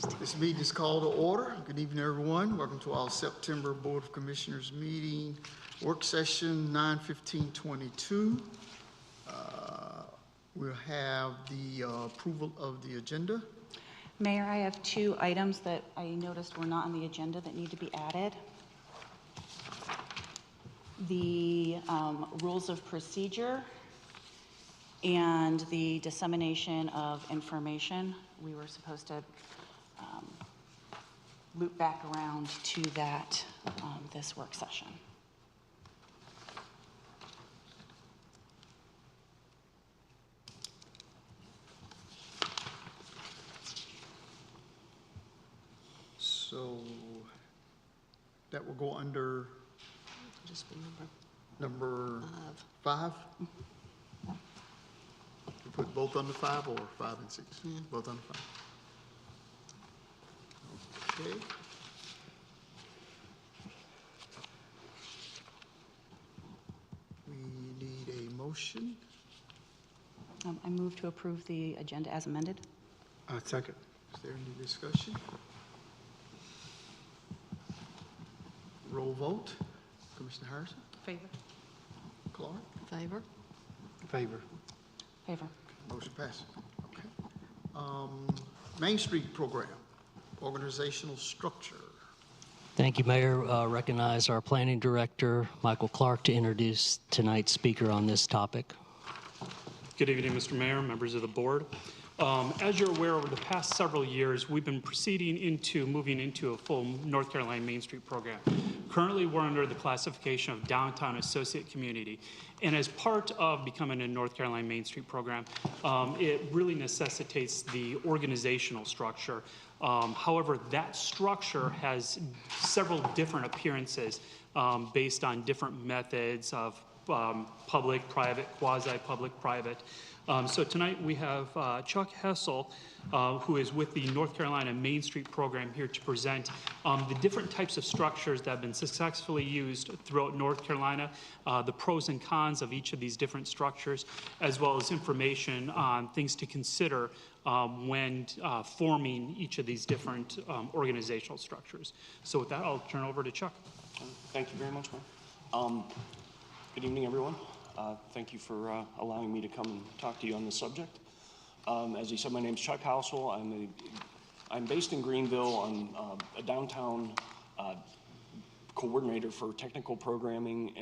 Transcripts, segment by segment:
This meeting is called to order. Good evening, everyone. Welcome to our September Board of Commissioners meeting, work session 9/15/22. We'll have the approval of the agenda. Mayor, I have two items that I noticed were not on the agenda that need to be added. The rules of procedure and the dissemination of information. We were supposed to loop back around to that this work session. So that will go under Just be number five. We put both under 5 or 5 and 6? Yeah. Both under 5. Okay. We need a motion. I move to approve the agenda as amended. Second. Is there any discussion? Roll vote. Commissioner Harrison? Favor. Clark? Favor? Favor. Favor. Motion passes. Okay. Main Street Program, organizational structure. Thank you, Mayor. Recognize our Planning Director, Michael Clark, to introduce tonight's speaker on this topic. Good evening, Mr. Mayor, members of the board. As you're aware, over the past several years, we've been moving into a full North Carolina Main Street program. Currently, we're under the classification of Downtown Associate Community. And as part of becoming a North Carolina Main Street program, it really necessitates the organizational structure. However, that structure has several different appearances based on different methods of public, private, quasi-public, private. So tonight we have Chuck Hessel, who is with the North Carolina Main Street program, here to present the different types of structures that have been successfully used throughout North Carolina, the pros and cons of each of these different structures, as well as information on things to consider when forming each of these different organizational structures. So with that, I'll turn over to Chuck. Thank you very much, Mayor. Good evening, everyone. Thank you for allowing me to come and talk to you on this subject. As he said, my name is Chuck Housel. I'm based in Greenville. I'm a downtown coordinator for technical programming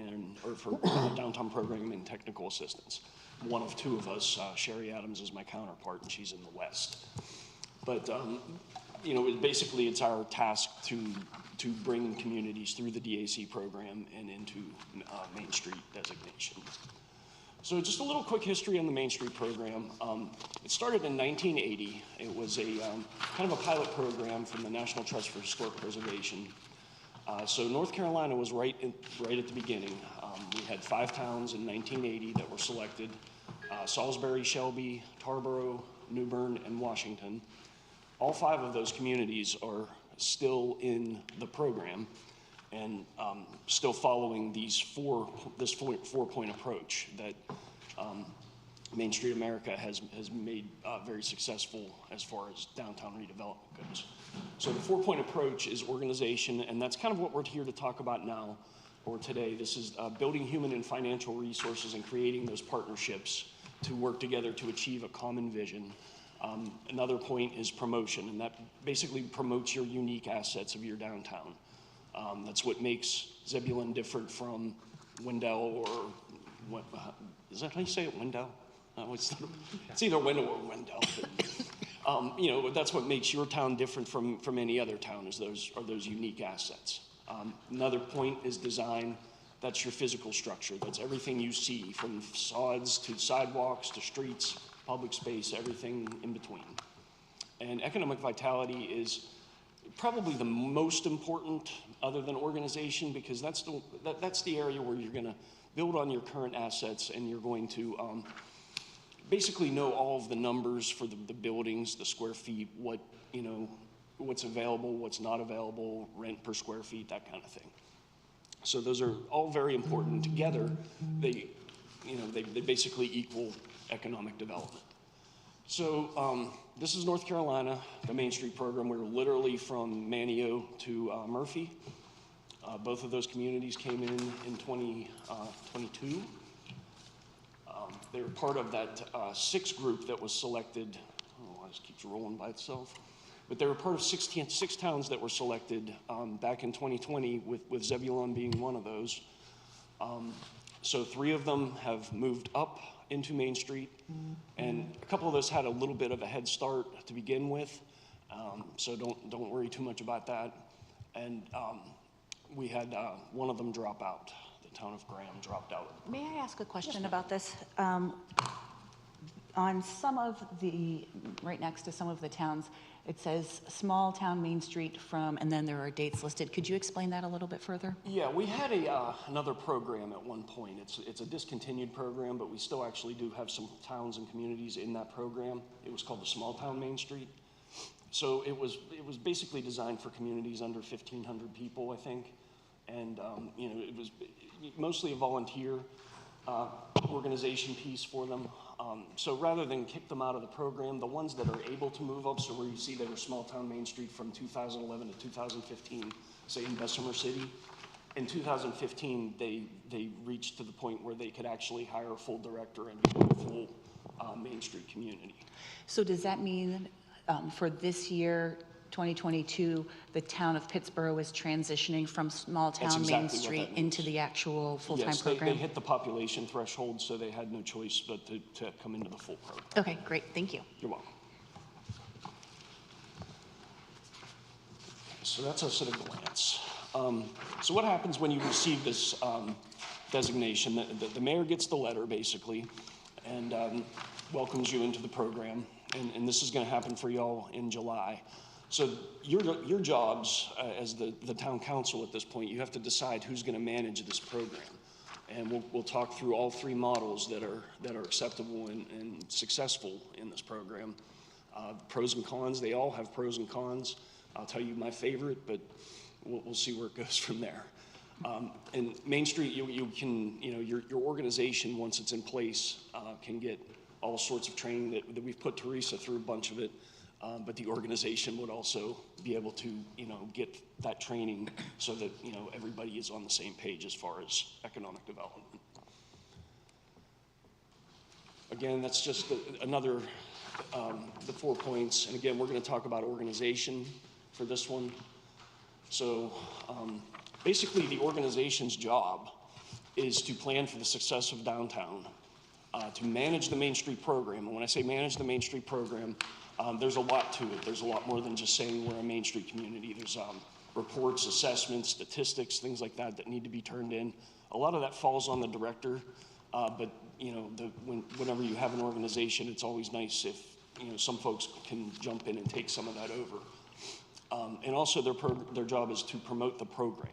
or for downtown programming and technical assistance. One of two of us, Sherry Adams is my counterpart, and she's in the West. But you know, basically it's our task to bring communities through the DAC program and into Main Street designation. So just a little quick history on the Main Street program. It started in 1980. It was a kind of a pilot program from the National Trust for Historic Preservation. So North Carolina was right at the beginning. We had 5 towns in 1980 that were selected: Salisbury, Shelby, Tarboro, New Bern, and Washington. All 5 of those communities are still in the program and still following this four-point approach that Main Street America has made very successful as far as downtown redevelopment goes. So the 4-point approach is organization, and that's kind of what we're here to talk about now or today. This is building human and financial resources and creating those partnerships to work together to achieve a common vision. Another point is promotion, and that basically promotes your unique assets of your downtown. That's what makes Zebulon different from Wendell or, is that how you say it, Wendell? It's either Wendell or Wendell. But, you know, that's what makes your town different from any other town, is those unique assets. Another point is design. That's your physical structure. That's everything you see, from facades to sidewalks to streets, public space, everything in between. And economic vitality is probably the most important, other than organization, because that's the area where you're going to build on your current assets, and you're going to basically know all of the numbers for the buildings, the square feet, what's available, what's not available, rent per square feet, that kind of thing. So those are all very important. Together, they basically equal economic development. So this is North Carolina, the Main Street program. We're literally from Manio to Murphy. Both of those communities came in 2022. They were part of that six group that was selected. Oh, it just keeps rolling by itself. But they were part of six towns that were selected back in 2020, with Zebulon being one of those. So 3 of them have moved up into Main Street, and a couple of those had a little bit of a head start to begin with. So don't worry too much about that. And we had one of them drop out. The town of Graham dropped out. May I ask a question about this? On some of the, right next to some of the towns, it says small town Main Street from, and then there are dates listed. Could you explain that a little bit further? Yeah, we had another program at one point. It's a discontinued program, but we still actually do have some towns and communities in that program. It was called the Small Town Main Street. So it was basically designed for communities under 1,500 people, I think. And it was mostly a volunteer organization piece for them. So rather than kick them out of the program, the ones that are able to move up, so where you see they were Small Town Main Street from 2011 to 2015, say in Bessemer City, in 2015 they reached to the point where they could actually hire a full director and do a full Main Street community. So does that mean for this year, 2022, the town of Pittsboro is transitioning from small town That's Main exactly what Street that means. into the actual full-time Yes, program? they hit the population threshold, so they had no choice but to come into the full program. Okay, great, thank you. You're welcome. So that's us at a glance. So what happens when you receive this designation? The mayor gets the letter, basically, and welcomes you into the program. And this is going to happen for y'all in July. So your jobs as the town council at this point, you have to decide who's going to manage this program. And we'll talk through all 3 models that are acceptable and successful in this program. Pros and cons, they all have pros and cons. I'll tell you my favorite, but we'll see where it goes from there. And Main Street, you can, your organization, once it's in place, can get all sorts of training that we've put Teresa through a bunch of it. But the organization would also be able to, get that training so that, everybody is on the same page as far as economic development. Again, that's just another, the 4 points. And again, we're going to talk about organization for this one. So basically the organization's job is to plan for the success of downtown, to manage the Main Street program. And when I say manage the Main Street program, there's a lot to it. There's a lot more than just saying we're a Main Street community. There's reports, assessments, statistics, things like that need to be turned in. A lot of that falls on the director, but whenever you have an organization, it's always nice if some folks can jump in and take some of that over. And also their job is to promote the program.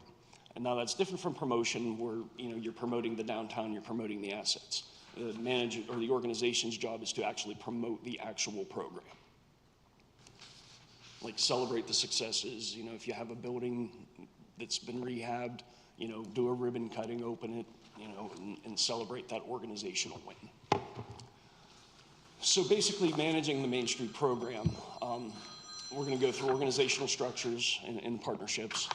And now that's different from promotion, where you're promoting the downtown, you're promoting the assets. The manager or the organization's job is to actually promote the actual program. Like celebrate the successes. If you have a building that's been rehabbed, do a ribbon cutting, open it, and celebrate that organizational win. So basically managing the Main Street program, we're going to go through organizational structures and partnerships,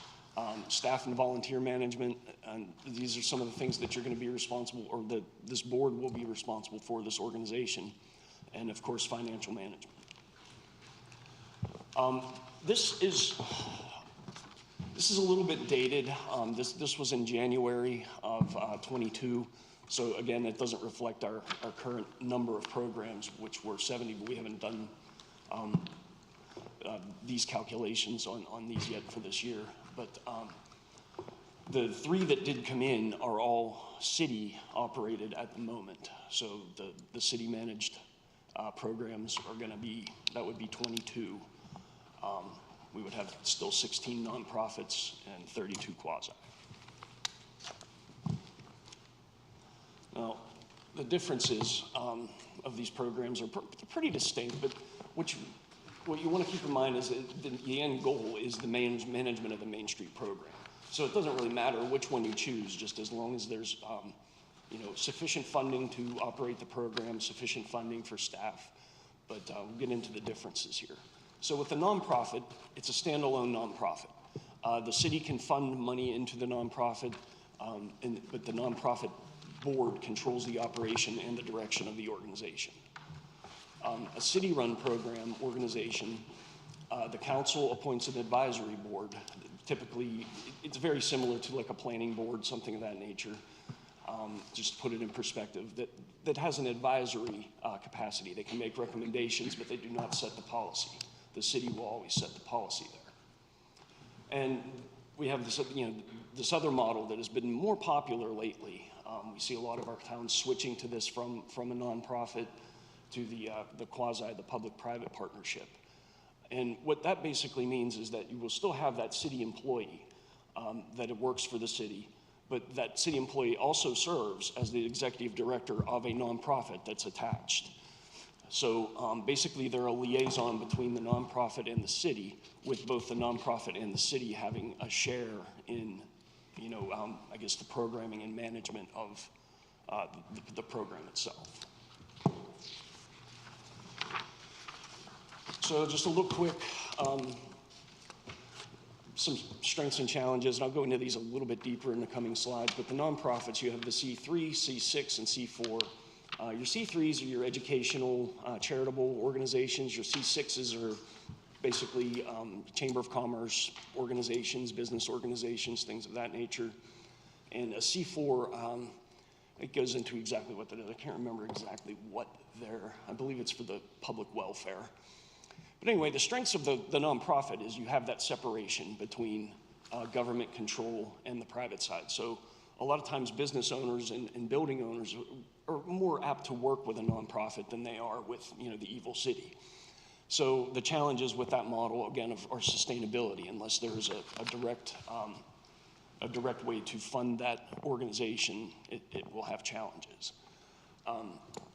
staff and volunteer management, and these are some of the things that you're going to be responsible, or that this board will be responsible for, this organization, and of course financial management. This is a little bit dated. This was in January of 22. So again, it doesn't reflect our current number of programs, which were 70, but we haven't done these calculations on these yet for this year. But the 3 that did come in are all city operated at the moment. So the city managed programs are going to be, that would be 22. We would have still 16 nonprofits and 32 quasi. Now, the differences of these programs are pretty distinct, but what you want to keep in mind is that the end goal is the management of the Main Street program. So it doesn't really matter which one you choose, just as long as there's sufficient funding to operate the program, sufficient funding for staff, but we'll get into the differences here. So with the nonprofit, it's a standalone nonprofit. The city can fund money into the nonprofit, but the nonprofit board controls the operation and the direction of the organization. A city-run program organization, the council appoints an advisory board. Typically, it's very similar to like a planning board, something of that nature. Just to put it in perspective, that has an advisory capacity. They can make recommendations, but they do not set the policy. The city will always set the policy there. And we have this, this other model that has been more popular lately. We see a lot of our towns switching to this from a nonprofit to the quasi, the public-private partnership. And what that basically means is that you will still have that city employee that it works for the city, but that city employee also serves as the executive director of a nonprofit that's attached. So basically they're a liaison between the nonprofit and the city, with both the nonprofit and the city having a share in, I guess the programming and management of the program itself. So just a little quick, some strengths and challenges, and I'll go into these a little bit deeper in the coming slides, but the nonprofits, you have the C3, C6, and C4. Your C3s are your educational, charitable organizations. Your C6s are basically Chamber of Commerce organizations, business organizations, things of that nature. And a C4, it goes into exactly what that is. I can't remember exactly what I believe it's for the public welfare. But anyway, the strengths of the nonprofit is you have that separation between government control and the private side. So a lot of times business owners and building owners are more apt to work with a nonprofit than they are with the evil city. So the challenges with that model, again, are sustainability. Unless there's a direct way to fund that organization, it will have challenges.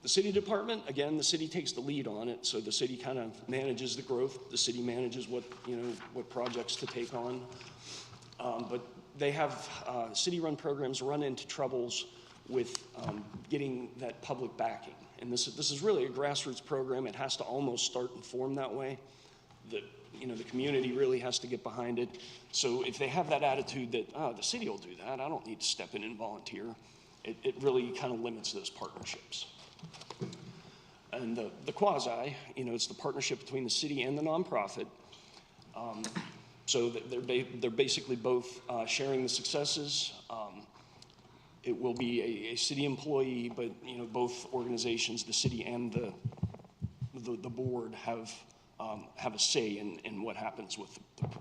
The city department, again, the city takes the lead on it, so the city kind of manages the growth. The city manages what projects to take on. But they have city-run programs run into troubles with getting that public backing. And this is really a grassroots program. It has to almost start and form that way. The community really has to get behind it. So if they have that attitude that, the city will do that, I don't need to step in and volunteer, it really kind of limits those partnerships. And the quasi, it's the partnership between the city and the nonprofit. So they're basically both sharing the successes. It will be a city employee, but both organizations, the city and the board, have a say in what happens with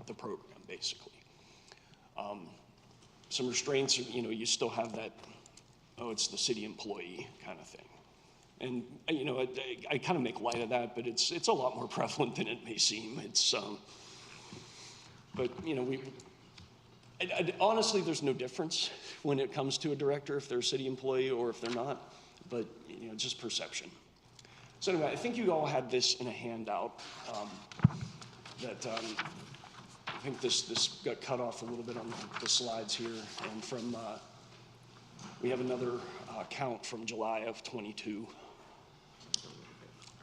the program, basically. Some restraints, you still have that, it's the city employee kind of thing. And I kind of make light of that, but it's a lot more prevalent than it may seem. But honestly, there's no difference when it comes to a director if they're a city employee or if they're not. But just perception. So anyway, I think you all had this in a handout. That I think this got cut off a little bit on the slides here, and from we have another count from July of 22.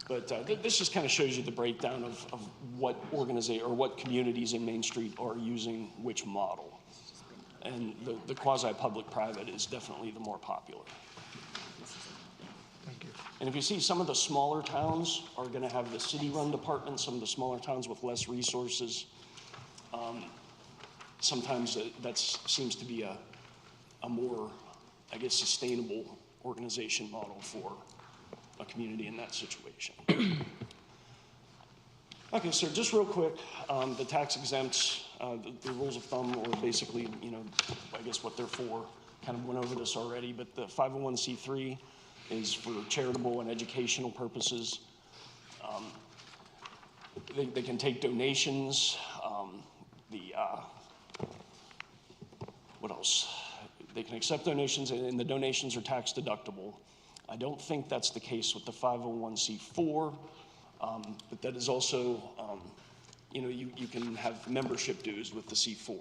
But this just kind of shows you the breakdown of what organization or what communities in Main Street are using which model. And the quasi-public-private is definitely the more popular. Thank you. And if you see, some of the smaller towns are going to have the city-run department, some of the smaller towns with less resources. Sometimes that seems to be a more, I guess, sustainable organization model for a community in that situation. Okay, so just real quick, the tax exempts, the rules of thumb, or basically, I guess what they're for, kind of went over this already, but the 501c3 is for charitable and educational purposes. They can take donations. What else? They can accept donations, and the donations are tax deductible. I don't think that's the case with the 501c4, but that is also, you can have membership dues with the C4,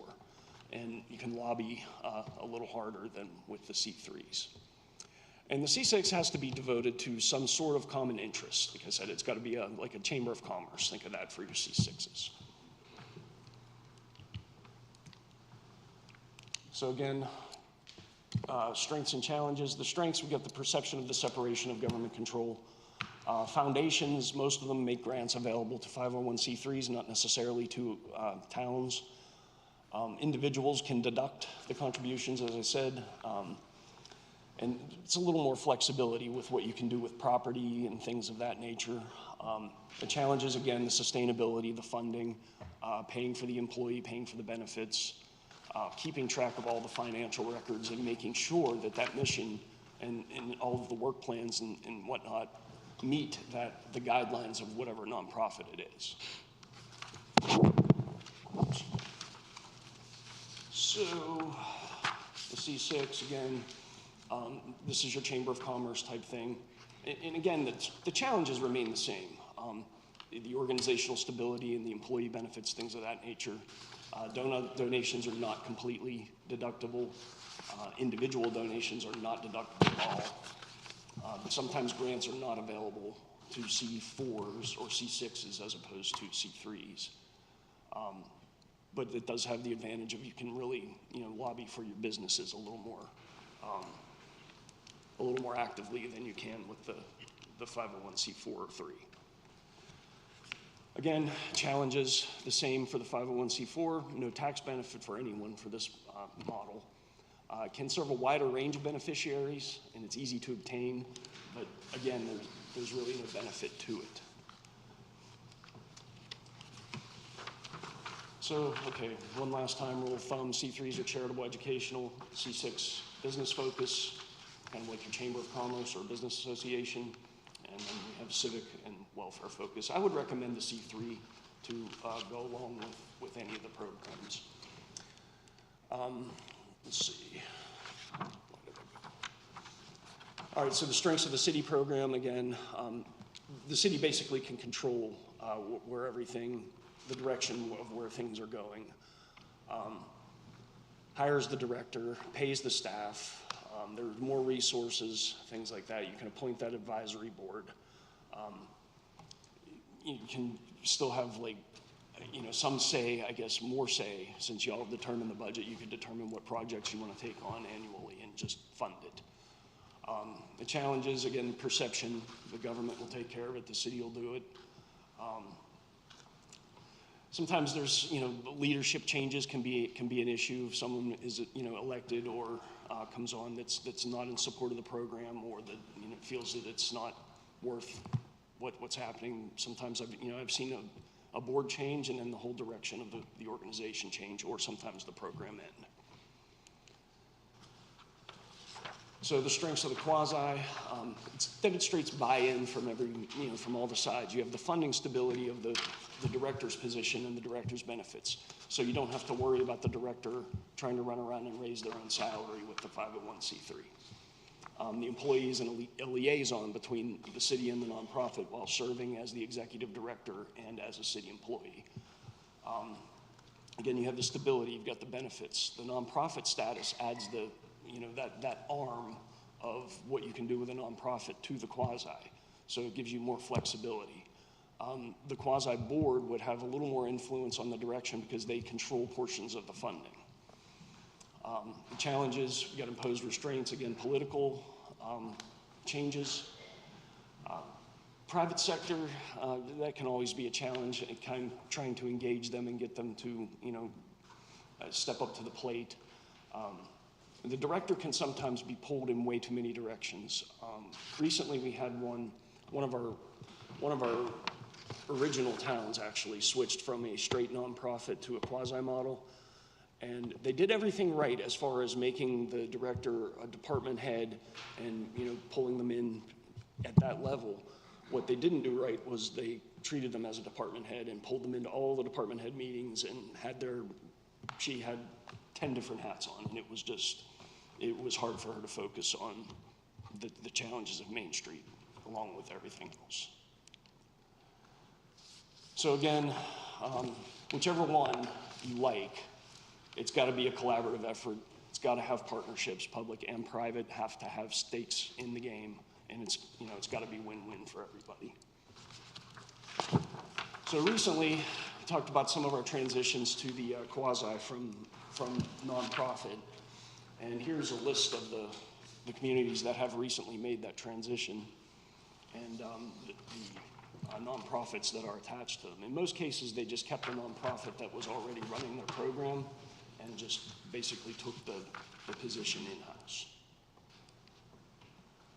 and you can lobby a little harder than with the C3s. And the C6 has to be devoted to some sort of common interest. Like I said, it's got to be like a chamber of commerce. Think of that for your C6s. So again, strengths and challenges. The strengths, we got the perception of the separation of government control. Foundations, most of them make grants available to 501c3s, not necessarily to towns. Individuals can deduct the contributions, as I said. And it's a little more flexibility with what you can do with property and things of that nature. The challenges, again, the sustainability, the funding, paying for the employee, paying for the benefits, keeping track of all the financial records and making sure that that mission and all of the work plans and whatnot meet the guidelines of whatever nonprofit it is. So the C6, again, this is your Chamber of Commerce type thing. And again, the challenges remain the same. The organizational stability and the employee benefits, things of that nature. Donations are not completely deductible. Individual donations are not deductible at all. Sometimes grants are not available to C4s or C6s as opposed to C3s. But it does have the advantage of you can really, lobby for your businesses a little more actively than you can with the 501c4 or 3. Again, challenges the same for the 501c4. No tax benefit for anyone for this model. Can serve a wider range of beneficiaries, and it's easy to obtain. But again, there's really no benefit to it. So, okay, one last time, rule of thumb, C3s are charitable, educational, C6 business focus, kind of like your Chamber of Commerce or business association, and then we have civic and welfare focus. I would recommend the C3 to go along with any of the programs. Let's see. All right, so the strengths of the city program, again, the city basically can control where everything, the direction of where things are going. Hires the director, pays the staff, there's more resources, things like that. You can appoint that advisory board. You can still have some say, I guess more say, since y'all determine the budget, you can determine what projects you want to take on annually and just fund it. The challenges, again, perception, the government will take care of it, the city will do it. Sometimes there's, leadership changes can be an issue. If someone is, elected or comes on that's not in support of the program, or that feels that it's not worth what's happening. Sometimes I've seen a board change and then the whole direction of the organization change, or sometimes the program end. So the strengths of the quasi, it demonstrates buy-in from from all the sides. You have the funding stability of the director's position and the director's benefits. So you don't have to worry about the director trying to run around and raise their own salary with the 501c3. The employee is a liaison between the city and the nonprofit while serving as the executive director and as a city employee. Again, you have the stability, you've got the benefits. The nonprofit status adds that arm of what you can do with a nonprofit to the quasi. So it gives you more flexibility. The quasi board would have a little more influence on the direction because they control portions of the funding. The challenges, you got imposed restraints, again, political changes. Private sector, that can always be a challenge, kind of trying to engage them and get them to, step up to the plate. The director can sometimes be pulled in way too many directions. Recently, we had one of our original towns actually switched from a straight nonprofit to a quasi model, and they did everything right as far as making the director a department head and pulling them in at that level. What they didn't do right was they treated them as a department head and pulled them into all the department head meetings and she had 10 different hats on, and it was hard for her to focus on the challenges of Main Street along with everything else. So again, whichever one you like, it's got to be a collaborative effort. It's got to have partnerships, public and private have to have stakes in the game, and it's, you know, it's got to be win-win for everybody. So recently, we talked about some of our transitions to the quasi from nonprofit, and here's a list of the communities that have recently made that transition, and the nonprofits that are attached to them. In most cases, they just kept a nonprofit that was already running their program and just basically took the position in-house.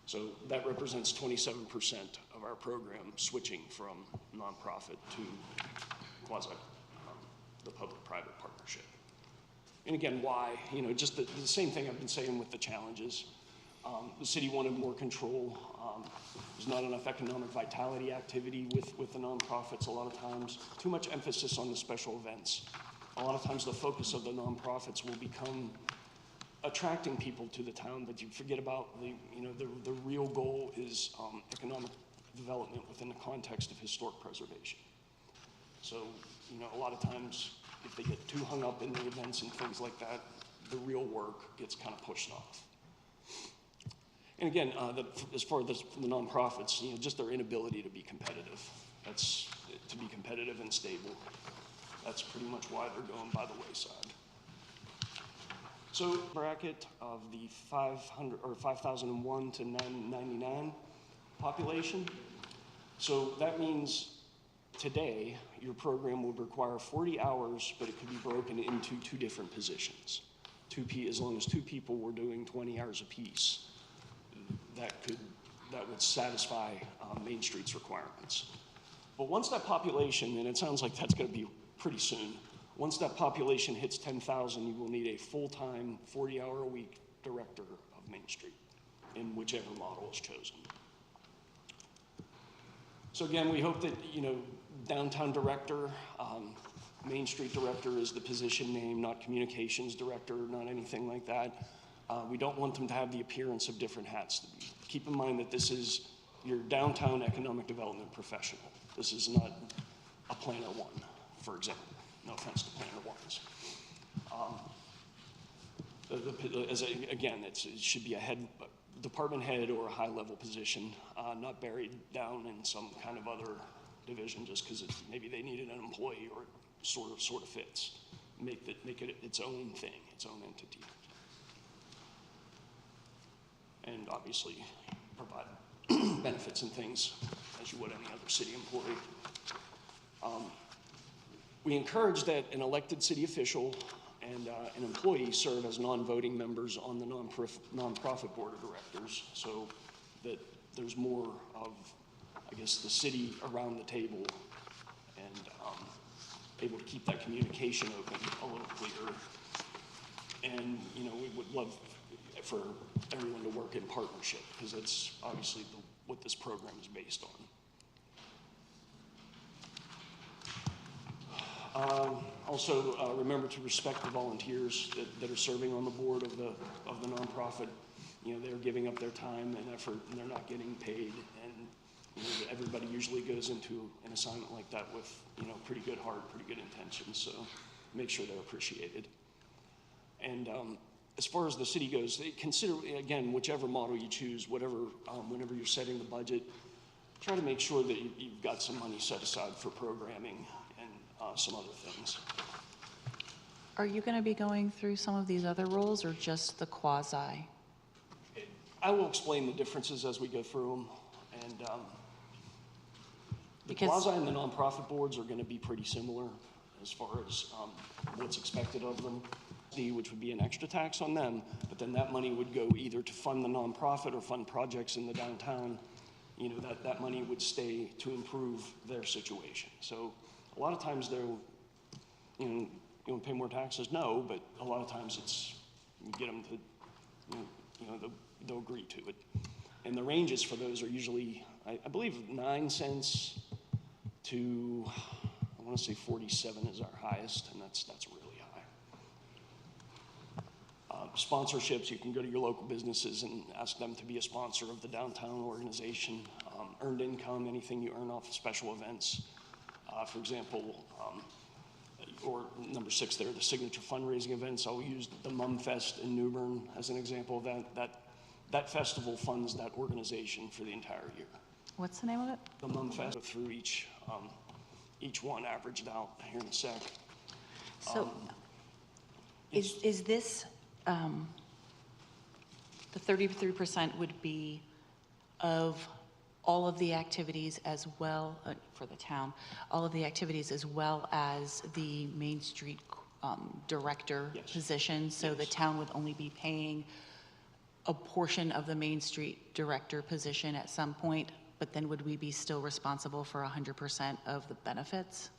So that represents 27% of our program switching from nonprofit to quasi, the public-private partnership. And again, why? You know, just the same thing I've been saying with the challenges. The city wanted more control. There's not enough economic vitality activity with the nonprofits a lot of times. Too much emphasis on the special events. A lot of times the focus of the nonprofits will become attracting people to the town, but you forget about the real goal is economic development within the context of historic preservation. So, you know, a lot of times if they get too hung up in the events and things like that, the real work gets kind of pushed off. And again, as far as the nonprofits, you know, just their inability to be competitive. That's to be competitive and stable. That's pretty much why they're going by the wayside. So bracket of the 5,001 to 999 population. So that means today your program would require 40 hours, but it could be broken into 2 different positions. As long as 2 people were doing 20 hours apiece, that would satisfy Main Street's requirements. But once that population, and it sounds like that's going to be pretty soon, once that population hits 10,000, you will need a full-time, 40-hour-a-week director of Main Street in whichever model is chosen. So again, we hope that, you know, downtown director, Main Street director is the position name, not communications director, not anything like that. We don't want them to have the appearance of different hats. Keep in mind that this is your downtown economic development professional. This is not a planner one, for example. No offense to planner ones. Again, it should be a department head or a high-level position, not buried down in some kind of other division just because maybe they needed an employee or it sort of fits. Make it its own thing, its own entity. And obviously provide benefits and things as you would any other city employee. We encourage that an elected city official and an employee serve as non-voting members on the nonprofit board of directors so that there's more of, I guess, the city around the table and able to keep that communication open a little clearer. And, you know, we would love for everyone to work in partnership because that's obviously what this program is based on. Also, remember to respect the volunteers that are serving on the board of the nonprofit. You know, they're giving up their time and effort, and they're not getting paid. And you know, everybody usually goes into an assignment like that with, you know, pretty good heart, pretty good intentions. So make sure they're appreciated. And as far as the city goes, consider again whichever model you choose, whenever you're setting the budget, try to make sure that you've got some money set aside for programming and some other things. Are you going to be going through some of these other roles or just the quasi? I will explain the differences as we go through them. And the Because- quasi and the nonprofit boards are going to be pretty similar as far as what's expected of them, which would be an extra tax on them, but then that money would go either to fund the nonprofit or fund projects in the downtown. You know, that money would stay to improve their situation. So a lot of times they'll, you want to pay more taxes? No, but a lot of times it's, you get them to, they'll agree to it. And the ranges for those are usually, I believe 9 cents to, I want to say 47 is our highest, and that's really high. Sponsorships, you can go to your local businesses and ask them to be a sponsor of the downtown organization. Earned income, anything you earn off of special events. For example, or number 6 there, the signature fundraising events. I'll use the Mum Fest in New Bern as an example of that. That festival funds that organization for the entire year. What's the name of it? The Mum Fest, go through each one averaged out here in a sec. So is this, the 33% would be of all of the activities as well, for the town, all of the activities as well as the Main Street director Yes. position? So the Yes. town would only be paying a portion of the Main Street director position at some point, but then would we be still responsible for 100% of the benefits?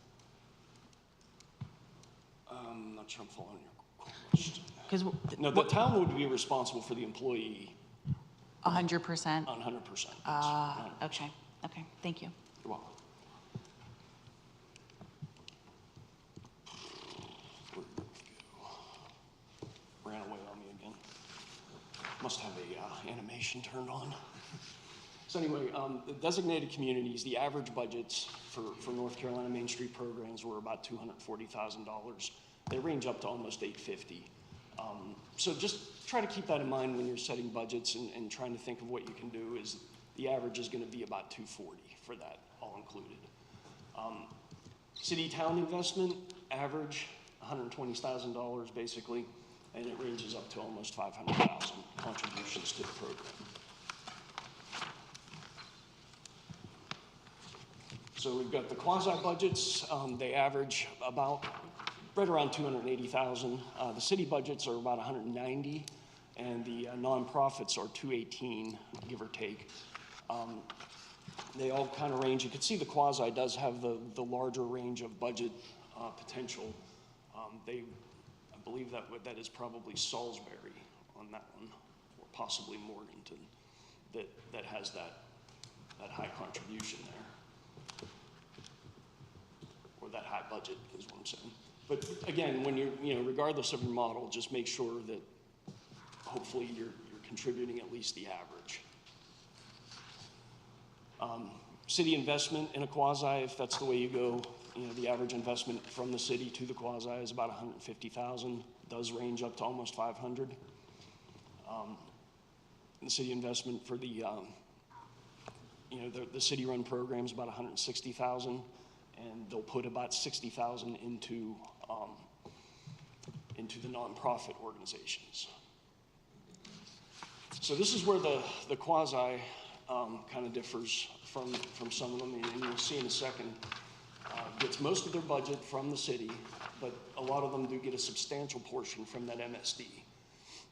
I'm not sure I'm following your question. Because No, the town would be responsible for the employee 100%? 100%. Okay, thank you. You're welcome. Where'd it go? Ran away on me again. Must have a animation turned on. So anyway, the designated communities, the average budgets for North Carolina Main Street programs were about $240,000. They range up to almost $850,000. So just try to keep that in mind when you're setting budgets and trying to think of what you can do. Is the average is going to be about $240,000 for that, all included. City-town investment, average $120,000 basically, and it ranges up to almost $500,000 contributions to the program. So we've got the quasi-budgets. They average about right around $280,000. The city budgets are about $190,000, and the nonprofits are $218,000, give or take. They all kind of range. You can see the quasi does have the larger range of budget potential. I believe that is probably Salisbury on that one, or possibly Morganton, that has that high contribution there, or that high budget is what I'm saying. But again, when you're, regardless of your model, just make sure that hopefully you're contributing at least the average. City investment in a quasi, if that's the way you go, the average investment from the city to the quasi is about $150,000. Does range up to almost $500,000. The city investment for the city-run program is about $160,000, and they'll put about $60,000 into the nonprofit organizations. So this is where the quasi kind of differs from some of them, and you'll see in a second. Gets most of their budget from the city, but a lot of them do get a substantial portion from that MSD.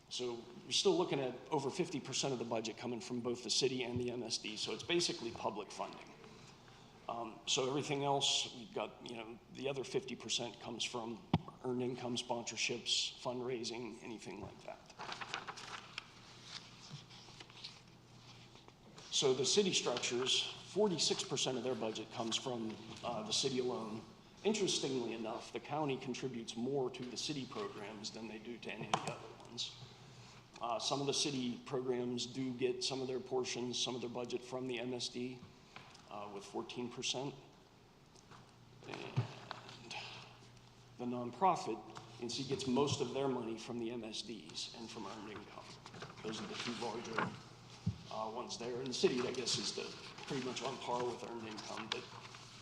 So you're still looking at over 50% of the budget coming from both the city and the MSD, so it's basically public funding. So everything else, we've got, the other 50% comes from earned income, sponsorships, fundraising, anything like that. So the city structures, 46% of their budget comes from the city alone. Interestingly enough, the county contributes more to the city programs than they do to any of the other ones. Some of the city programs do get some of their portions, some of their budget from the MSD with 14%. And the nonprofit, you can see, gets most of their money from the MSDs and from earned income. Those are the two larger ones there. And the city, I guess, is pretty much on par with earned income, but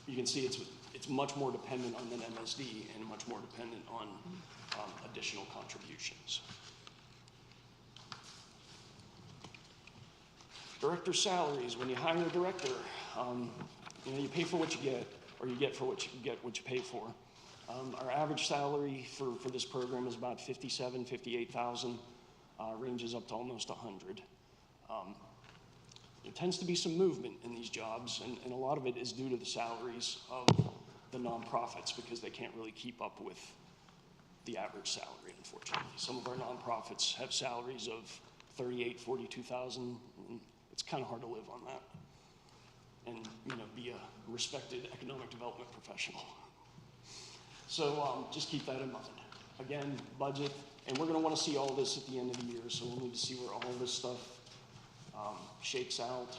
you can see it's much more dependent on an MSD and much more dependent on additional contributions. Director salaries. When you hire a director, you pay for what you get, or you get for what you pay for. Our average salary for this program is about $57,000, $58,000, ranges up to almost $100,000. There tends to be some movement in these jobs, and a lot of it is due to the salaries of the nonprofits because they can't really keep up with the average salary, unfortunately. Some of our nonprofits have salaries of $38,000, $42,000, and it's kind of hard to live on that and be a respected economic development professional. So just keep that in mind. Again, budget, and we're going to want to see all this at the end of the year, so we'll need to see where all this stuff shakes out.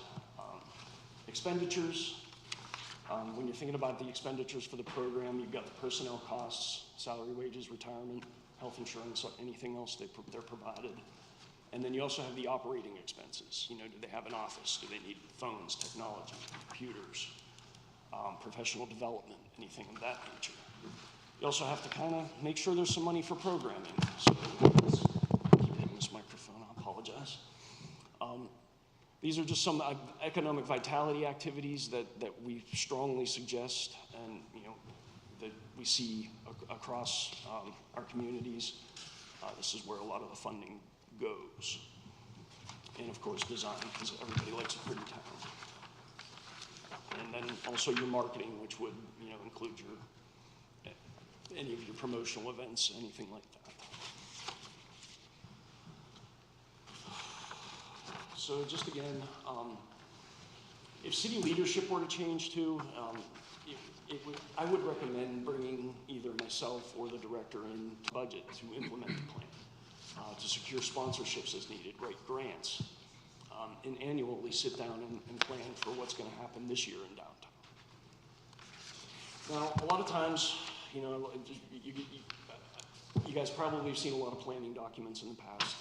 Expenditures, When you're thinking about the expenditures for the program, you've got the personnel costs, salary, wages, retirement, health insurance, anything else they're provided. And then you also have the operating expenses. You know, do they have an office? Do they need phones, technology, computers, professional development, anything of that nature? You also have to kind of make sure there's some money for programming. So, keep hitting this microphone, I apologize. These are just some economic vitality activities that we strongly suggest and, you know, that we see across our communities. This is where a lot of the funding goes. And of course, design, because everybody likes a pretty town. And then also your marketing, which would, you know, include any of your promotional events, anything like that. So just again, if city leadership were to change too, I would recommend bringing either myself or the director in budget to implement the plan, to secure sponsorships as needed, write grants, and annually sit down and plan for what's going to happen this year in downtown. Now, a lot of times, you know, you guys probably have seen a lot of planning documents in the past.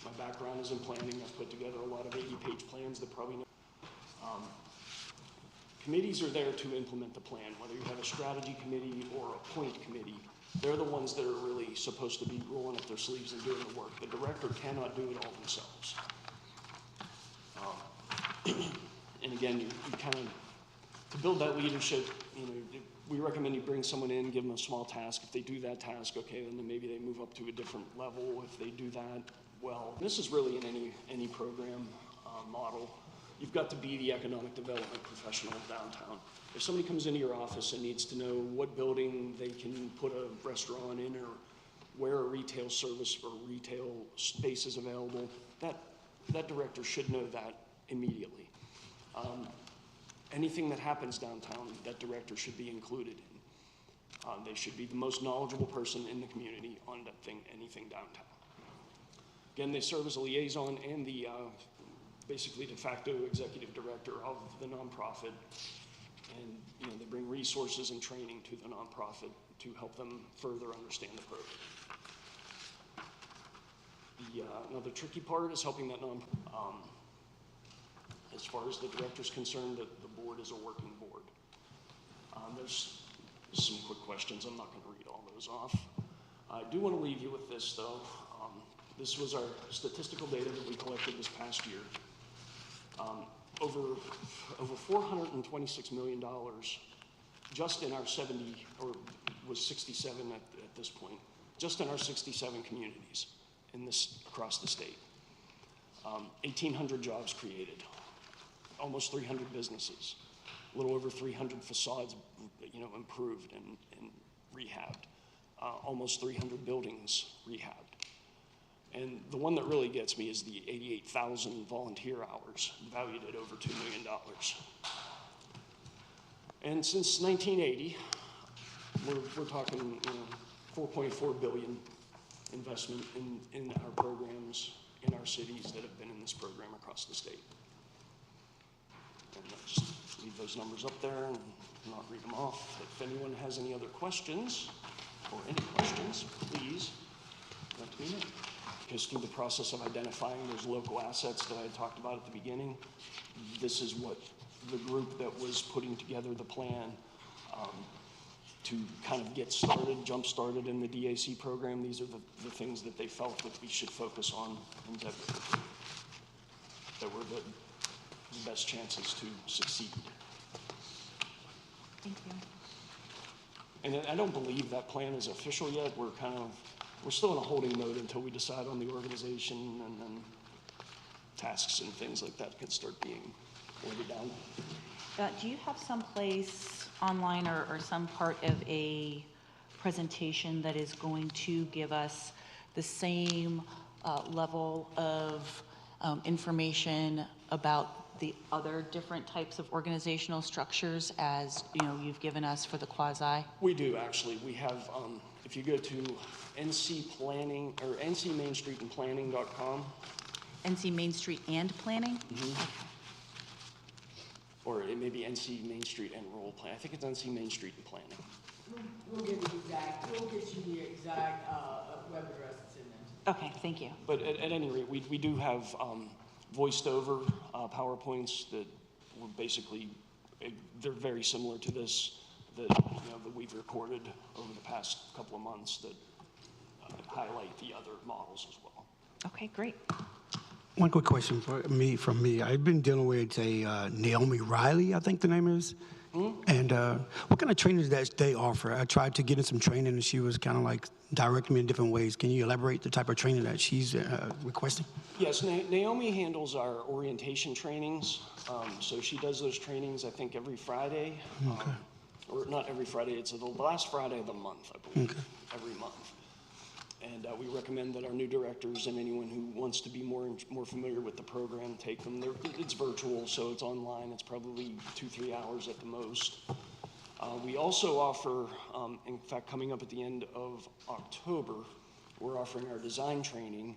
My background is in planning. I've put together a lot of 80-page plans that probably know. Committees are there to implement the plan, whether you have a strategy committee or a point committee. They're the ones that are really supposed to be rolling up their sleeves and doing the work. The director cannot do it all themselves. And again, you kind of, to build that leadership, you know, we recommend you bring someone in, give them a small task. If they do that task, okay, then maybe they move up to a different level. If they do that, well, this is really in any program model. You've got to be the economic development professional downtown. If somebody comes into your office and needs to know what building they can put a restaurant in or where a retail service or retail space is available, that director should know that immediately. Anything that happens downtown, that director should be included in. They should be the most knowledgeable person in the community on that thing, anything downtown. Again, they serve as a liaison and the basically de facto executive director of the nonprofit, and you know, they bring resources and training to the nonprofit to help them further understand the program. Another tricky part is helping that as far as the director's concerned, the board is a working board. There's some quick questions. I'm not going to read all those off. I do want to leave you with this, though. This was our statistical data that we collected this past year. Over $426 million just in our 70, or was 67 at this point, just in our 67 communities across the state. 1,800 jobs created, almost 300 businesses, a little over 300 facades, you know, improved and rehabbed, almost 300 buildings rehabbed. And the one that really gets me is the 88,000 volunteer hours, valued at over $2 million. And since 1980, we're talking, you know, $4.4 billion investment in our programs in our cities that have been in this program across the state. And I'll just leave those numbers up there and not read them off. If anyone has any other questions, or any questions, please let me know. Because through the process of identifying those local assets that I talked about at the beginning, this is what the group that was putting together the plan to kind of get started, jump started in the DAC program. These are the things that they felt that we should focus on in Zebulon, that were the best chances to succeed. Thank you. And I don't believe that plan is official yet. We're still in a holding mode until we decide on the organization, and then tasks and things like that can start being ordered down. Do you have some place online or some part of a presentation that is going to give us the same level of information about the other different types of organizational structures as, you know, you've given us for the quasi? We do, actually. We have, if you go to NC Planning, or NCMainStreetandPlanning.com. NC Main Street and Planning? Mm-hmm. or it may be NC Main Street and Rural Plan. I think it's NC Main Street and Planning. We'll get you the exact web address that's in there. Okay, thank you. But at any rate, we do have voiced over PowerPoints that were basically, they're very similar to this, that we've recorded over the past couple of months that highlight the other models as well. Okay, great. One quick question from me. I've been dealing with Naomi Riley, I think the name is. And what kind of trainings that they offer? I tried to get in some training, and she was kind of like directing me in different ways. Can you elaborate the type of training that she's requesting? Yes, Naomi handles our orientation trainings. So she does those trainings, I think, every Friday. Okay. Or not every Friday, it's the last Friday of the month, I believe, every month. And we recommend that our new directors and anyone who wants to be more familiar with the program take them. It's virtual, so it's online. It's probably 2-3 hours at the most. We also offer, in fact, coming up at the end of October, we're offering our design training,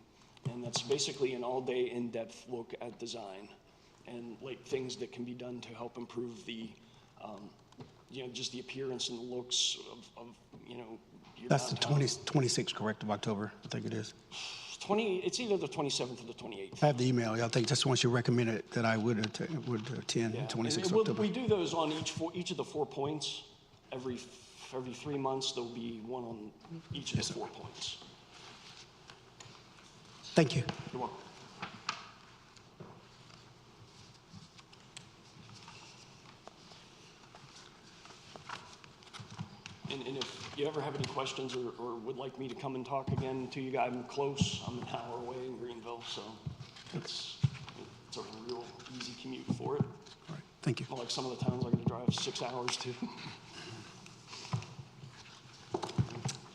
and that's basically an all-day in-depth look at design and like things that can be done to help improve the, just the appearance and the looks of your That's the downtown. 26th, correct, of October, I think it is. It's either the 27th or the 28th. I have the email. I think that's the one she recommended that I would attend, Yeah. 26th And October. we do those on each of the 4 points. Every 3 months, there'll be one on each of the 4 points. Thank you. You're welcome. And if you ever have any questions or would like me to come and talk again to you guys, I'm close. I'm an hour away in Greenville, so it's a real easy commute for it. All right. Thank you. Not like some of the towns I got to drive 6 hours to.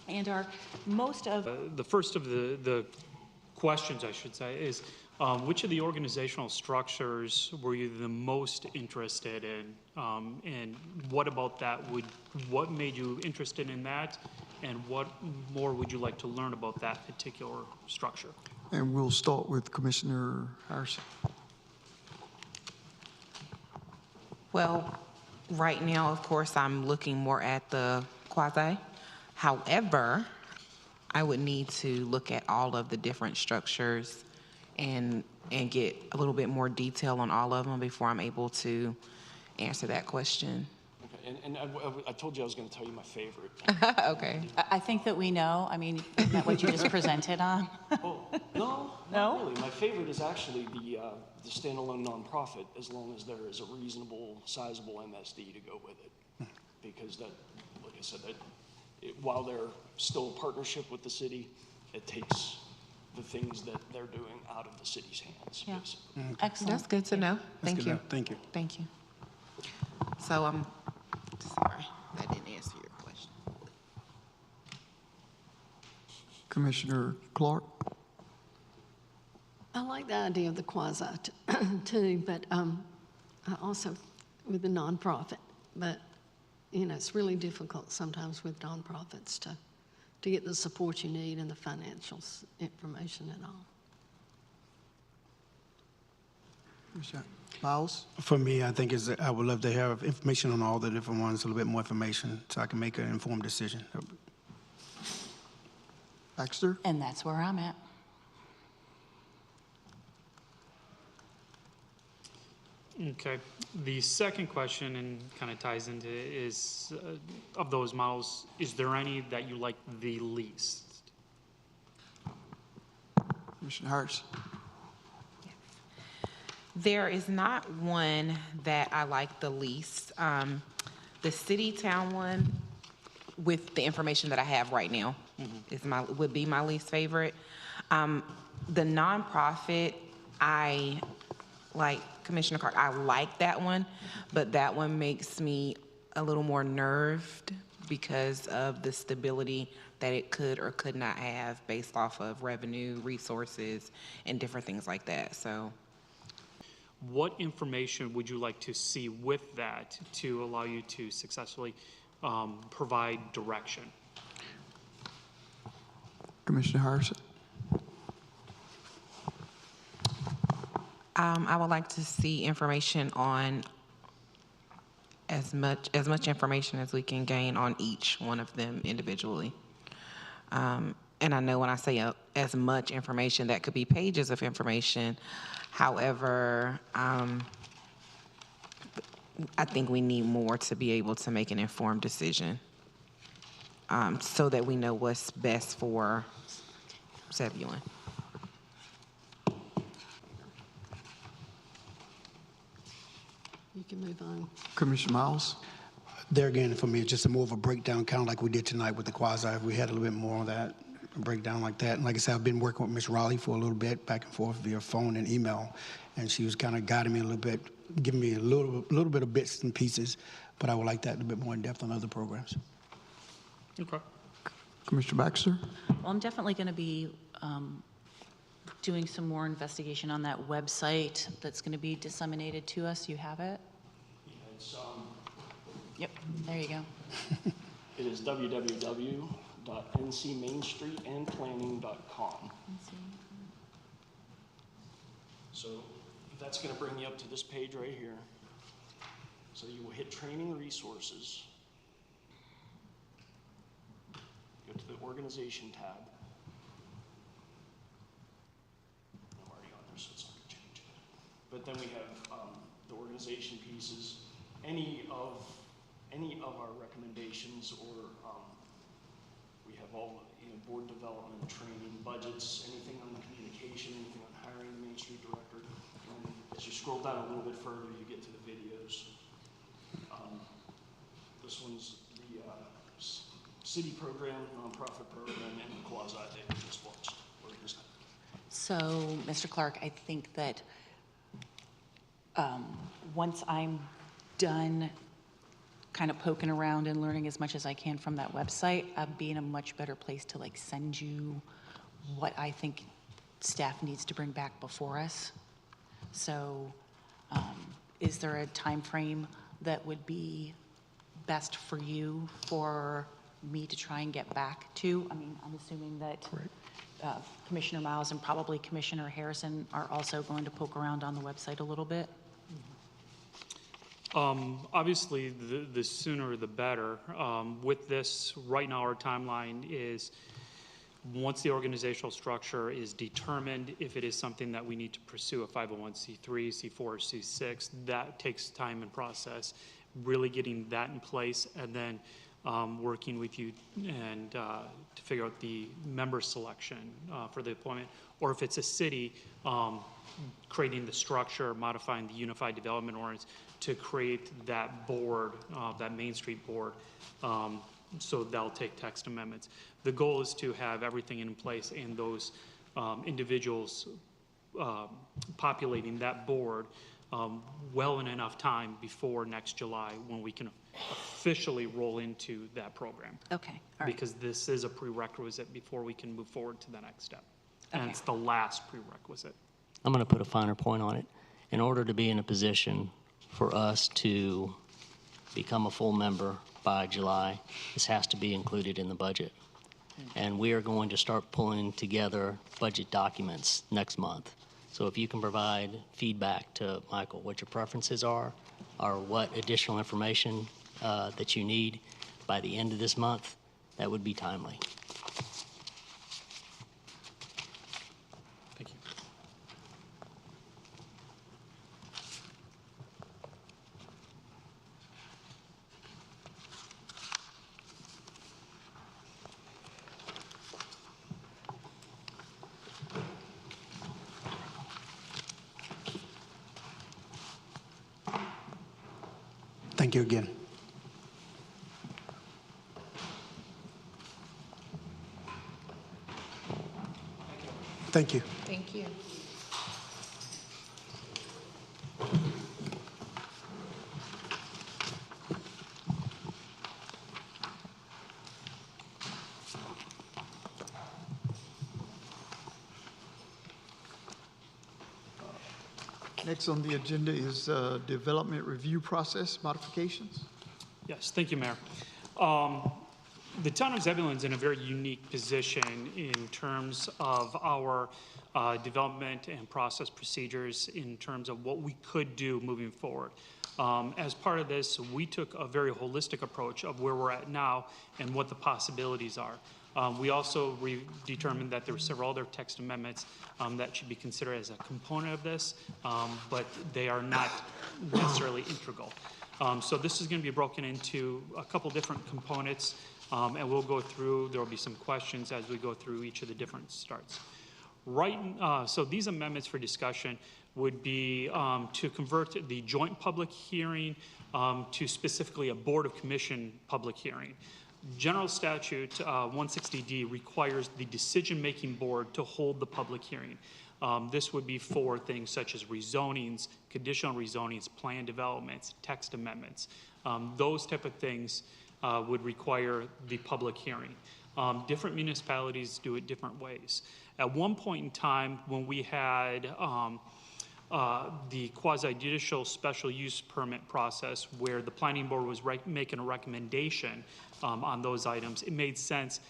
And most of The first of the questions, I should say, is which of the organizational structures were you the most interested in? And what about that what made you interested in that? And what more would you like to learn about that particular structure? And we'll start with Commissioner Harrison. Well, right now, of course, I'm looking more at the quasi. However, I would need to look at all of the different structures and get a little bit more detail on all of them before I'm able to answer that question. Okay, and I told you I was going to tell you my favorite. Okay. I think that we know. I mean, isn't that what you just presented on? Oh, no, No? not really. My favorite is actually the standalone nonprofit, as long as there is a reasonable, sizable MSD to go with it. Because that, like I said, while they're still a partnership with the city, it takes the things that they're doing out of the city's hands, Yeah. basically. Excellent. That's good to know. That's Thank good you. enough. Thank you. Thank you. So I'm sorry, that didn't answer your question. Commissioner Clark? I like the idea of the quasi too, but I also with the nonprofit. But it's really difficult sometimes with nonprofits to get the support you need and the financial information and all. Miles? For me, I think I would love to have information on all the different ones, a little bit more information, so I can make an informed decision. Baxter? And that's where I'm at. Okay. The second question, and kind of ties into, is of those models, is there any that you like the least? Commissioner Harris? There is not one that I like the least. The city town one, with the information that I have right now, would be my least favorite. The nonprofit, I like Commissioner Clark. I like that one, but that one makes me a little more nerved because of the stability that it could or could not have based off of revenue, resources, and different things like that. So. What information would you like to see with that to allow you to successfully provide direction? Commissioner Harrison? I would like to see information on as much information as we can gain on each one of them individually. And I know when I say as much information, that could be pages of information. However, I think we need more to be able to make an informed decision, so that we know what's best for Zebulon. You can move on. Commissioner Miles? There again, for me, it's just more of a breakdown, kind of like we did tonight with the quasi. We had a little bit more of that, a breakdown like that. And like I said, I've been working with Ms. Raleigh for a little bit, back and forth via phone and email, and she was kind of guiding me a little bit, giving me a little bit of bits and pieces, but I would like that a little bit more in depth on other programs. Okay. Commissioner Baxter? Well, I'm definitely going to be doing some more investigation on that website that's going to be disseminated to us. You have it? It's, Yep, there you go. it is www.ncmainstreetandplanning.com. So that's going to bring you up to this page right here. So you will hit training resources. Go to the organization tab. I'm already on there, so it's not going to change it. But then we have the organization pieces. Any of our recommendations, or we have all board development, training, budgets, anything on the communication, anything on hiring the Main Street Director. And as you scroll down a little bit further, you get to the videos. This one's the city program, nonprofit program, and the quasi that we just watched. So, Mr. Clark, I think that once I'm done kind of poking around and learning as much as I can from that website, I'll be in a much better place to like send you what I think staff needs to bring back before us. So is there a time frame that would be best for you for me to try and get back to? I mean, I'm assuming that Commissioner Miles and probably Commissioner Harrison are also going to poke around on the website a little bit. Obviously, the sooner the better. With this, right now our timeline is once the organizational structure is determined, if it is something that we need to pursue, a 501c3, C4, or C6, that takes time and process, really getting that in place, and then working with you and to figure out the member selection for the appointment. Or if it's a city, creating the structure, modifying the Unified Development Ordinance to create that board, that Main Street board. So that'll take text amendments. The goal is to have everything in place and those individuals populating that board well in enough time before next July when we can officially roll into that program. Okay, all right. Because this is a prerequisite before we can move forward to the next step. And Okay. it's the last prerequisite. I'm going to put a finer point on it. In order to be in a position for us to become a full member by July, this has to be included in the budget. And we are going to start pulling together budget documents next month. So if you can provide feedback to Michael, what your preferences are, or what additional information that you need by the end of this month, that would be timely. Thank you. Thank you again. Thank you. Thank you. Next on the agenda is development review process modifications. Yes, thank you, Mayor. The town of Zebulon is in a very unique position in terms of our development and process procedures in terms of what we could do moving forward. As part of this, we took a very holistic approach of where we're at now and what the possibilities are. We also determined that there were several other text amendments that should be considered as a component of this, but they are not necessarily integral. So this is going to be broken into a couple different components, and we'll go through. There will be some questions as we go through each of the different starts. So these amendments for discussion would be to convert the joint public hearing to specifically a Board of Commission public hearing. General Statute 160D requires the decision-making board to hold the public hearing. This would be for things such as rezonings, conditional rezonings, plan developments, text amendments. Those type of things would require the public hearing. Different municipalities do it different ways. At one point in time, when we had the quasi-judicial special use permit process where the planning board was making a recommendation on those items, it made sense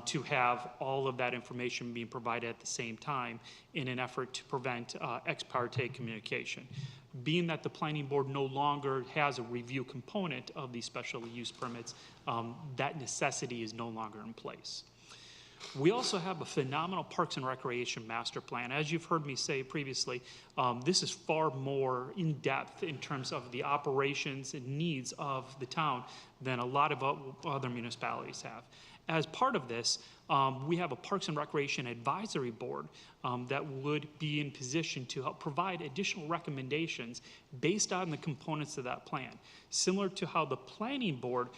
to have all of that information being provided at the same time in an effort to prevent ex parte communication. Being that the planning board no longer has a review component of these special use permits, that necessity is no longer in place. We also have a phenomenal Parks and Recreation master plan. As you've heard me say previously, this is far more in-depth in terms of the operations and needs of the town than a lot of other municipalities have. As part of this, we have a Parks and Recreation Advisory Board that would be in position to help provide additional recommendations based on the components of that plan. Similar to how the Planning Board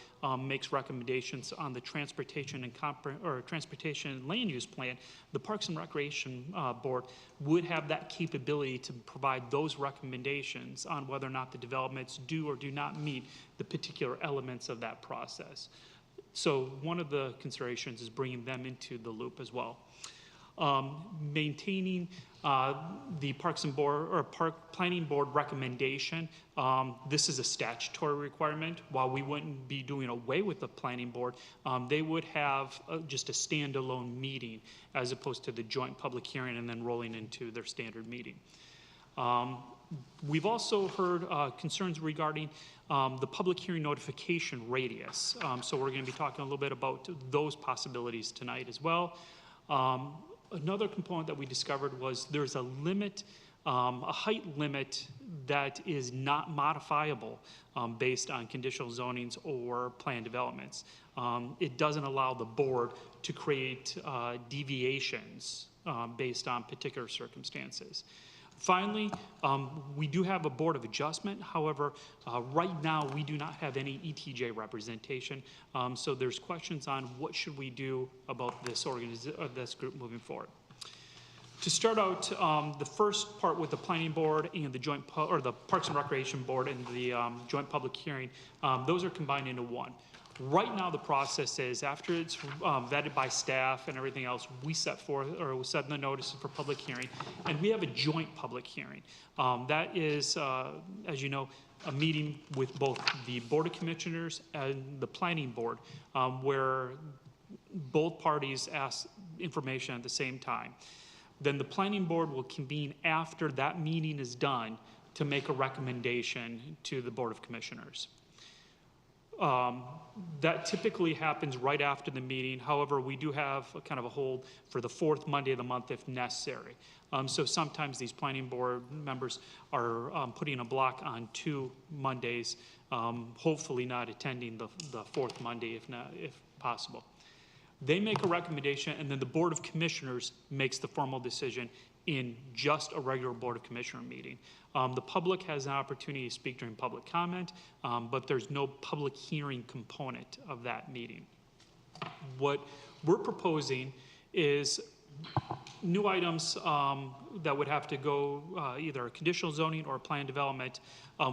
makes recommendations on the Transportation and Land Use Plan, the Parks and Recreation Board would have that capability to provide those recommendations on whether or not the developments do or do not meet the particular elements of that process. So one of the considerations is bringing them into the loop as well. Maintaining the Parks and Board or Planning Board recommendation. This is a statutory requirement. While we wouldn't be doing away with the Planning Board, they would have just a standalone meeting as opposed to the joint public hearing and then rolling into their standard meeting. We've also heard concerns regarding the public hearing notification radius. So we're going to be talking a little bit about those possibilities tonight as well. Another component that we discovered was there's a limit, a height limit that is not modifiable based on conditional zonings or plan developments. It doesn't allow the board to create deviations based on particular circumstances. Finally, we do have a Board of Adjustment. However, right now we do not have any ETJ representation. So there's questions on what should we do about this group moving forward. To start out, the first part with the Planning Board and the the Parks and Recreation Board and the joint public hearing, those are combined into one. Right now, the process is after it's vetted by staff and everything else, we set the notice for public hearing, and we have a joint public hearing. That is, as you know, a meeting with both the Board of Commissioners and the Planning Board, where both parties ask information at the same time. Then the Planning Board will convene after that meeting is done to make a recommendation to the Board of Commissioners. That typically happens right after the meeting. However, we do have a kind of a hold for the fourth Monday of the month if necessary. So sometimes these planning board members are putting a block on 2 Mondays, hopefully not attending the fourth Monday if possible. They make a recommendation, and then the Board of Commissioners makes the formal decision in just a regular Board of Commissioner meeting. The public has an opportunity to speak during public comment, but there's no public hearing component of that meeting. What we're proposing is new items that would have to go either a conditional zoning or a plan development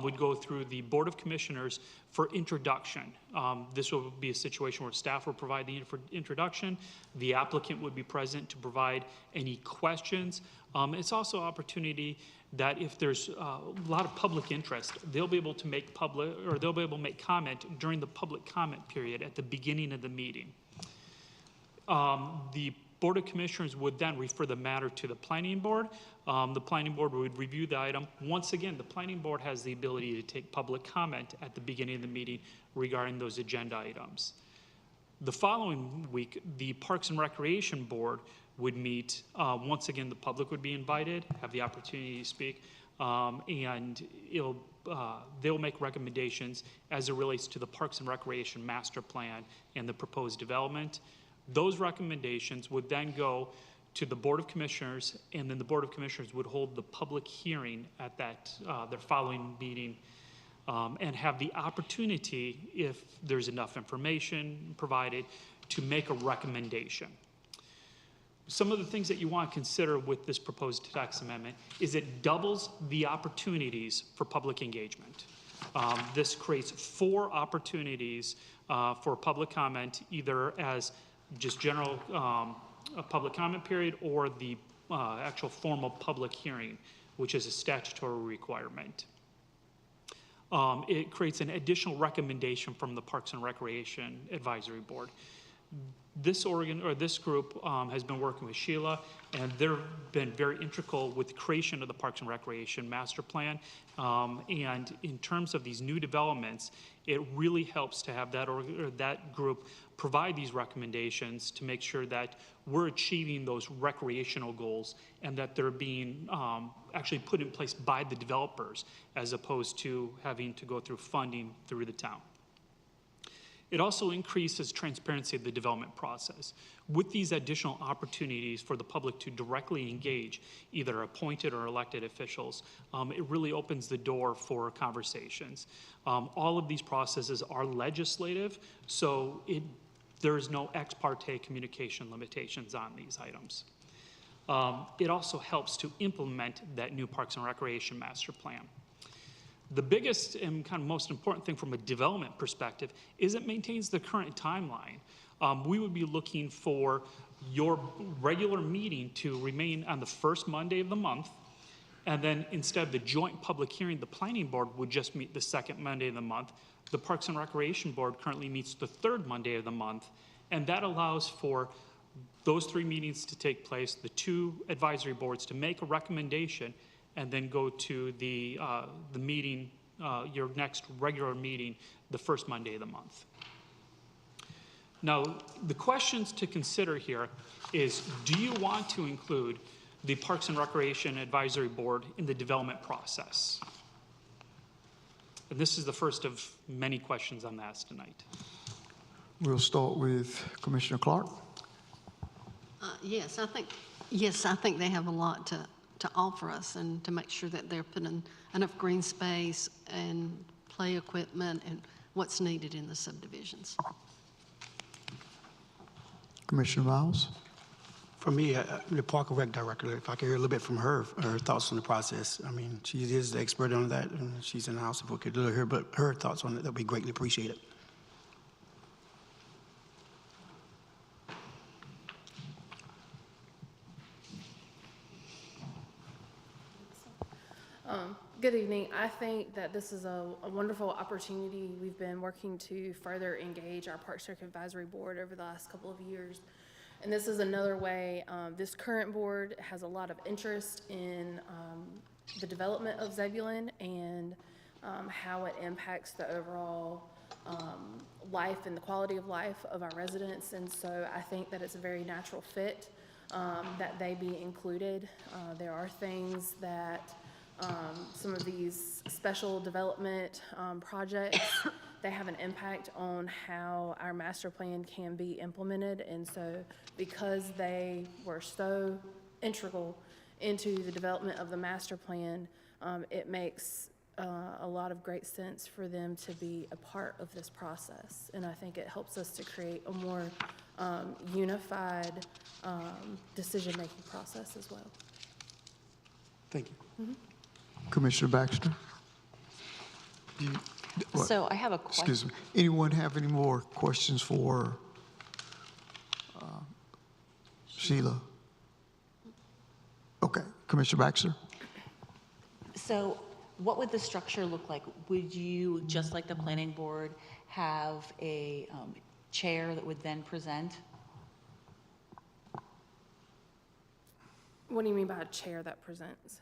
would go through the Board of Commissioners for introduction. This will be a situation where staff will provide the introduction. The applicant would be present to provide any questions. It's also an opportunity that if there's a lot of public interest, they'll be able to make comment during the public comment period at the beginning of the meeting. The Board of Commissioners would then refer the matter to the Planning Board. The Planning Board would review the item. Once again, the Planning Board has the ability to take public comment at the beginning of the meeting regarding those agenda items. The following week, the Parks and Recreation Board would meet. Once again, the public would be invited, have the opportunity to speak, and they'll make recommendations as it relates to the Parks and Recreation Master Plan and the proposed development. Those recommendations would then go to the Board of Commissioners, and then the Board of Commissioners would hold the public hearing at that their following meeting, and have the opportunity, if there's enough information provided, to make a recommendation. Some of the things that you want to consider with this proposed tax amendment is it doubles the opportunities for public engagement. This creates 4 opportunities for public comment, either as just general a public comment period or the actual formal public hearing, which is a statutory requirement. It creates an additional recommendation from the Parks and Recreation Advisory Board. This group has been working with Sheila, and they've been very integral with the creation of the Parks and Recreation Master Plan. And in terms of these new developments, it really helps to have that group provide these recommendations to make sure that we're achieving those recreational goals and that they're being actually put in place by the developers as opposed to having to go through funding through the town. It also increases transparency of the development process. With these additional opportunities for the public to directly engage either appointed or elected officials, it really opens the door for conversations. All of these processes are legislative, so there is no ex parte communication limitations on these items. It also helps to implement that new Parks and Recreation Master Plan. The biggest and kind of most important thing from a development perspective is it maintains the current timeline. We would be looking for your regular meeting to remain on the first Monday of the month, and then instead of the joint public hearing, the Planning Board would just meet the second Monday of the month. The Parks and Recreation Board currently meets the third Monday of the month, and that allows for those 3 meetings to take place, the 2 advisory boards to make a recommendation, and then go to the meeting, your next regular meeting, the first Monday of the month. Now, the questions to consider here is, do you want to include the Parks and Recreation Advisory Board in the development process? And this is the first of many questions I'm asked tonight. We'll start with Commissioner Clark. Yes, I think they have a lot to offer us and to make sure that they're putting enough green space and play equipment and what's needed in the subdivisions. Commissioner Miles. For me, the Park and Rec Director, if I could hear a little bit from her thoughts on the process. I mean, she is the expert on that, and she's in the house if we could hear but her thoughts on it, that would be greatly appreciated. Good evening. I think that this is a wonderful opportunity. We've been working to further engage our Parks and Rec Advisory Board over the last couple of years. And this is another way. This current board has a lot of interest in the development of Zebulon and how it impacts the overall life and the quality of life of our residents. And so I think that it's a very natural fit that they be included. There are things that some of these special development projects, they have an impact on how our master plan can be implemented. And so because they were so integral into the development of the master plan, it makes a lot of great sense for them to be a part of this process. And I think it helps us to create a more unified decision-making process as well. Thank you. Mm-hmm. Commissioner Baxter. So I have a question. Excuse me. Anyone have any more questions for Sheila? Okay. Commissioner Baxter. So what would the structure look like? Would you, just like the planning board, have a chair that would then present? What do you mean by a chair that presents?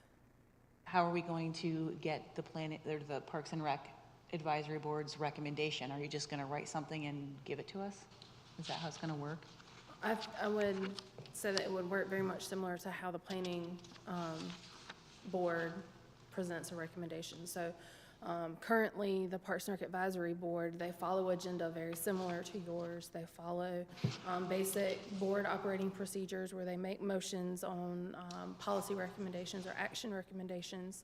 How are we going to get the the Parks and Rec Advisory Board's recommendation? Are you just gonna write something and give it to us? Is that how it's gonna work? I would say that it would work very much similar to how the planning board presents a recommendation. So currently, the Parks and Rec Advisory Board, they follow agenda very similar to yours. They follow basic board operating procedures where they make motions on policy recommendations or action recommendations.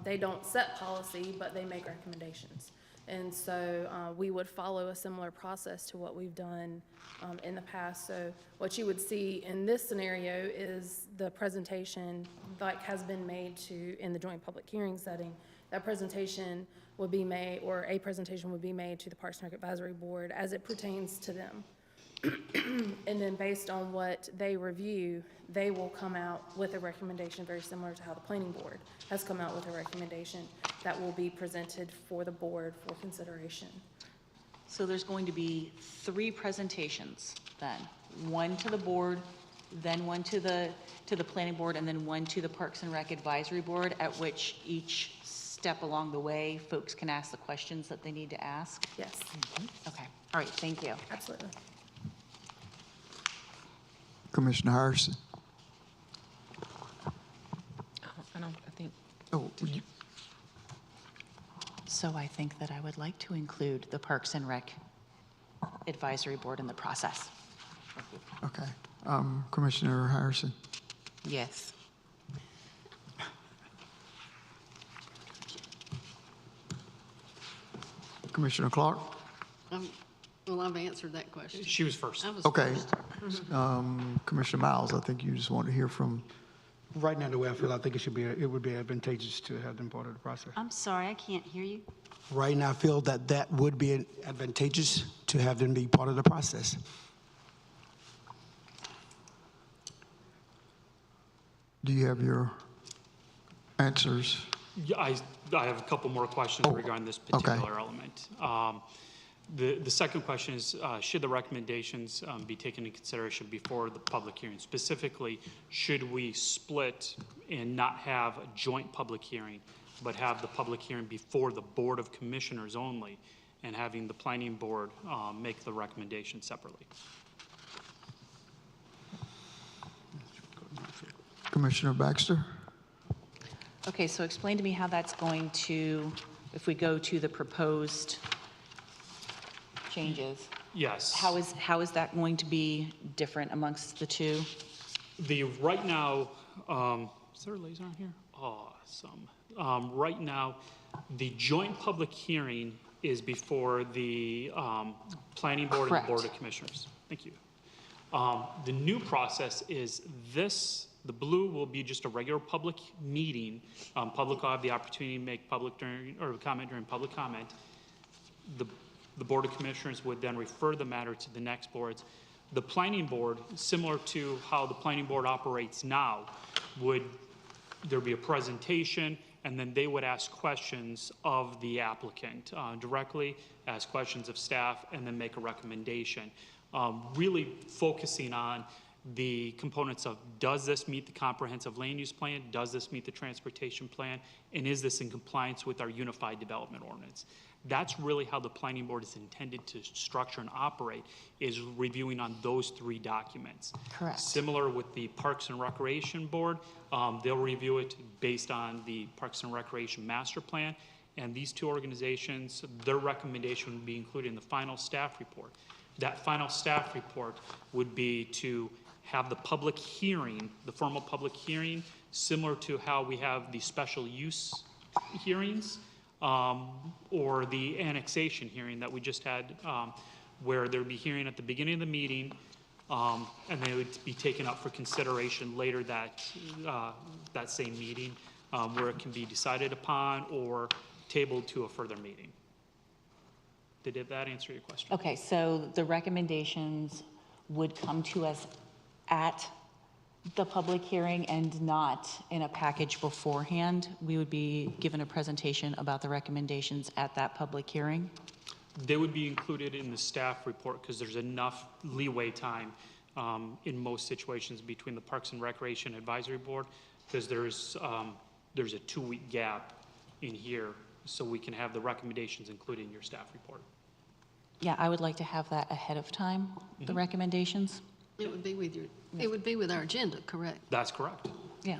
They don't set policy, but they make recommendations. And so we would follow a similar process to what we've done in the past. So what you would see in this scenario is the presentation like has been made in the joint public hearing setting. That presentation would be made, or a presentation would be made to the Parks and Rec Advisory Board as it pertains to them. And then based on what they review, they will come out with a recommendation very similar to how the planning board has come out with a recommendation that will be presented for the board for consideration. So there's going to be 3 presentations then, one to the board, then one to the planning board, and then one to the Parks and Rec Advisory Board, at which each step along the way, folks can ask the questions that they need to ask? Yes, Okay, all right, thank you. absolutely. Commissioner Harrison? I think. Oh, would you- So I think that I would like to include the Parks and Rec Advisory Board in the process. okay. Commissioner Harrison? Yes. Commissioner Clark? Well, I've answered that question. She was first. I was Okay. first. Commissioner Miles, I think you just want to hear from, Right now, the way I feel, I think it would be advantageous to have them part of the process. I'm sorry, I can't hear you. Right now, I feel that would be advantageous to have them be part of the process. do you have your answers? Yeah, I have a couple more questions regarding this okay. particular element. The second question is, should the recommendations be taken into consideration before the public hearing? Specifically, should we split and not have a joint public hearing, but have the public hearing before the Board of Commissioners only, and having the planning board make the recommendation separately? Commissioner Baxter? Okay, so explain to me how that's going to, if we go to the proposed changes, Yes. how is that going to be different amongst the two? Right now, is there a laser on here? Awesome. Right now, the joint public hearing is before the planning board and the Board of Commissioners. Thank you. The new process is the blue will be just a regular public meeting. Public will have the opportunity to make comment during public comment. The Board of Commissioners would then refer the matter to the next boards. The planning board, similar to how the planning board operates now, there'd be a presentation, and then they would ask questions of the applicant directly, ask questions of staff, and then make a recommendation. Really focusing on the components of, does this meet the comprehensive land use plan? Does this meet the transportation plan? And is this in compliance with our unified development ordinance? That's really how the planning board is intended to structure and operate, is reviewing on those 3 documents. Correct. Similar with the Parks and Recreation Board, they'll review it based on the Parks and Recreation Master Plan, and these 2 organizations, their recommendation would be included in the final staff report. That final staff report would be to have the public hearing, the formal public hearing, similar to how we have the special use hearings, or the annexation hearing that we just had, where there'd be hearing at the beginning of the meeting, and they would be taken up for consideration later that same meeting, where it can be decided upon or tabled to a further meeting. Did that answer your question? Okay, so the recommendations would come to us at the public hearing and not in a package beforehand? We would be given a presentation about the recommendations at that public hearing? They would be included in the staff report because there's enough leeway time in most situations between the Parks and Recreation Advisory Board, because there's a 2-week gap in here, so we can have the recommendations included in your staff report. Yeah, I would like to have that ahead of time, the recommendations. It would be with your, it would be with our agenda, correct? That's correct. Yeah.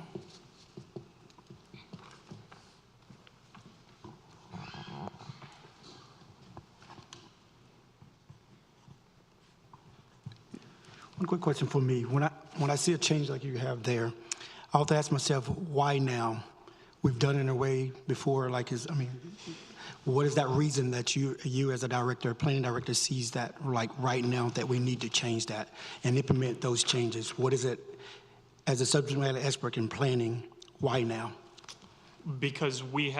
One quick question for me. When I see a change like you have there, I have to ask myself, why now? We've done it in a way before, what is that reason that you as a director, planning director, sees that like right now that we need to change that and implement those changes? What is it, as a subject matter expert in planning, why now? Because we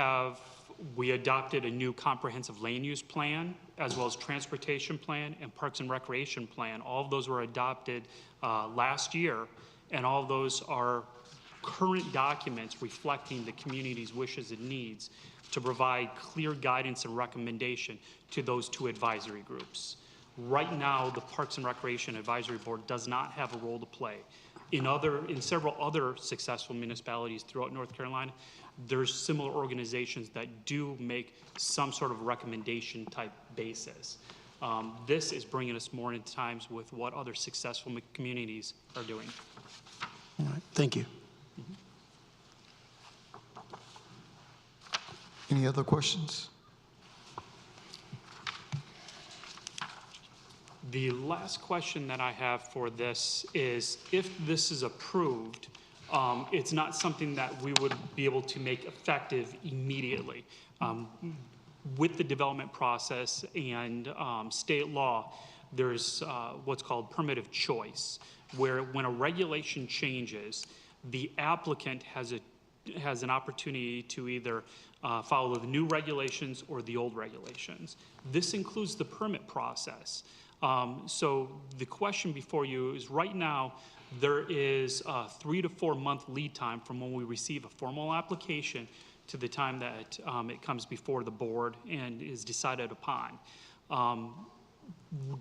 adopted a new comprehensive land use plan, as well as transportation plan and parks and recreation plan. All of those were adopted last year, and all of those are current documents reflecting the community's wishes and needs to provide clear guidance and recommendation to those 2 advisory groups. Right now, the Parks and Recreation Advisory Board does not have a role to play. In several other successful municipalities throughout North Carolina, there's similar organizations that do make some sort of recommendation type basis. This is bringing us more into times with what other successful communities are doing. All right, thank you. Any other questions? The last question that I have for this is, if this is approved, it's not something that we would be able to make effective immediately. With the development process and state law, there's what's called permit of choice, where when a regulation changes, the applicant has an opportunity to either follow the new regulations or the old regulations. This includes the permit process. So the question before you is, right now, there is a 3 to 4 month lead time from when we receive a formal application to the time that it comes before the board and is decided upon.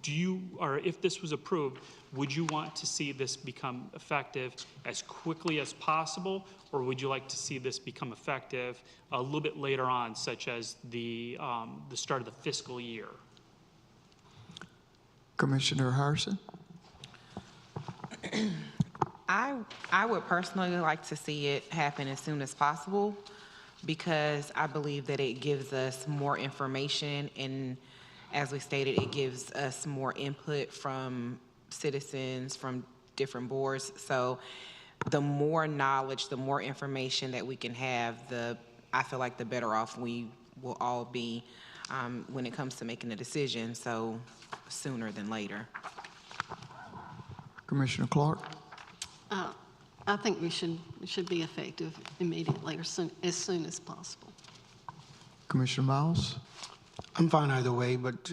If this was approved, would you want to see this become effective as quickly as possible, or would you like to see this become effective a little bit later on, such as the start of the fiscal year? Commissioner Harrison? I would personally like to see it happen as soon as possible, because I believe that it gives us more information, and as we stated, it gives us more input from citizens, from different boards. So the more knowledge, the more information that we can have, I feel like the better off we will all be when it comes to making a decision, so sooner than later. Commissioner Clark? I think we should be effective immediately or as soon as possible. Commissioner Miles? I'm fine either way, but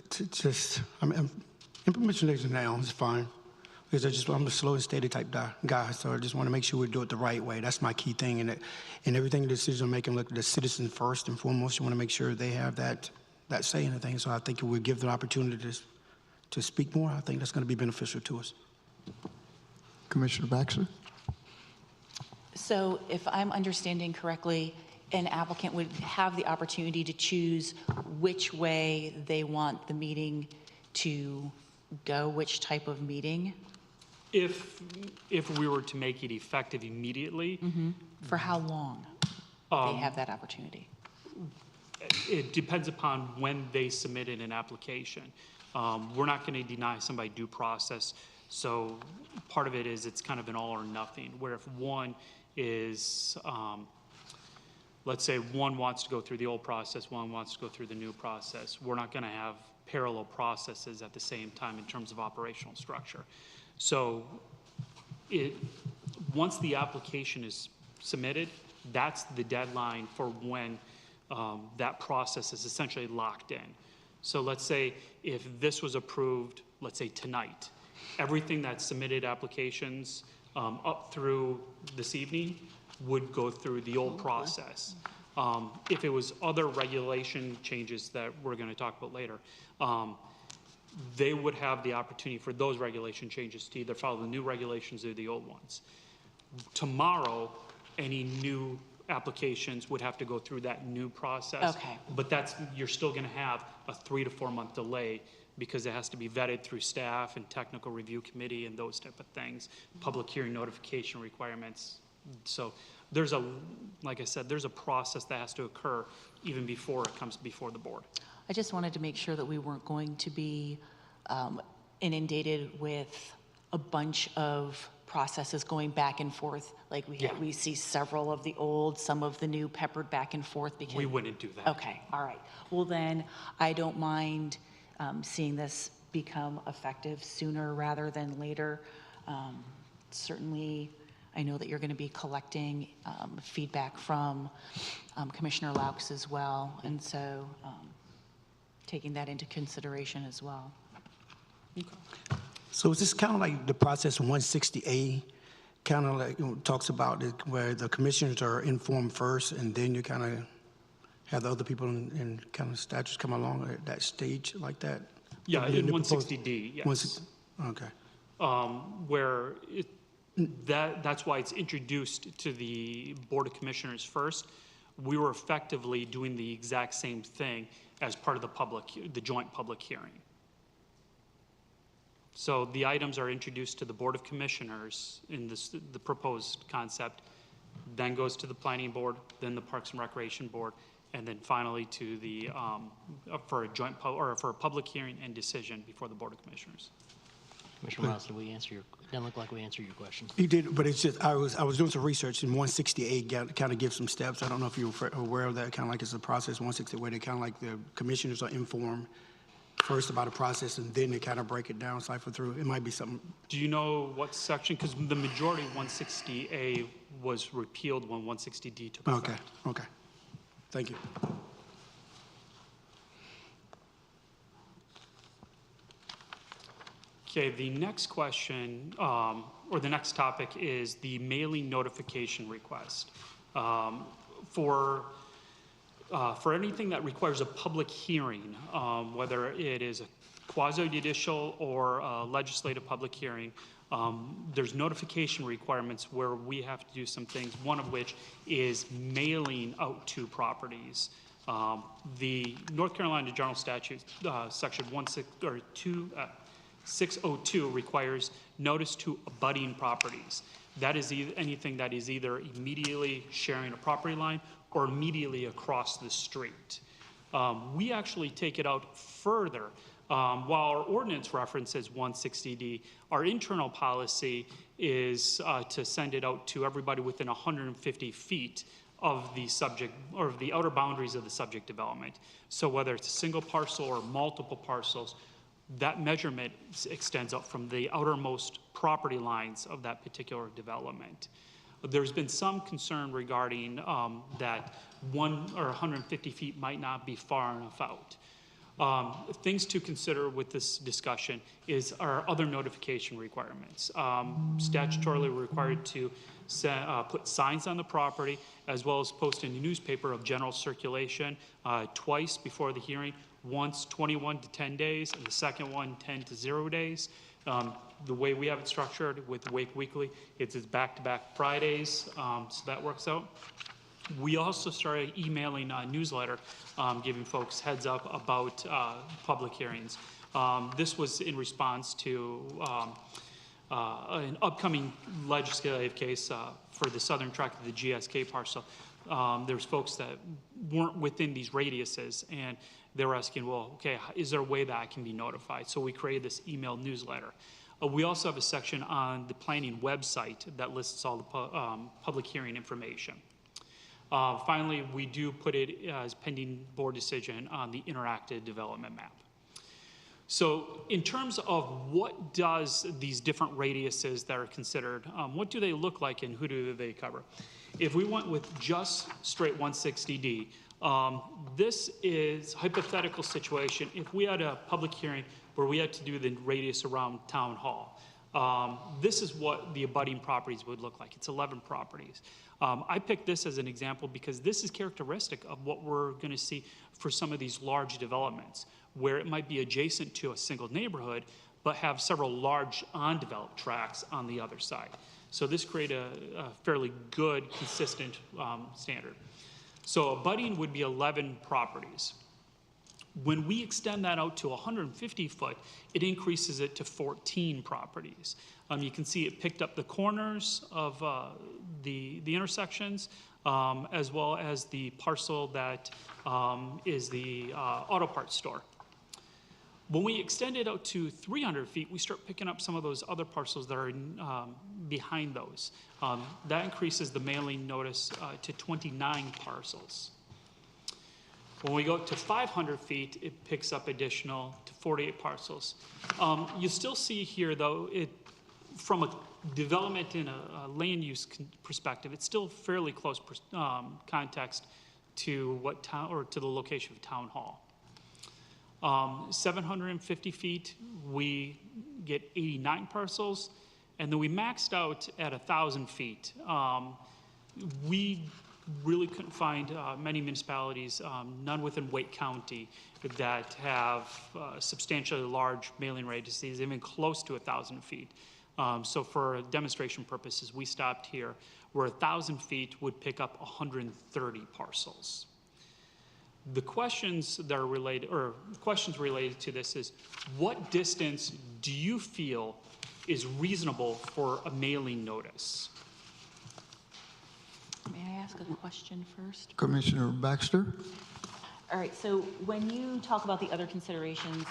implementation now is fine. Because I'm a slow and steady type guy, so I just want to make sure we do it the right way. That's my key thing. And everything decision making, look at the citizen first and foremost. You want to make sure they have that say in the thing. So I think if we give them the opportunity to speak more, I think that's going to be beneficial to us. Commissioner Baxter? So if I'm understanding correctly, an applicant would have the opportunity to choose which way they want the meeting to go, which type of meeting? If we were to make it effective immediately. For how long they have that opportunity? It depends upon when they submitted an application. We're not going to deny somebody due process. So part of it is it's kind of an all or nothing, where if one is, let's say one wants to go through the old process, one wants to go through the new process, we're not going to have parallel processes at the same time in terms of operational structure. So once the application is submitted, that's the deadline for when that process is essentially locked in. So let's say if this was approved, let's say tonight, everything that's submitted applications up through this evening would go through the old process. If it was other regulation changes that we're going to talk about later, they would have the opportunity for those regulation changes to either follow the new regulations or the old ones. Tomorrow, any new applications would have to go through that new process. Okay. But you're still going to have a 3 to 4 month delay because it has to be vetted through staff and technical review committee and those type of things, public hearing notification requirements. So like I said, there's a process that has to occur even before it comes before the board. I just wanted to make sure that we weren't going to be inundated with a bunch of processes going back and forth. Like we see several of the old, some of the new peppered back and forth. Because We wouldn't do that. Okay, all right. Well, then I don't mind seeing this become effective sooner rather than later. Certainly, I know that you're going to be collecting feedback from Commissioner Laux as well, and so taking that into consideration as well. So is this kind of like the process 160A, kind of like, talks about it, where the commissioners are informed first, and then you kind of have the other people in kind of statutes come along at that stage like that? Yeah, The in new proposed- 160D, yes. Okay. Where that's why it's introduced to the Board of Commissioners first. We were effectively doing the exact same thing as part of the joint public hearing. So the items are introduced to the Board of Commissioners in the proposed concept, then goes to the Planning Board, then the Parks and Recreation Board, and then finally to the for a public hearing and decision before the Board of Commissioners. Commissioner Miles, did we answer it doesn't look like we answered your question. You did, but it's just, I was doing some research, and 168 kind of gives some steps. I don't know if you're aware of that, kind of like it's a process, 160, where they kind of like the commissioners are informed first about a process, and then they kind of break it down, cipher through. It might be something. Do you know what section? Because the majority of 160A was repealed when 160D took effect. Okay. Thank you. Okay, the next question, or the next topic is the mailing notification request. For anything that requires a public hearing, whether it is a quasi-judicial or a legislative public hearing, there's notification requirements where we have to do some things, one of which is mailing out to properties. The North Carolina General Statute, section 602 requires notice to abutting properties. That is anything that is either immediately sharing a property line or immediately across the street. We actually take it out further. While our ordinance references 160D, our internal policy is to send it out to everybody within 150 feet of the subject, or the outer boundaries of the subject development. So whether it's a single parcel or multiple parcels, that measurement extends up from the outermost property lines of that particular development. There's been some concern regarding that 150 feet might not be far enough out. Things to consider with this discussion are other notification requirements. Statutorily required to put signs on the property, as well as post in the newspaper of general circulation twice before the hearing, once 21 to 10 days, and the second one 10 to 0 days. The way we have it structured with Wake Weekly, it's back-to-back Fridays, so that works out. We also started emailing a newsletter giving folks heads up about public hearings. This was in response to an upcoming legislative case for the southern tract of the GSK parcel. There's folks that weren't within these radiuses, and they were asking, well, okay, is there a way that I can be notified? So we created this email newsletter. We also have a section on the planning website that lists all the public hearing information. Finally, we do put it as pending board decision on the interactive development map. So in terms of what does these different radiuses that are considered, what do they look like and who do they cover? If we went with just straight 160D, this is a hypothetical situation. If we had a public hearing where we had to do the radius around town hall, This is what the abutting properties would look like. It's 11 properties. I picked this as an example because this is characteristic of what we're going to see for some of these large developments, where it might be adjacent to a single neighborhood, but have several large undeveloped tracts on the other side. So this creates a fairly good, consistent standard. So abutting would be 11 properties. When we extend that out to 150 foot, it increases it to 14 properties. You can see it picked up the corners of the intersections, as well as the parcel that is the auto parts store. When we extend it out to 300 feet, we start picking up some of those other parcels that are behind those. That increases the mailing notice to 29 parcels. When we go to 500 feet, it picks up additional to 48 parcels. You still see here, though, from a development and a land use perspective, it's still fairly close context to to the location of town hall. 750 feet, we get 89 parcels, and then we maxed out at 1,000 feet. We really couldn't find many municipalities, none within Wake County, that have substantially large mailing radiuses, even close to 1,000 feet. So for demonstration purposes, we stopped here, where 1,000 feet would pick up 130 parcels. The questions that are related, or questions related to this is, what distance do you feel is reasonable for a mailing notice? May I ask a question first? Commissioner Baxter? All right, so when you talk about the other considerations,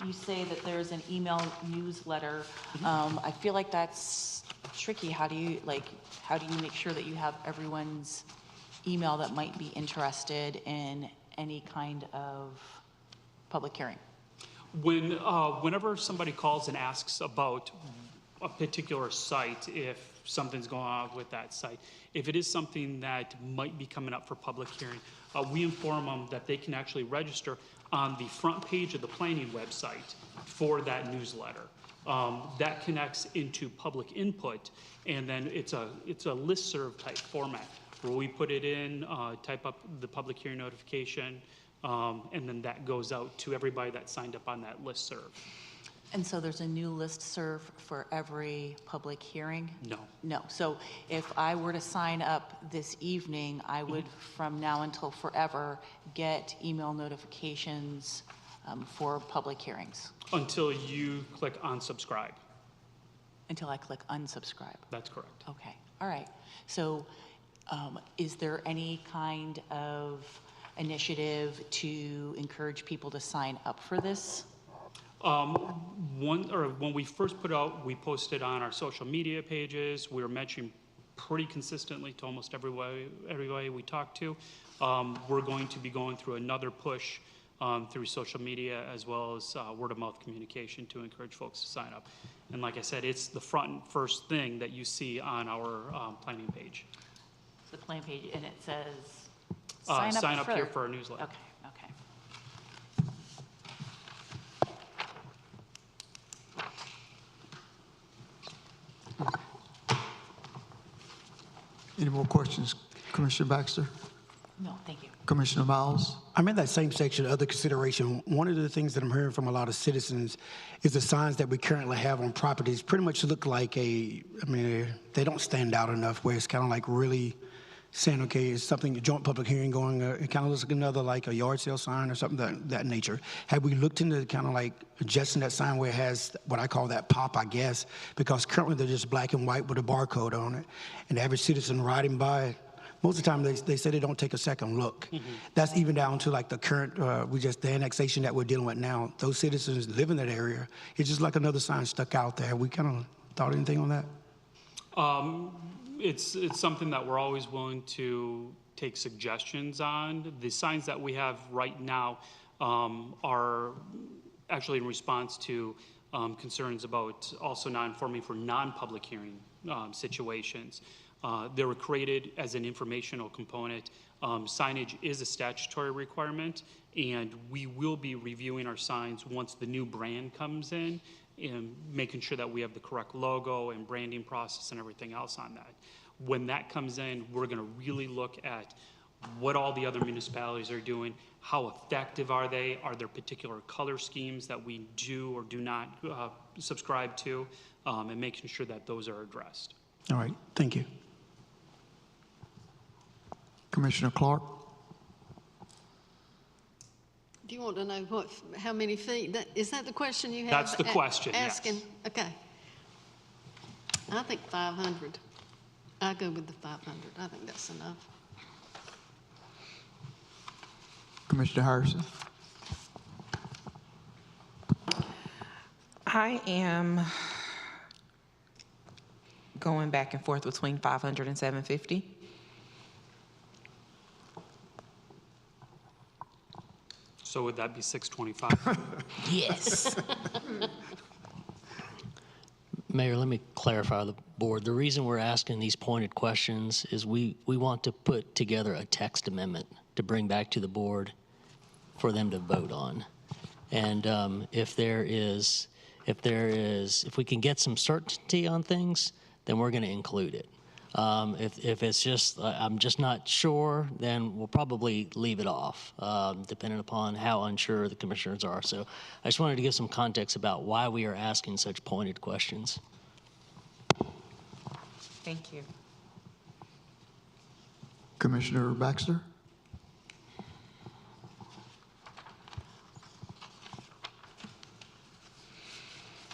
you say that there's an email newsletter. I feel like that's tricky. How do you make sure that you have everyone's email that might be interested in any kind of public hearing? Whenever somebody calls and asks about a particular site, if something's going on with that site, if it is something that might be coming up for public hearing, we inform them that they can actually register on the front page of the planning website for that newsletter. That connects into public input, and then it's a listserv type format where we put it in, type up the public hearing notification, and then that goes out to everybody that signed up on that listserv. And so there's a new listserv for every public hearing? No. No. So if I were to sign up this evening, I would, from now until forever, get email notifications for public hearings? Until you click unsubscribe. Until I click unsubscribe? That's correct. Okay. All right. So is there any kind of initiative to encourage people to sign up for this? When we first put out, we posted on our social media pages. We were mentioning pretty consistently to almost everybody we talked to. We're going to be going through another push through social media, as well as word of mouth communication, to encourage folks to sign up. And like I said, it's the front and first thing that you see on our planning page. The plan page, and it says sign up here for our newsletter. Okay. Any more questions, Commissioner Baxter? No, thank you. Commissioner Miles? I'm in that same section, other consideration. One of the things that I'm hearing from a lot of citizens is the signs that we currently have on properties pretty much look like they don't stand out enough, where it's kind of like really saying, okay, it's something, a joint public hearing going, it kind of looks like another, like a yard sale sign or something that nature. Have we looked into kind of like adjusting that sign where it has what I call that pop, I guess, because currently they're just black and white with a barcode on it. And the average citizen riding by, most of the time they say they don't take a second look. Mm-hmm. That's even down to like the current, the annexation that we're dealing with now. Those citizens live in that area. It's just like another sign stuck out there. Have we kind of thought anything on that? It's something that we're always willing to take suggestions on. The signs that we have right now are actually in response to concerns about also not informing for non-public hearing situations. They were created as an informational component. Signage is a statutory requirement, and we will be reviewing our signs once the new brand comes in and making sure that we have the correct logo and branding process and everything else on that. When that comes in, we're going to really look at what all the other municipalities are doing, how effective are they, are there particular color schemes that we do or do not subscribe to, and making sure that those are addressed. All right, thank you. Commissioner Clark? Do you want to know how many feet? Is that the question you have? That's the question, yes. Asking, okay. I think 500. I go with the 500. I think that's enough. Commissioner Harrison? I am going back and forth between 500 and 750. So would that be 625? Yes. Mayor, let me clarify the board. The reason we're asking these pointed questions is we want to put together a text amendment to bring back to the board for them to vote on. And if we can get some certainty on things, then we're going to include it. If it's just, I'm just not sure, then we'll probably leave it off, depending upon how unsure the commissioners are. So I just wanted to give some context about why we are asking such pointed questions. Thank you. Commissioner Baxter?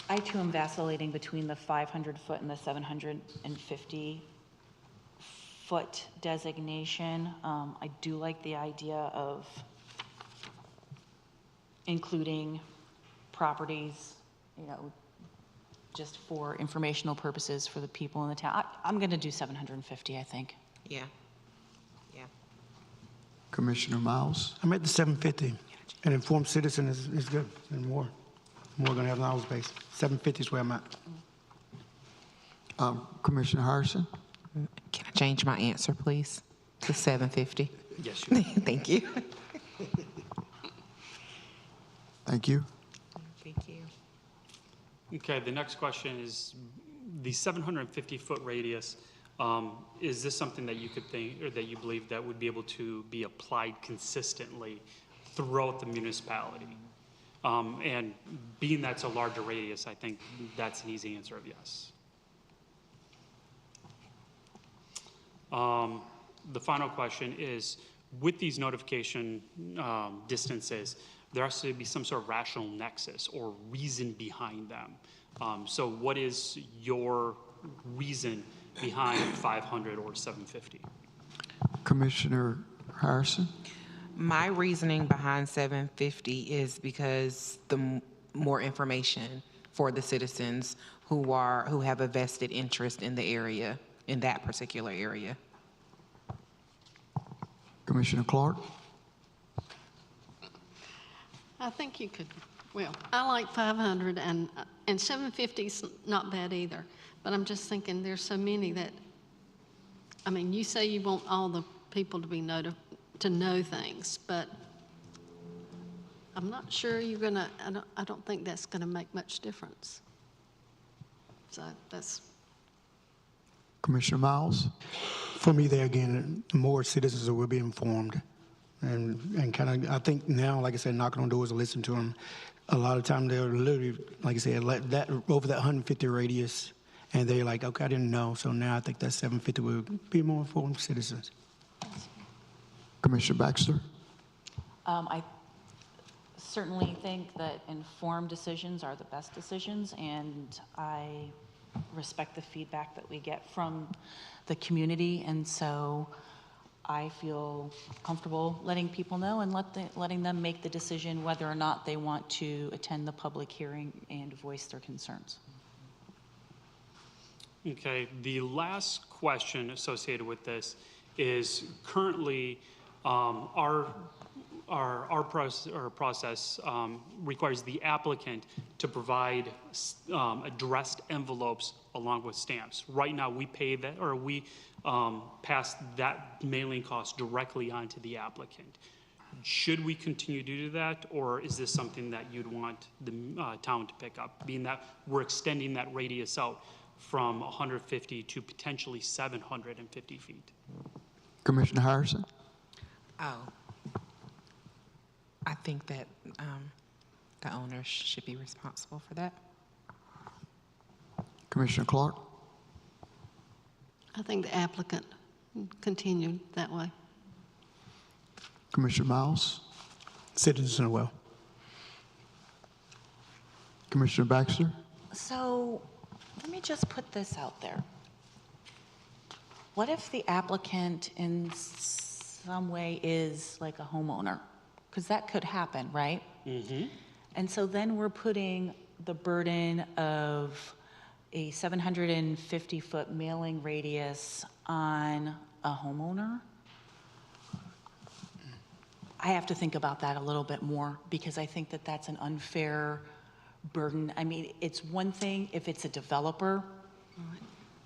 I too am vacillating between the 500-foot and the 750-foot designation. I do like the idea of including properties, just for informational purposes for the people in the town. I'm going to do 750, I think. Yeah. Yeah. Commissioner Miles? I'm at the 750. An informed citizen is good, and more going to have knowledge base. 750 is where I'm at. Commissioner Harrison? Can I change my answer, please, to 750? Yes, you Thank you. Thank you. Thank you. Okay, the next question is the 750-foot radius. Is this something that you could think, or that you believe that would be able to be applied consistently throughout the municipality? And being that's a larger radius, I think that's an easy answer of yes. The final question is, with these notification distances, there has to be some sort of rational nexus or reason behind them. So what is your reason behind 500 or 750? Commissioner Harrison? My reasoning behind 750 is because the more information for the citizens who have a vested interest in the area, in that particular area. Commissioner Clark? I think you could, well, I like 500 and 750 is not bad either. But I'm just thinking there's so many that, I mean, you say you want all the people to be to know things, but I'm not sure you're gonna, I don't think that's gonna make much difference. So that's. Commissioner Miles? For me, there again, more citizens will be informed. And kind of, I think now, like I said, knocking on doors and listening to them, a lot of time they're literally, like I said, that over that 150 radius, and they're like, okay, I didn't know. So now I think that 750 will be more informed citizens. Commissioner Baxter? I certainly think that informed decisions are the best decisions, and I respect the feedback that we get from the community, and so I feel comfortable letting people know and letting them make the decision whether or not they want to attend the public hearing and voice their concerns. Okay, the last question associated with this is currently our process requires the applicant to provide addressed envelopes along with stamps. Right now, we pay that, or we pass that mailing cost directly onto the applicant. Should we continue to do that, or is this something that you'd want the town to pick up, being that we're extending that radius out from 150 to potentially 750 feet? Commissioner Harrison? Oh. I think that the owners should be responsible for that. Commissioner Clark? I think the applicant continued that way. Commissioner Miles? Citizens well. Commissioner Baxter? So let me just put this out there. What if the applicant in some way is like a homeowner? Because that could happen, right? Mm-hmm. And so then we're putting the burden of a 750-foot mailing radius on a homeowner? I have to think about that a little bit more, because I think that that's an unfair burden. I mean, it's one thing if it's a developer.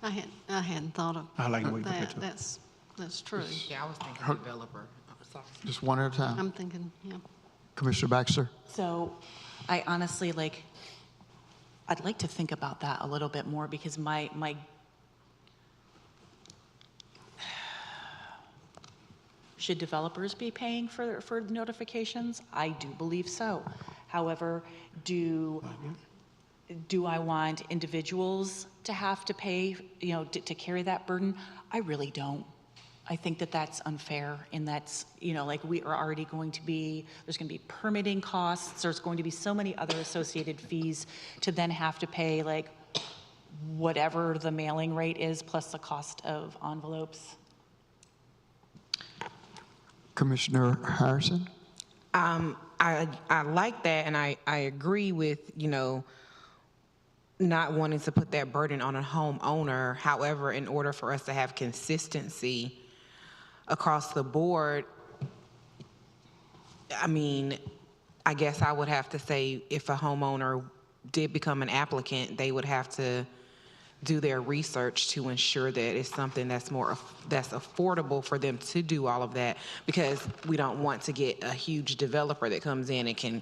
I hadn't thought of I like the way you put that. that, too. That's true. Yeah, I was thinking developer. Sorry. Just one at a time. I'm thinking, yeah. Commissioner Baxter? So I honestly, I'd like to think about that a little bit more, because my should developers be paying for notifications? I do believe so. However, do I want individuals to have to pay, to carry that burden? I really don't. I think that that's unfair, and that's, we are already going to be, there's going to be permitting costs, there's going to be so many other associated fees to then have to pay, whatever the mailing rate is, plus the cost of envelopes. Commissioner Harrison? I like that, and I agree with, not wanting to put that burden on a homeowner. However, in order for us to have consistency across the board, I guess I would have to say if a homeowner did become an applicant, they would have to do their research to ensure that it's something that's affordable for them to do all of that, because we don't want to get a huge developer that comes in and can,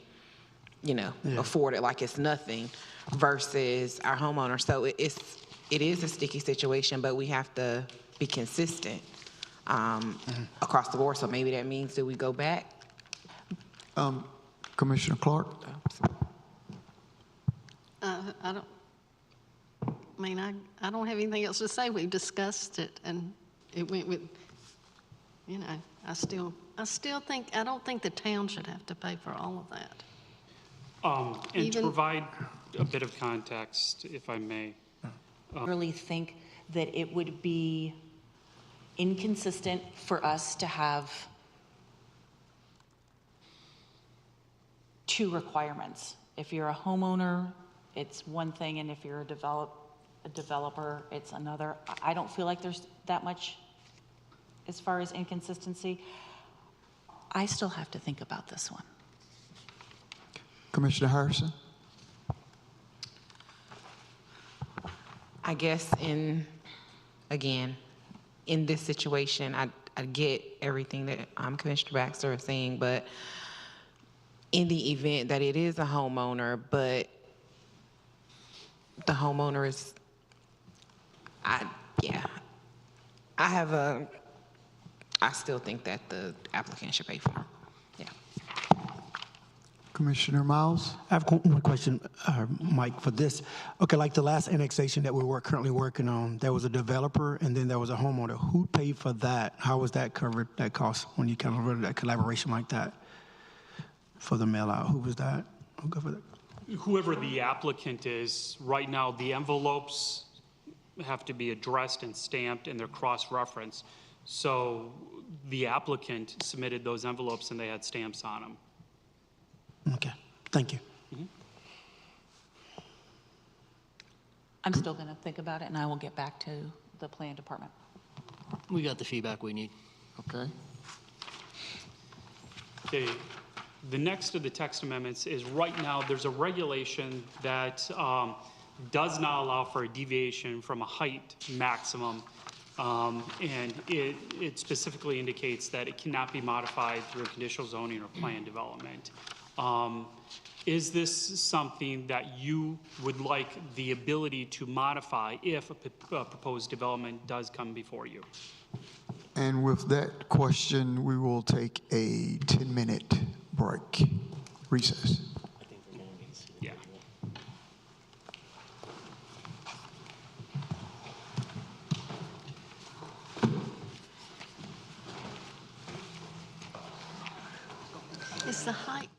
afford it like it's nothing, versus our homeowner. So it is a sticky situation, but we have to be consistent across the board. So maybe that means that we go back. Commissioner Clark? I don't have anything else to say. We've discussed it, and it went with, I still think, I don't think the town should have to pay for all of that. And to provide a bit of context, if I may. I really think that it would be inconsistent for us to have two requirements. If you're a homeowner, it's one thing, and if you're a developer, it's another. I don't feel like there's that much as far as inconsistency. I still have to think about this one. Commissioner Harrison? I guess in this situation, I get everything that Commissioner Baxter is saying, but in the event that it is a homeowner, but the homeowner is, I still think that the applicant should pay for it. Yeah. Commissioner Miles? I have one question, Mike, for this. Okay, like the last annexation that we were currently working on, there was a developer and then there was a homeowner. Who paid for that? How was that covered, that cost, when you kind of run that collaboration like that for the mail out? Who was that? Who covered that? Whoever the applicant is, right now, the envelopes have to be addressed and stamped, and they're cross-referenced. So the applicant submitted those envelopes, and they had stamps on them. Okay, thank you. Mm-hmm. I'm still going to think about it, and I will get back to the plan department. We got the feedback we need. Okay. Okay, the next of the text amendments is, right now, there's a regulation that does not allow for a deviation from a height maximum And it specifically indicates that it cannot be modified through conditional zoning or plan development. Is this something that you would like the ability to modify if a proposed development does come before you? And with that question, we will take a 10-minute break, recess. Yeah. It's the height.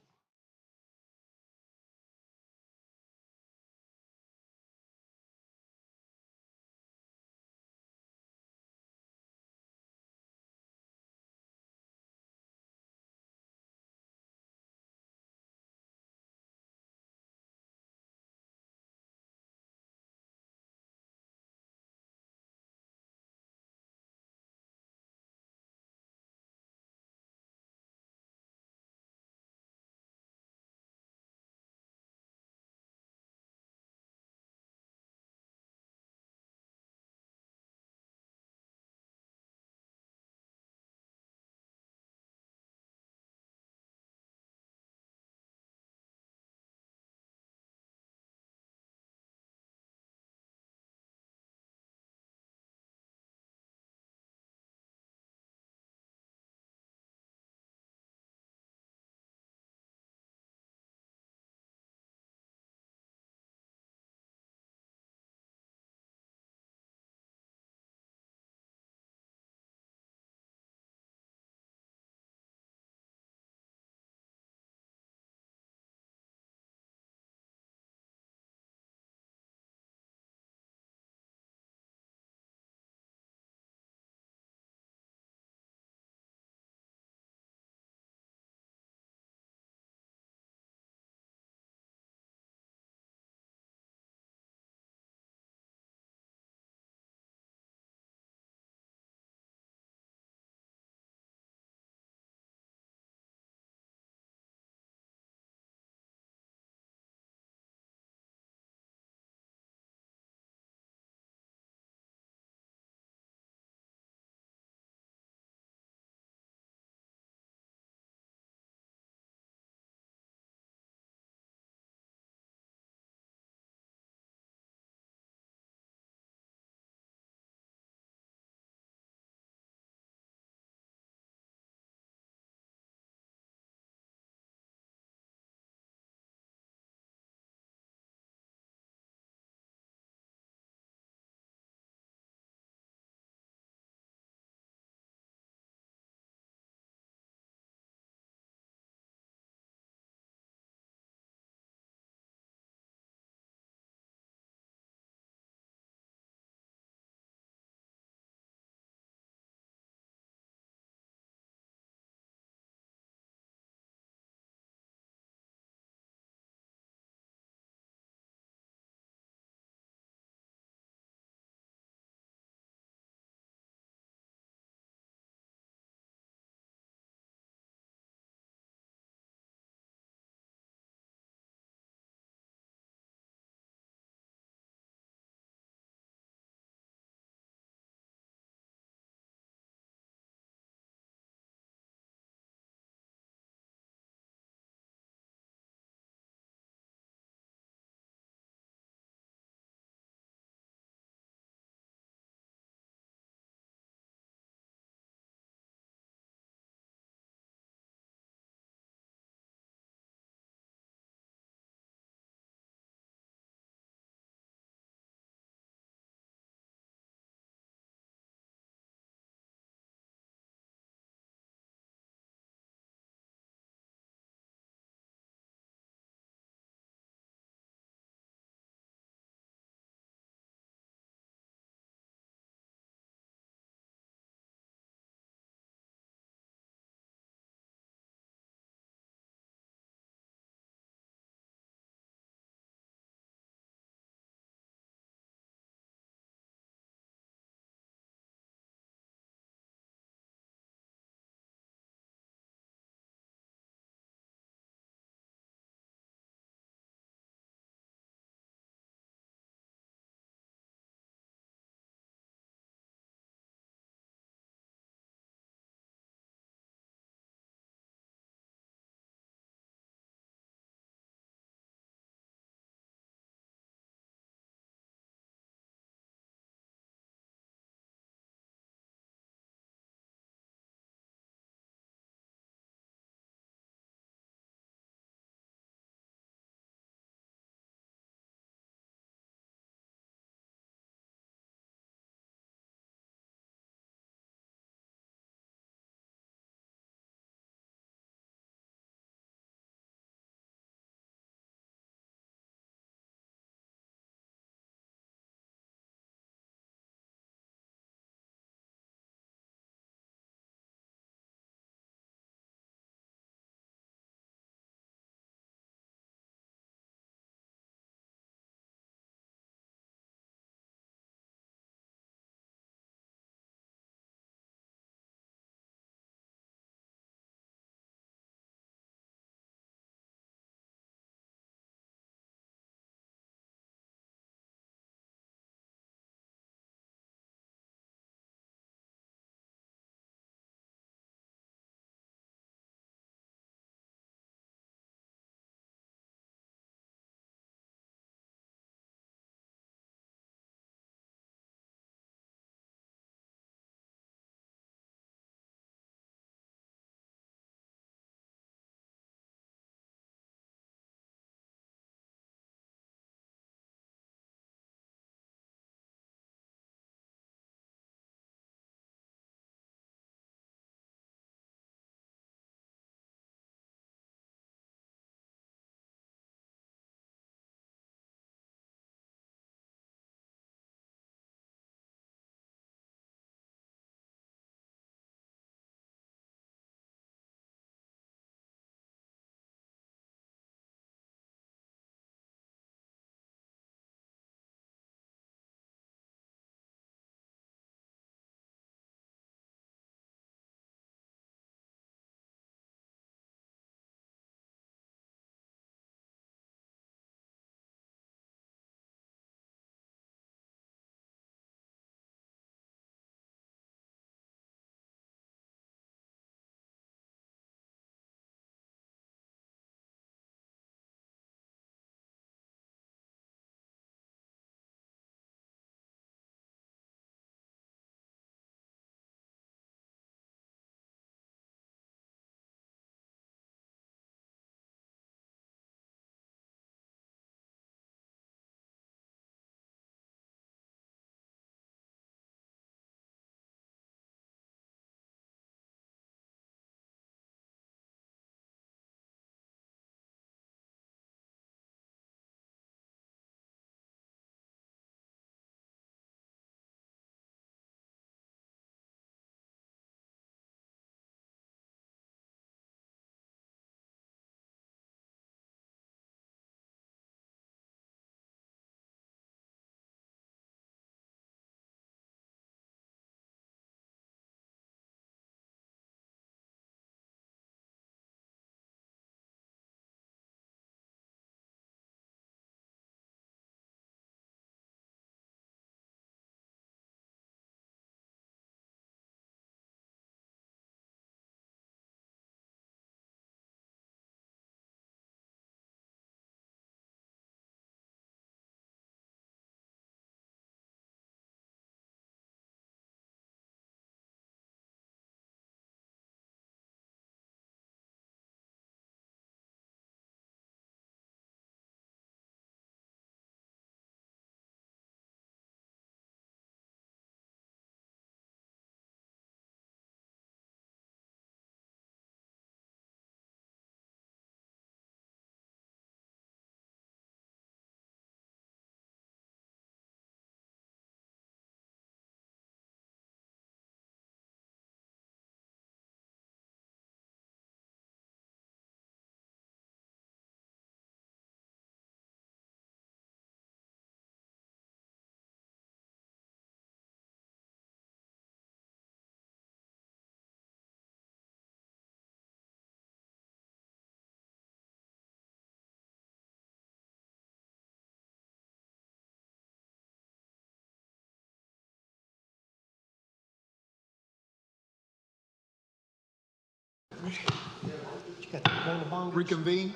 Reconvene.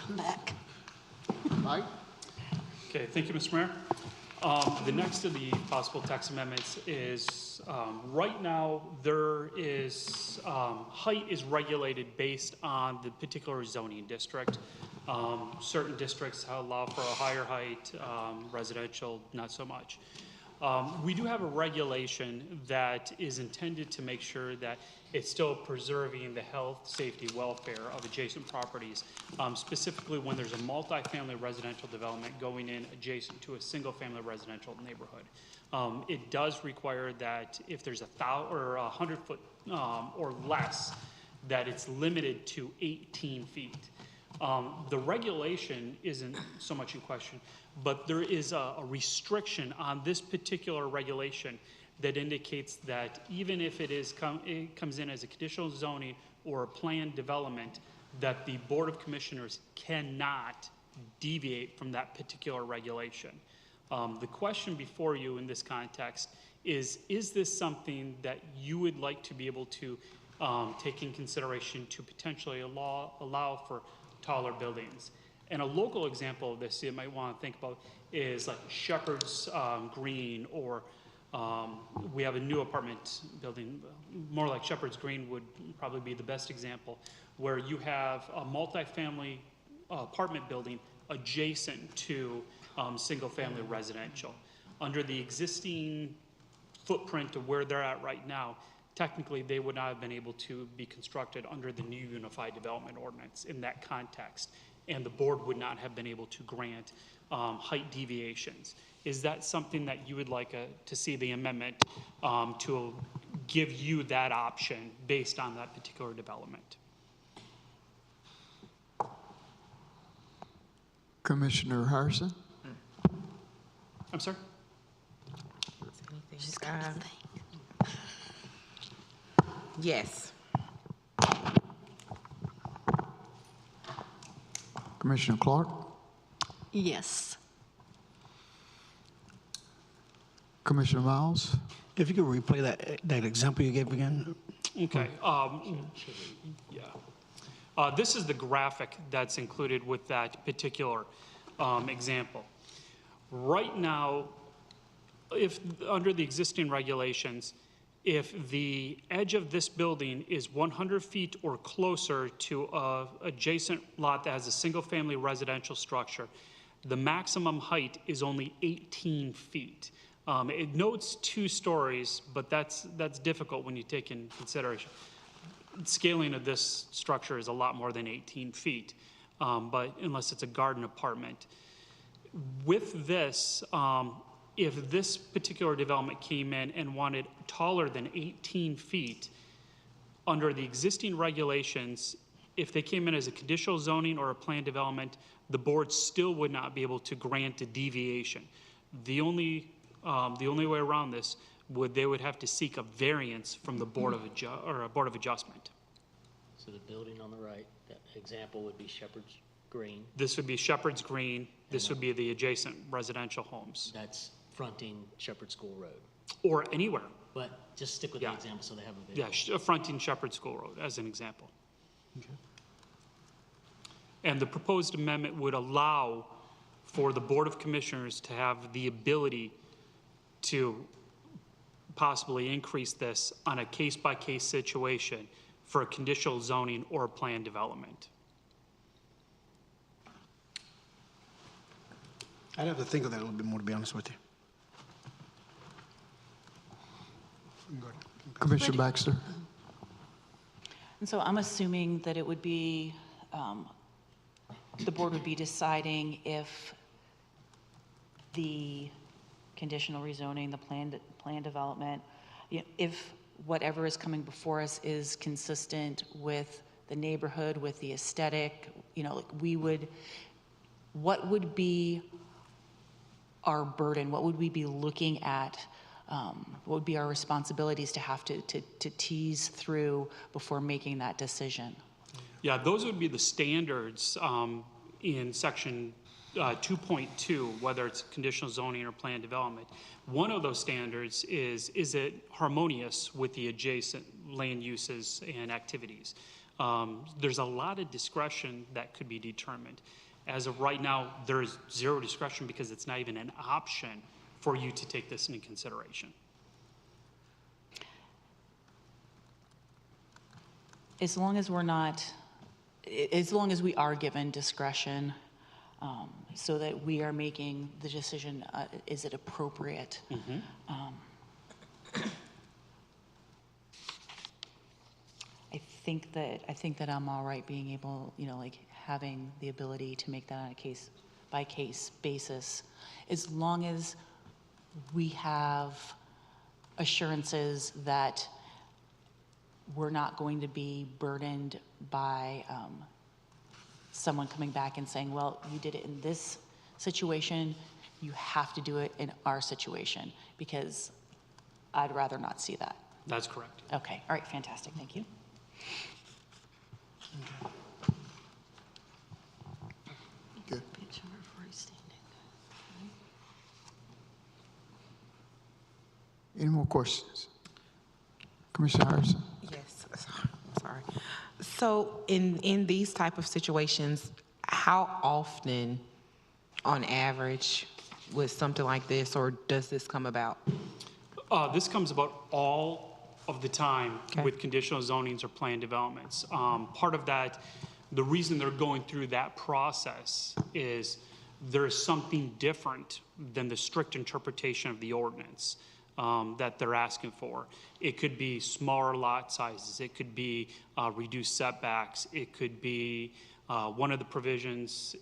Back. Mike? Okay, thank you, Mr. Mayor. The next of the possible text amendments is, right now, there is, height is regulated based on the particular zoning district. Certain districts allow for a higher height, residential, not so much. We do have a regulation that is intended to make sure that it's still preserving the health, safety, welfare of adjacent properties, specifically when there's a multifamily residential development going in adjacent to a single-family residential neighborhood. It does require that if there's 100 foot or less, that it's limited to 18 feet. The regulation isn't so much in question, but there is a restriction on this particular regulation that indicates that even if it comes in as a conditional zoning or a planned development, that the Board of Commissioners cannot deviate from that particular regulation. The question before you in this context is this something that you would like to be able to take in consideration to potentially allow for taller buildings? And a local example of this you might want to think about is like Shepherd's Green, or we have a new apartment building, more like Shepherd's Green would probably be the best example, where you have a multifamily apartment building adjacent to single-family residential. Under the existing footprint of where they're at right now, technically they would not have been able to be constructed under the new Unified Development Ordinance in that context, and the board would not have been able to grant height deviations. Is that something that you would like to see the amendment to give you that option based on that particular development? Commissioner Harrison? I'm sorry? She's got to think. Yes. Commissioner Clark? Yes. Commissioner Miles? If you could replay that example you gave again. Okay. This is the graphic that's included with that particular example. Right now, if under the existing regulations, if the edge of this building is 100 feet or closer to an adjacent lot that has a single-family residential structure, the maximum height is only 18 feet. It notes 2 stories, but that's difficult when you take in consideration. Scaling of this structure is a lot more than 18 feet, but unless it's a garden apartment. With this, if this particular development came in and wanted taller than 18 feet, under the existing regulations, if they came in as a conditional zoning or a planned development, the board still would not be able to grant a deviation. The only way around this they would have to seek a variance from the Board of Adjustment. So the building on the right, that example would be Shepherd's Green. This would be Shepherd's Green. This would be the adjacent residential homes. That's fronting Shepherd School Road. Or anywhere. But just stick with the example so they have a Yeah, visual. fronting Shepherd School Road as an example. Okay. And the proposed amendment would allow for the Board of Commissioners to have the ability to possibly increase this on a case-by-case situation for a conditional zoning or a planned development. I'd have to think of that a little bit more, to be honest with you. Commissioner Baxter? And so I'm assuming that it would be, the board would be deciding if the conditional rezoning, the planned development, if whatever is coming before us is consistent with the neighborhood, with the aesthetic, like what would be our burden? What would we be looking at? What would be our responsibilities to have to tease through before making that decision? Yeah, those would be the standards in section 2.2, whether it's conditional zoning or planned development, one of those standards is it harmonious with the adjacent land uses and activities? There's a lot of discretion that could be determined. As of right now, there is zero discretion because it's not even an option for you to take this into consideration. As long as we are given discretion, so that we are making the decision, is it appropriate? I think that I'm all right being able, like having the ability to make that on a case by case basis, as long as we have assurances that we're not going to be burdened by someone coming back and saying, well, you did it in this situation, you have to do it in our situation, because I'd rather not see that. That's correct. Okay, all right, fantastic, thank you. Good. Picture of freestanding. Any more questions? Commissioner Harrison? Yes, sorry. So in these type of situations, how often, on average, would something like this, or does this come about? This comes about all of the time Okay. with conditional zonings or planned developments. Part of that, the reason they're going through that process is there's something different than the strict interpretation of the ordinance that they're asking for. It could be smaller lot sizes. It could be reduced setbacks. It could be one of the provisions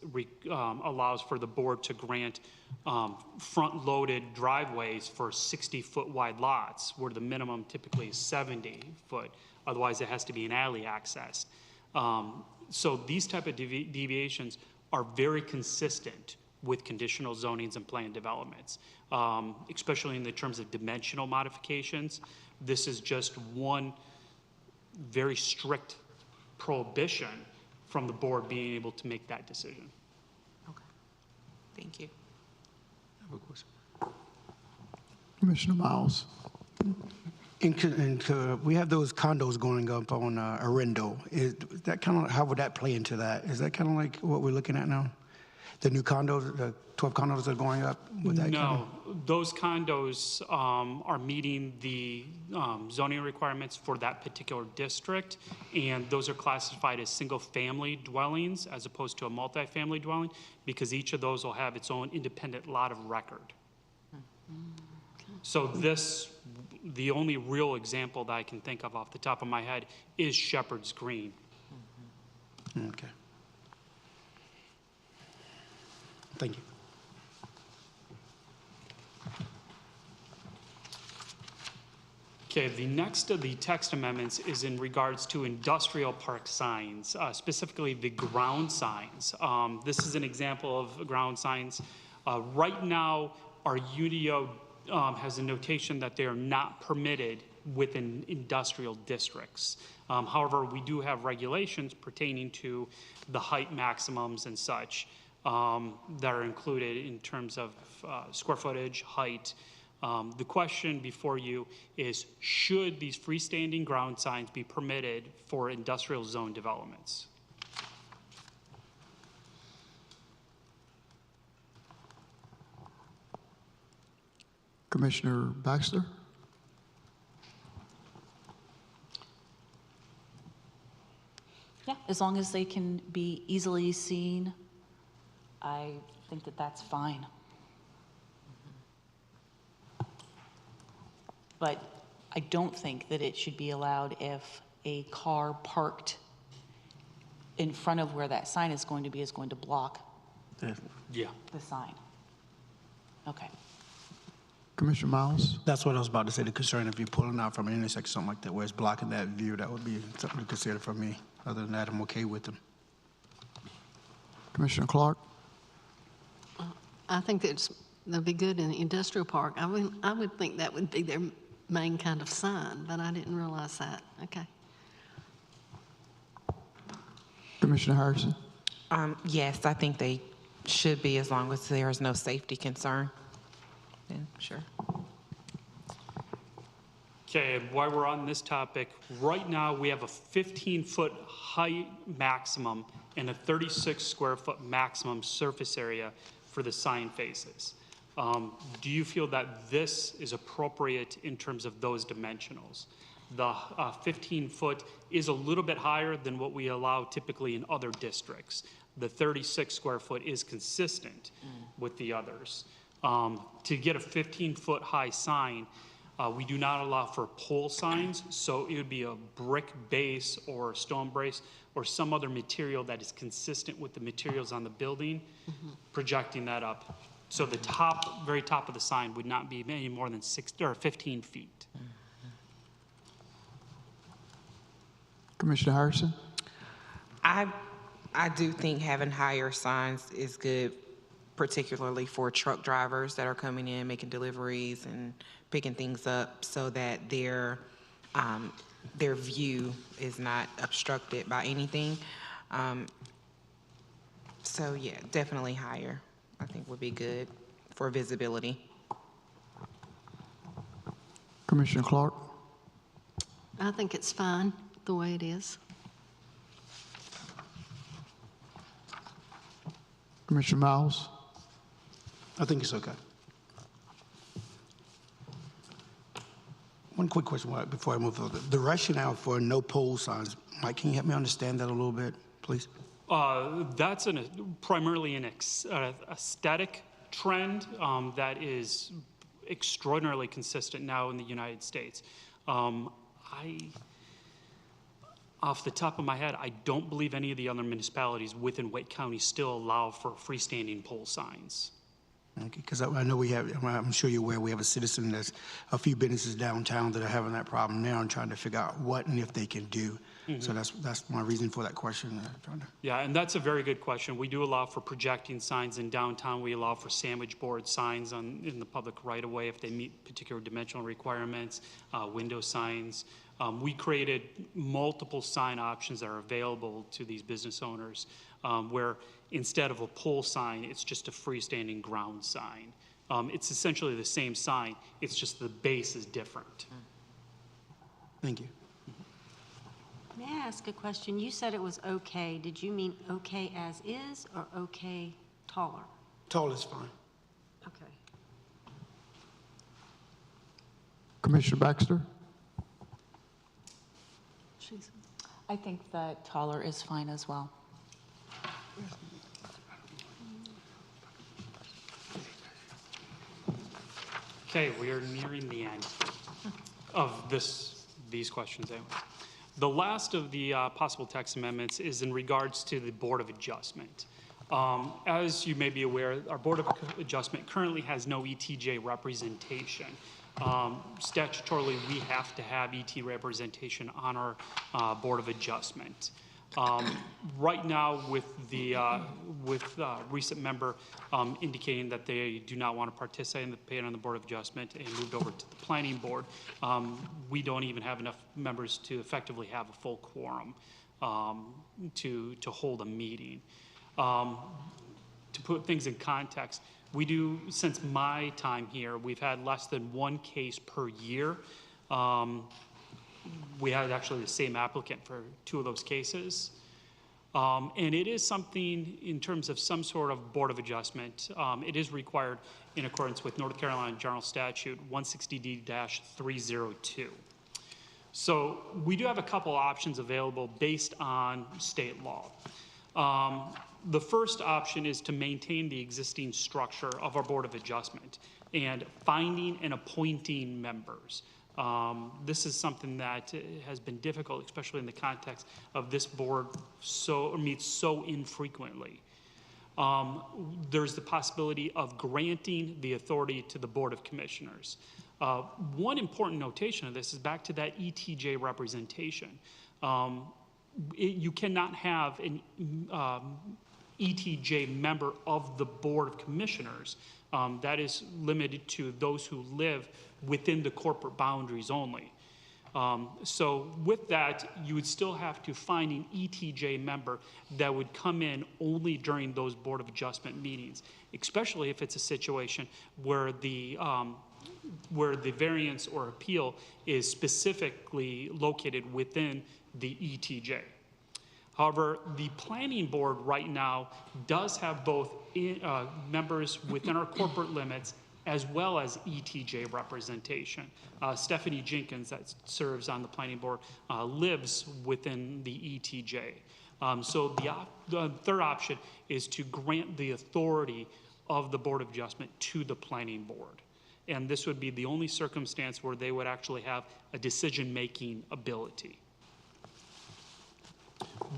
allows for the board to grant front-loaded driveways for 60-foot wide lots, where the minimum typically is 70 foot. Otherwise, it has to be an alley accessed. So these type of deviations are very consistent with conditional zonings and planned developments, especially in the terms of dimensional modifications. This is just one very strict prohibition from the board being able to make that decision. Okay, thank you. I have a question. Commissioner Miles? We have those condos going up on Arendo. Is that kind of, how would that play into that? Is that kind of like what we're looking at now? The new condos, the 12 condos that are going up? Would that No, those condos are meeting the zoning requirements for that particular district, and those are classified as single-family dwellings as opposed to a multifamily dwelling, because each of those will have its own independent lot of record. So the only real example that I can think of off the top of my head is Shepherd's Green. Okay. Thank you. Okay, the next of the text amendments is in regards to industrial park signs, specifically the ground signs. This is an example of ground signs. Right now, our UDO has a notation that they are not permitted within industrial districts. However, we do have regulations pertaining to the height maximums and such that are included in terms of square footage, height. The question before you is, should these freestanding ground signs be permitted for industrial zone developments? Commissioner Baxter? Yeah, as long as they can be easily seen, I think that that's fine. But I don't think that it should be allowed if a car parked in front of where that sign is going to block Yeah. the sign. Okay. Commissioner Miles? That's what I was about to say. The concern, if you're pulling out from an intersection, something like that, where it's blocking that view, that would be something to consider for me. Other than that, I'm okay with them. Commissioner Clark? I think that'd be good in the industrial park. I would think that would be their main kind of sign, but I didn't realize that. Okay. Commissioner Harrison? Yes, I think they Should be, as long as there is no safety concern. Then, sure. Okay, and while we're on this topic, right now we have a 15-foot height maximum and a 36 square foot maximum surface area for the sign faces. Do you feel that this is appropriate in terms of those dimensionals? The 15-foot is a little bit higher than what we allow typically in other districts. The 36 square foot is consistent with the others. To get a 15-foot high sign, we do not allow for pole signs, so it would be a brick base or a stone brace or some other material that is consistent with the materials on the building, projecting that up. So the top, very top of the sign would not be any more than 15 feet. Commissioner Harrison? I do think having higher signs is good, particularly for truck drivers that are coming in, making deliveries and picking things up, so that their view is not obstructed by anything. So yeah, definitely higher, I think would be good for visibility. Commissioner Clark? I think it's fine the way it is. Commissioner Miles? I think it's okay. One quick question before I move further. The rationale for no pole signs, Mike, can you help me understand that a little bit, please? That's primarily an aesthetic trend that is extraordinarily consistent now in the United States. Off the top of my head, I don't believe any of the other municipalities within Wake County still allow for freestanding pole signs. Okay, because I know we have, I'm sure you're aware, we have a citizen that's a few businesses downtown that are having that problem now and trying to figure out what and if they can do. So that's my reason for that question. Yeah, and that's a very good question. We do allow for projecting signs in downtown. We allow for sandwich board signs in the public right of way if they meet particular dimensional requirements, window signs. We created multiple sign options that are available to these business owners where instead of a pole sign, it's just a freestanding ground sign. It's essentially the same sign, it's just the base is different. Thank you. May I ask a question? You said it was okay. Did you mean okay as is or okay taller? Tall is fine. Okay. Commissioner Baxter? I think that taller is fine as well. Okay, we are nearing the end of these questions anyway. The last of the possible text amendments is in regards to the Board of Adjustment. As you may be aware, our Board of Adjustment currently has no ETJ representation. Statutorily, we have to have ET representation on our Board of Adjustment. Right now, with the recent member indicating that they do not want to participate on the Board of Adjustment and moved over to the Planning Board, we don't even have enough members to effectively have a full quorum to hold a meeting. To put things in context, we do, since my time here, we've had less than one case per year. We had actually the same applicant for 2 of those cases. And it is something in terms of some sort of Board of Adjustment. It is required in accordance with North Carolina General Statute 160D-302. So we do have a couple options available based on state law. The first option is to maintain the existing structure of our Board of Adjustment and finding and appointing members. This is something that has been difficult, especially in the context of this board meets so infrequently. There's the possibility of granting the authority to the Board of Commissioners. One important notation of this is back to that ETJ representation. You cannot have an ETJ member of the Board of Commissioners. That is limited to those who live within the corporate boundaries only. So with that, you would still have to find an ETJ member that would come in only during those Board of Adjustment meetings, especially if it's a situation where the variance or appeal is specifically located within the ETJ. However, the planning board right now does have both members within our corporate limits as well as ETJ representation. Stephanie Jenkins, that serves on the planning board, lives within the ETJ. So the third option is to grant the authority of the Board of Adjustment to the planning board. And this would be the only circumstance where they would actually have a decision-making ability.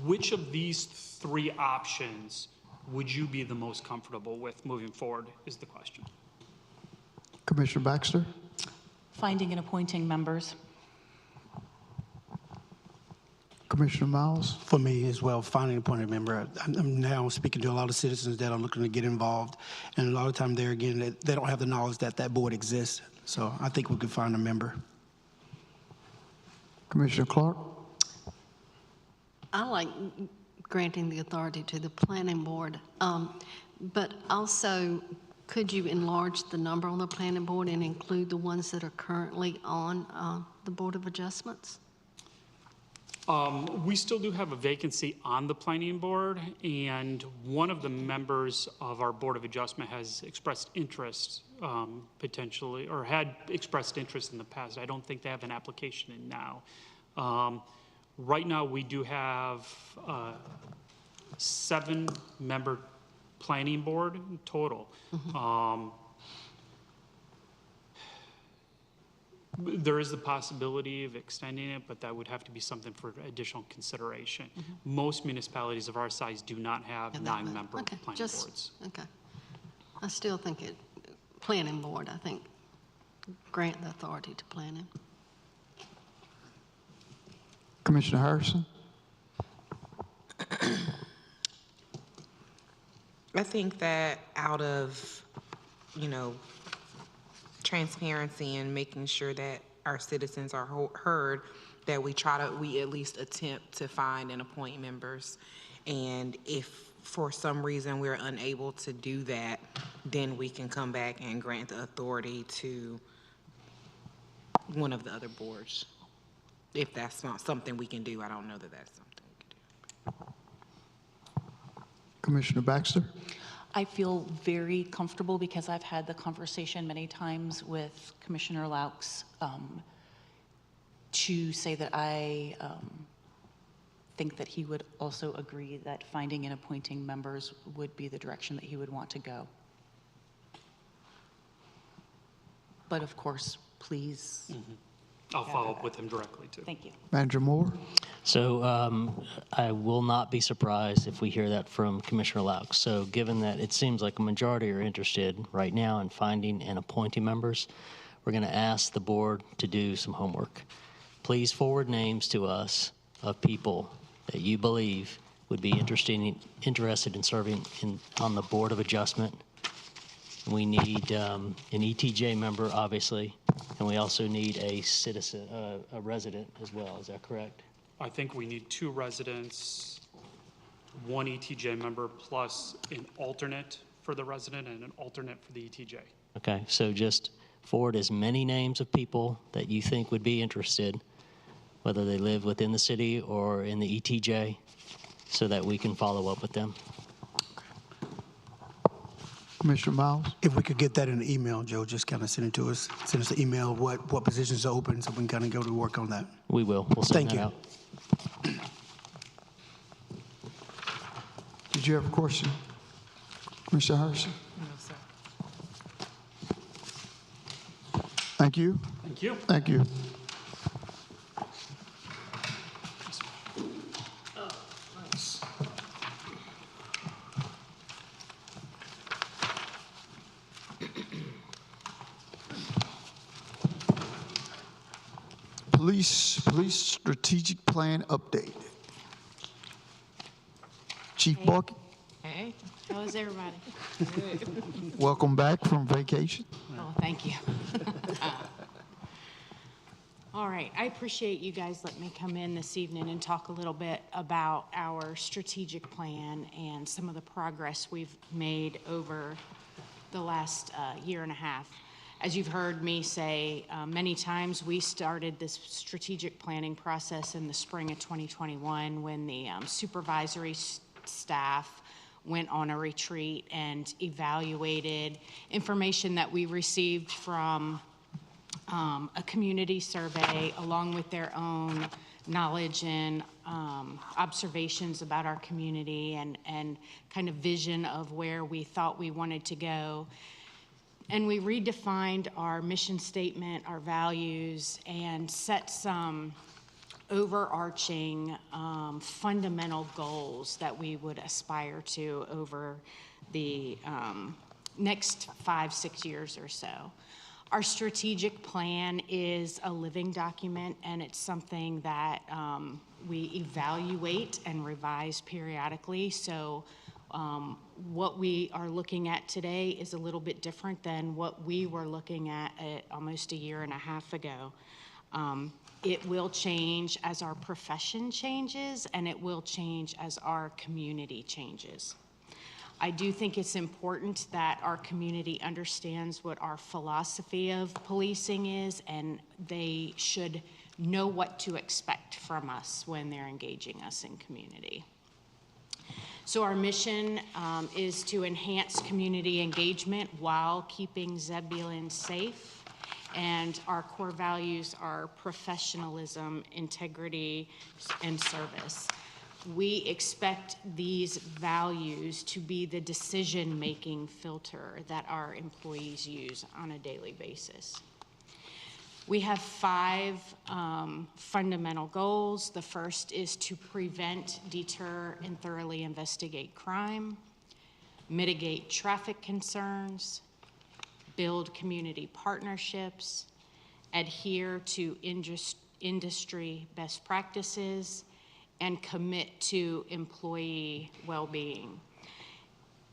Which of these three options would you be the most comfortable with moving forward is the question. Commissioner Baxter? Finding and appointing members. Commissioner Miles? For me as well, finding an appointed member. I'm now speaking to a lot of citizens that are looking to get involved, and a lot of time there again, they don't have the knowledge that that board exists. So I think we could find a member. Commissioner Clark? I like granting the authority to the planning board, but also, could you enlarge the number on the planning board and include the ones that are currently on the Board of Adjustments? We still do have a vacancy on the planning board, and one of the members of our Board of Adjustment has expressed interest potentially, or had expressed interest in the past. I don't think they have an application in now. Right now, we do have 7-member planning board total. There is the possibility of extending it, but that would have to be something for additional consideration. Most municipalities of our size do not have 9-member planning boards. Okay. I still think planning board, I think, grant the authority to planning. Commissioner Harrison? I think that out of, transparency and making sure that our citizens are heard, that we at least attempt to find and appoint members. And if for some reason we're unable to do that, then we can come back and grant the authority to one of the other boards. If that's not something we can do, I don't know that that's something we can do. Commissioner Baxter? I feel very comfortable because I've had the conversation many times with Commissioner Laux to say that I think that he would also agree that finding and appointing members would be the direction that he would want to go. But of course, please. I'll follow up with him directly, too. Thank you. Manager Moore? So I will not be surprised if we hear that from Commissioner Laux. So given that it seems like a majority are interested right now in finding and appointing members, we're going to ask the board to do some homework. Please forward names to us of people that you believe would be interested in serving on the Board of Adjustment. We need an ETJ member, obviously, and we also need a citizen, a resident as well. Is that correct? I think we need 2 residents, 1 ETJ member, plus an alternate for the resident and an alternate for the ETJ. Okay, so just forward as many names of people that you think would be interested, whether they live within the city or in the ETJ, so that we can follow up with them. Commissioner Miles? If we could get that in an email, Joe, just kind of send it to us. Send us an email of what positions are open so we can kind of go to work on that. We will. We'll send Thank that you. out. Did you have a question? Commissioner Harrison? No, sir. Thank you. Thank you. Thank you. Police strategic plan update. Chief Barkey, Hey, how is everybody? welcome back from vacation. Oh, thank you. All right, I appreciate you guys letting me come in this evening and talk a little bit about our strategic plan and some of the progress we've made over the last year and a half. As you've heard me say many times, we started this strategic planning process in the spring of 2021 when the supervisory staff went on a retreat and evaluated information that we received from a community survey along with their own knowledge and observations about our community and kind of vision of where we thought we wanted to go. And we redefined our mission statement, our values, and set some overarching fundamental goals that we would aspire to over the next 5-6 years or so. Our strategic plan is a living document, and it's something that we evaluate and revise periodically. So what we are looking at today is a little bit different than what we were looking at almost a year and a half ago. It will change as our profession changes, and it will change as our community changes. I do think it's important that our community understands what our philosophy of policing is, and they should know what to expect from us when they're engaging us in community. So our mission is to enhance community engagement while keeping Zebulon safe. And our core values are professionalism, integrity, and service. We expect these values to be the decision-making filter that our employees use on a daily basis. We have 5 fundamental goals. The first is to prevent, deter, and thoroughly investigate crime, mitigate traffic concerns, build community partnerships, adhere to industry best practices, and commit to employee well-being.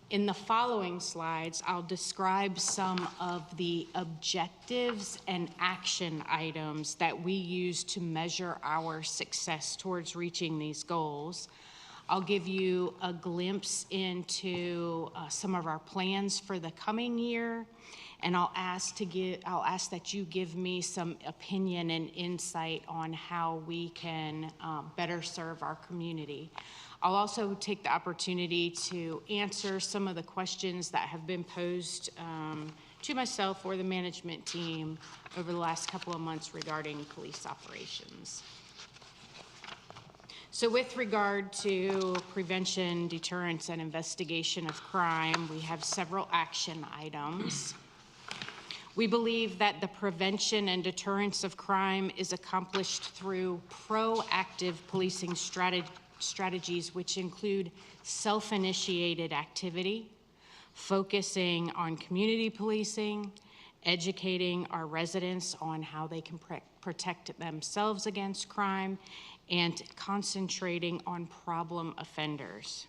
In the following slides, I'll describe some of the objectives and action items that we use to measure our success towards reaching these goals. I'll give you a glimpse into some of our plans for the coming year, and I'll ask that you give me some opinion and insight on how we can better serve our community. I'll also take the opportunity to answer some of the questions that have been posed to myself or the management team over the last couple of months regarding police operations. So with regard to prevention, deterrence, and investigation of crime, we have several action items. We believe that the prevention and deterrence of crime is accomplished through proactive policing strategies, which include self-initiated activity, focusing on community policing, educating our residents on how they can protect themselves against crime, and concentrating on problem offenders.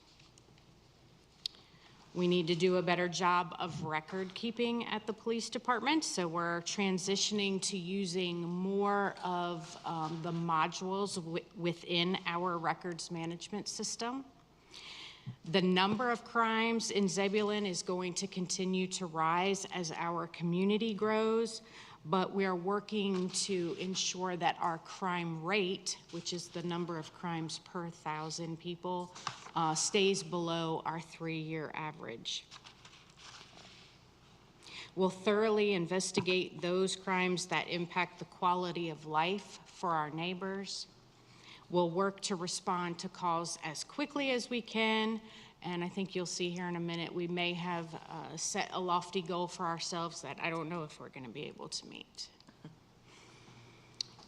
We need to do a better job of record keeping at the police department, so we're transitioning to using more of the modules within our records management system. The number of crimes in Zebulon is going to continue to rise as our community grows, but we are working to ensure that our crime rate, which is the number of crimes per 1,000 people, stays below our 3-year average. We'll thoroughly investigate those crimes that impact the quality of life for our neighbors. We'll work to respond to calls as quickly as we can, and I think you'll see here in a minute, we may have set a lofty goal for ourselves that I don't know if we're going to be able to meet.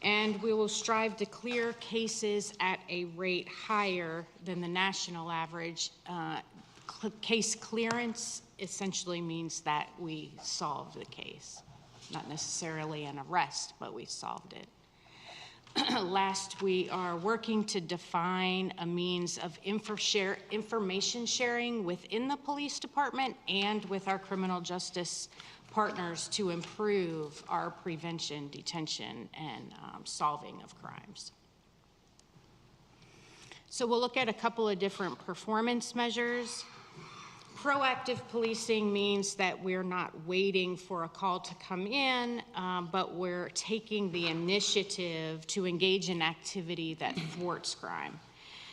And we will strive to clear cases at a rate higher than the national average. Case clearance essentially means that we solved the case. Not necessarily an arrest, but we solved it. Last, we are working to define a means of information sharing within the police department and with our criminal justice partners to improve our prevention, detention, and solving of crimes. So we'll look at a couple of different performance measures. Proactive policing means that we're not waiting for a call to come in, but we're taking the initiative to engage in activity that thwarts crime.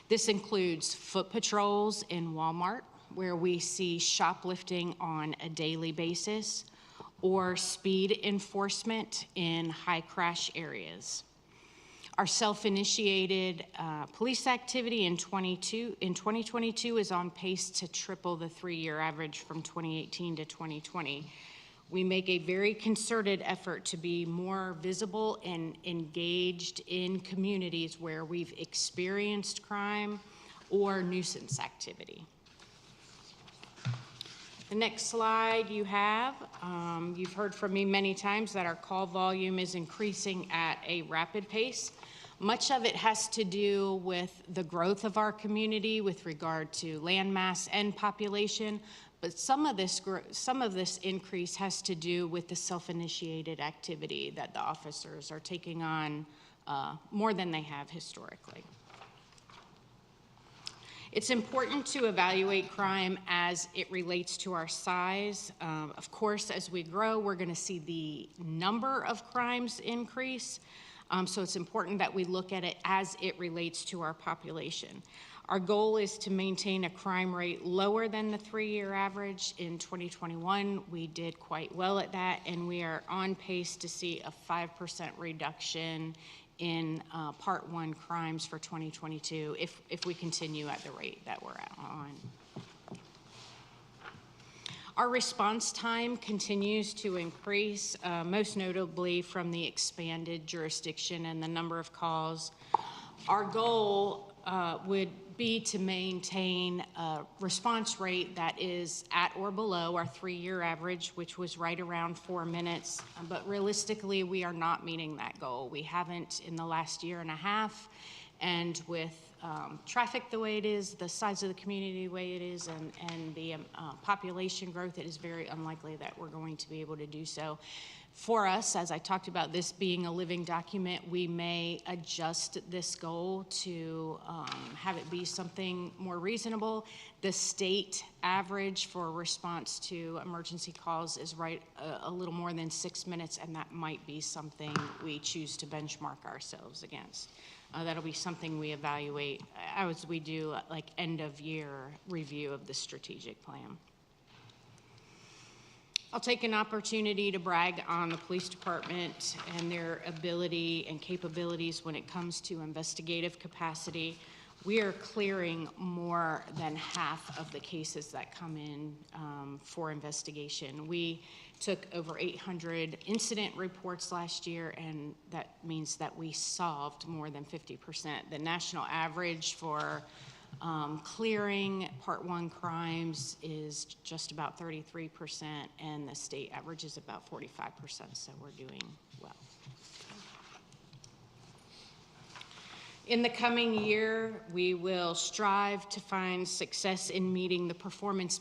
This includes foot patrols in Walmart, where we see shoplifting on a daily basis, or speed enforcement in high crash areas. Our self-initiated police activity in 2022 is on pace to triple the 3-year average from 2018 to 2020. We make a very concerted effort to be more visible and engaged in communities where we've experienced crime or nuisance activity. The next slide you have, you've heard from me many times that our call volume is increasing at a rapid pace. Much of it has to do with the growth of our community with regard to land mass and population, but some of this increase has to do with the self-initiated activity that the officers are taking on more than they have historically. It's important to evaluate crime as it relates to our size. Of course, as we grow, we're going to see the number of crimes increase. So it's important that we look at it as it relates to our population. Our goal is to maintain a crime rate lower than the 3-year average. In 2021, we did quite well at that, and we are on pace to see a 5% reduction in Part 1 crimes for 2022 if we continue at the rate that we're on. Our response time continues to increase, most notably from the expanded jurisdiction and the number of calls. Our goal would be to maintain a response rate that is at or below our 3-year average, which was right around 4 minutes. But realistically, we are not meeting that goal. We haven't in the last year and a half. And with traffic the way it is, the size of the community the way it is, and the population growth, it is very unlikely that we're going to be able to do so. For us, as I talked about this being a living document, we may adjust this goal to have it be something more reasonable. The state average for response to emergency calls is right a little more than 6 minutes, and that might be something we choose to benchmark ourselves against. That'll be something we evaluate as we do like end of year review of the strategic plan. I'll take an opportunity to brag on the police department and their ability and capabilities when it comes to investigative capacity. We are clearing more than half of the cases that come in for investigation. We took over 800 incident reports last year, and that means that we solved more than 50%. The national average for clearing Part 1 crimes is just about 33%, and the state average is about 45%, so we're doing well. In the coming year, we will strive to find success in meeting the performance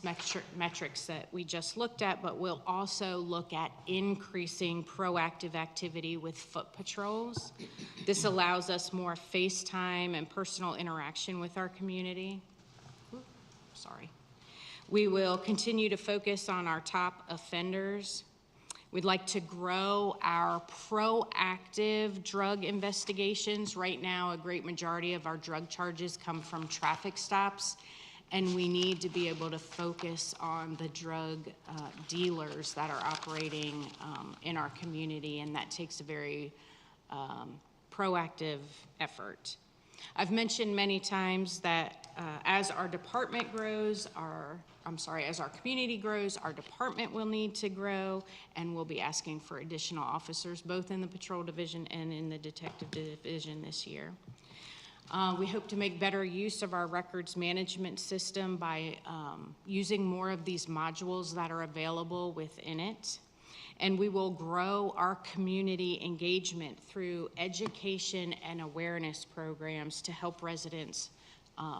metrics that we just looked at, but we'll also look at increasing proactive activity with foot patrols. This allows us more face time and personal interaction with our community. We will continue to focus on our top offenders. We'd like to grow our proactive drug investigations. Right now, a great majority of our drug charges come from traffic stops, and we need to be able to focus on the drug dealers that are operating in our community, and that takes a very proactive effort. I've mentioned many times that as our department grows, as our community grows, our department will need to grow, and we'll be asking for additional officers, both in the patrol division and in the detective division this year. We hope to make better use of our records management system by using more of these modules that are available within it. And we will grow our community engagement through education and awareness programs to help residents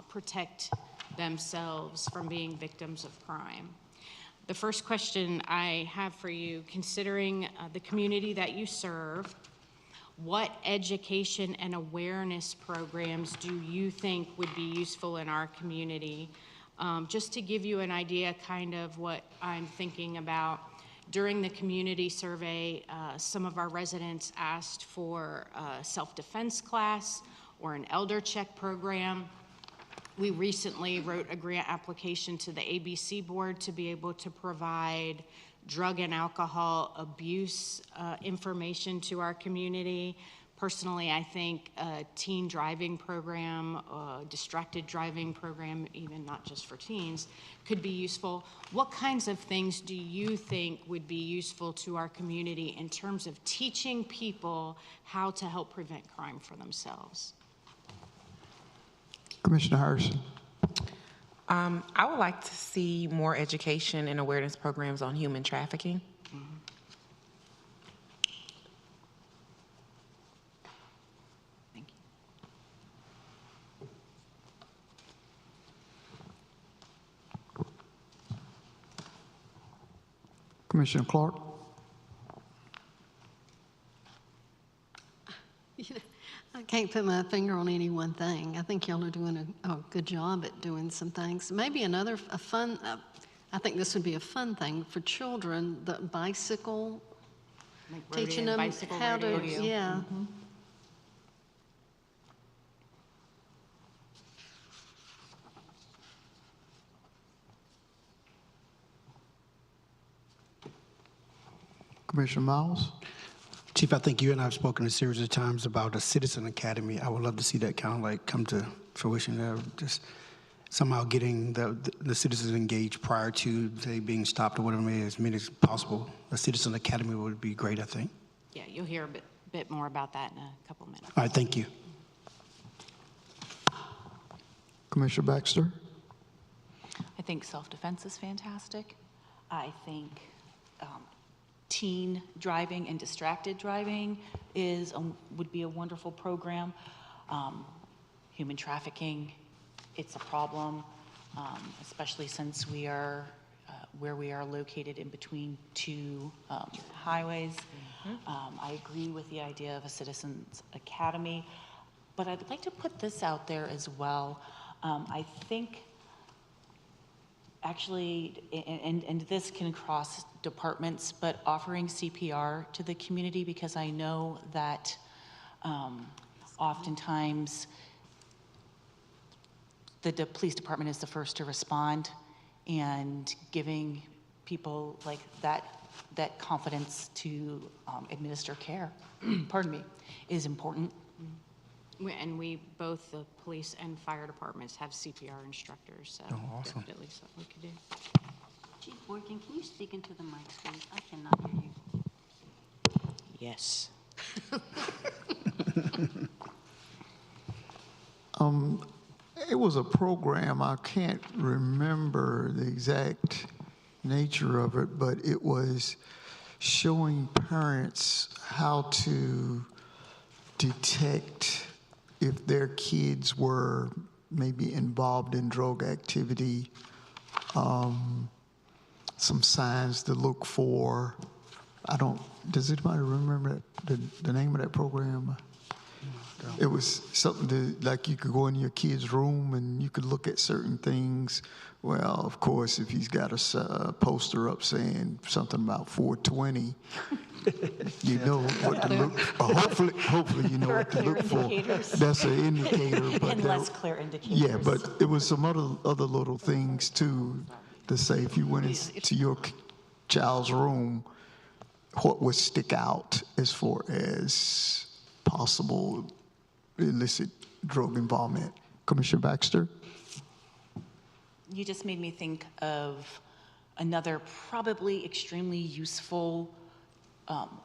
protect themselves from being victims of crime. The first question I have for you, considering the community that you serve, what education and awareness programs do you think would be useful in our community? Just to give you an idea kind of what I'm thinking about, during the community survey, some of our residents asked for a self-defense class or an elder check program. We recently wrote a grant application to the ABC board to be able to provide drug and alcohol abuse information to our community. Personally, I think a teen driving program, distracted driving program, even not just for teens, could be useful. What kinds of things do you think would be useful to our community in terms of teaching people how to help prevent crime for themselves? Commissioner Harrison. I would like to see more education and awareness programs on human trafficking. Thank you. Commissioner Clark. I can't put my finger on any one thing. I think y'all are doing a good job at doing some things. Maybe a fun, I think this would be a fun thing for children, the bicycle, Like teaching rodeo, them bicycle how rodeo. to, yeah. Commissioner Miles. Chief, I think you and I have spoken a series of times about a citizen academy. I would love to see that kind of like come to fruition there. Just somehow getting the citizens engaged prior to they being stopped or whatever, as many as possible. A citizen academy would be great, I think. Yeah, you'll hear a bit more about that in a couple minutes. All right, thank you. Commissioner Baxter. I think self-defense is fantastic. I think teen driving and distracted driving would be a wonderful program. Human trafficking, it's a problem, especially since we are where we are located in between two highways. I agree with the idea of a citizens academy, but I'd like to put this out there as well. I think actually, and this can cross departments, but offering CPR to the community, because I know that oftentimes the police department is the first to respond, and giving people like that confidence to administer care, pardon me, is important. And we, both the police and fire departments, have CPR instructors, so awesome. definitely something we could do. Chief Boykin, can you speak into the mic, please? I cannot hear you. Yes. It was a program, I can't remember the exact nature of it, but it was showing parents how to detect if their kids were maybe involved in drug activity, some signs to look for. Does anybody remember the name of that program? It was something like you could go in your kid's room and you could look at certain things. Well, of course, if he's got a poster up saying something about 420, you know what to look for. Hopefully you know what to look for. That's an indicator. But And less clear indicators. Yeah, but it was some other little things too to say if you went into your child's room, what would stick out as far as possible illicit drug involvement. Commissioner Baxter? You just made me think of another probably extremely useful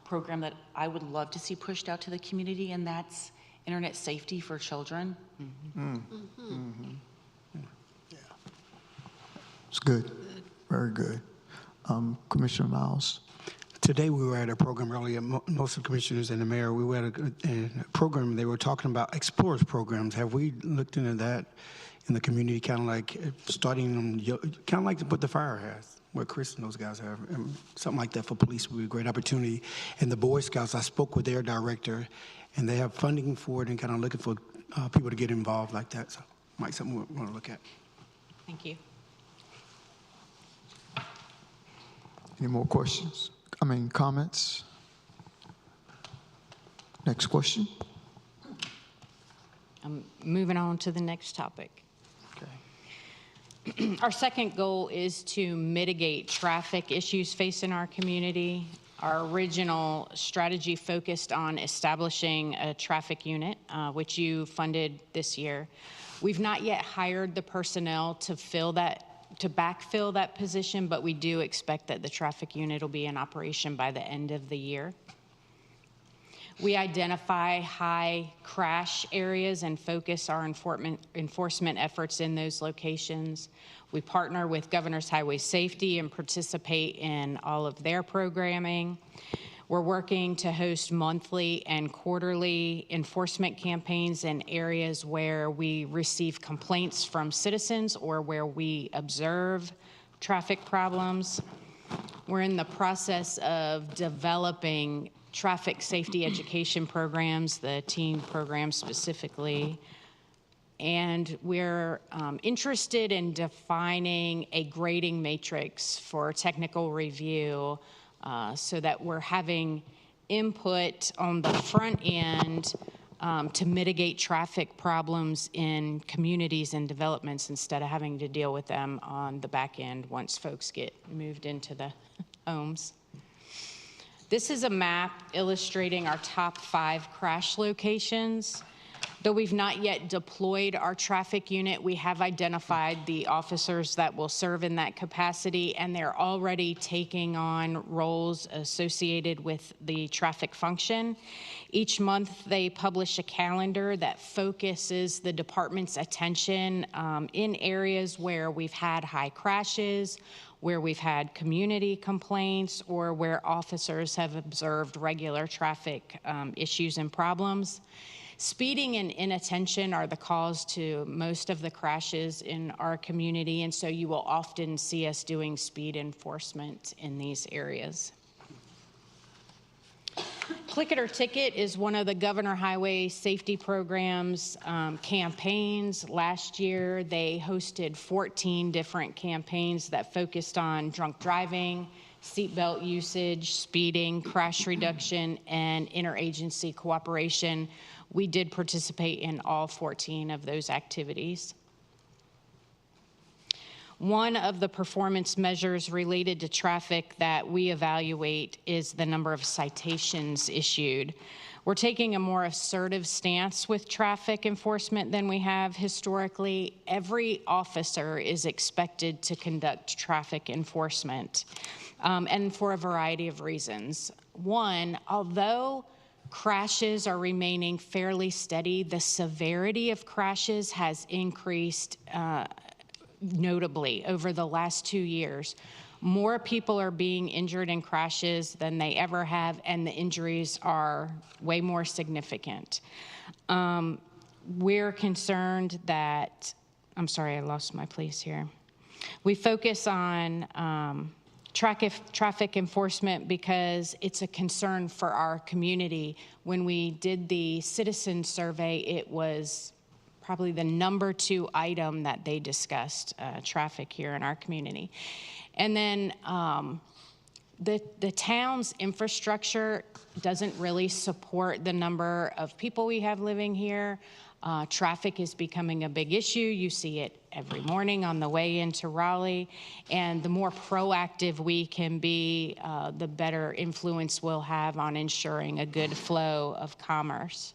program that I would love to see pushed out to the community, and that's internet safety for children. Yeah. It's good. Very good. Commissioner Miles? Today we were at a program earlier, most of the commissioners and the mayor, we were at a program, they were talking about explorers programs. Have we looked into that in the community, kind of like starting them, kind of like what the fire has, what Chris and those guys have, and something like that for police would be a great opportunity. And the Boy Scouts, I spoke with their director, and they have funding for it and kind of looking for people to get involved like that. So might something we want to look at. Thank you. Any more questions? Comments? Next question. I'm moving on to the next topic. Okay. Our second goal is to mitigate traffic issues facing our community. Our original strategy focused on establishing a traffic unit, which you funded this year. We've not yet hired the personnel to backfill that position, but we do expect that the traffic unit will be in operation by the end of the year. We identify high crash areas and focus our enforcement efforts in those locations. We partner with Governor's Highway Safety and participate in all of their programming. We're working to host monthly and quarterly enforcement campaigns in areas where we receive complaints from citizens or where we observe traffic problems. We're in the process of developing traffic safety education programs, the teen program specifically. And we're interested in defining a grading matrix for technical review so that we're having input on the front end to mitigate traffic problems in communities and developments instead of having to deal with them on the back end once folks get moved into the homes. This is a map illustrating our top 5 crash locations. Though we've not yet deployed our traffic unit, we have identified the officers that will serve in that capacity, and they're already taking on roles associated with the traffic function. Each month, they publish a calendar that focuses the department's attention in areas where we've had high crashes, where we've had community complaints, or where officers have observed regular traffic issues and problems. Speeding and inattention are the cause to most of the crashes in our community, and so you will often see us doing speed enforcement in these areas. Click It or Ticket is one of the Governor Highway Safety Program's campaigns. Last year, they hosted 14 different campaigns that focused on drunk driving, seatbelt usage, speeding, crash reduction, and interagency cooperation. We did participate in all 14 of those activities. One of the performance measures related to traffic that we evaluate is the number of citations issued. We're taking a more assertive stance with traffic enforcement than we have historically. Every officer is expected to conduct traffic enforcement, and for a variety of reasons. One, although crashes are remaining fairly steady, the severity of crashes has increased notably over the last 2 years. More people are being injured in crashes than they ever have, and the injuries are way more significant. We're concerned that, I'm sorry, I lost my place here. We focus on traffic enforcement because it's a concern for our community. When we did the citizen survey, it was probably the number 2 item that they discussed, traffic here in our community. And then the town's infrastructure doesn't really support the number of people we have living here. Traffic is becoming a big issue. You see it every morning on the way into Raleigh. And the more proactive we can be, the better influence we'll have on ensuring a good flow of commerce.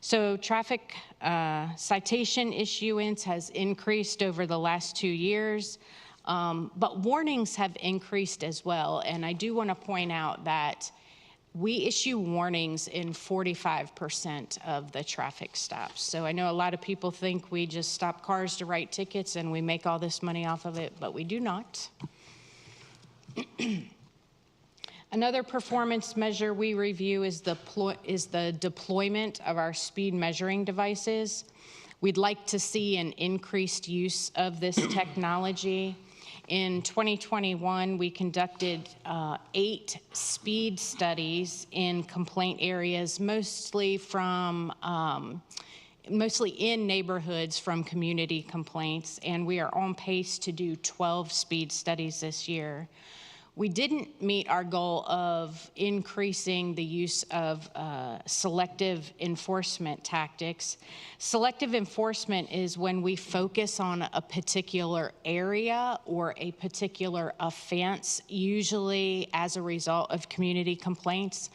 So traffic citation issuance has increased over the last 2 years, but warnings have increased as well. And I do want to point out that we issue warnings in 45% of the traffic stops. So I know a lot of people think we just stop cars to write tickets and we make all this money off of it, but we do not. Another performance measure we review is the deployment of our speed measuring devices. We'd like to see an increased use of this technology. In 2021, we conducted 8 speed studies in complaint areas, mostly in neighborhoods from community complaints, and we are on pace to do 12 speed studies this year. We didn't meet our goal of increasing the use of selective enforcement tactics. Selective enforcement is when we focus on a particular area or a particular offense, usually as a result of community complaints.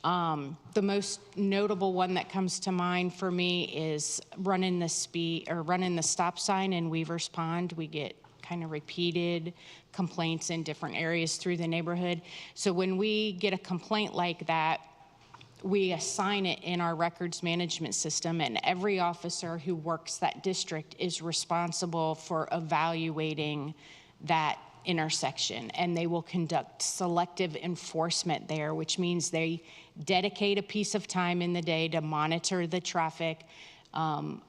The most notable one that comes to mind for me is running the stop sign in Weaver's Pond. We get kind of repeated complaints in different areas through the neighborhood. So when we get a complaint like that, we assign it in our records management system, and every officer who works that district is responsible for evaluating that intersection, and they will conduct selective enforcement there, which means they dedicate a piece of time in the day to monitor the traffic.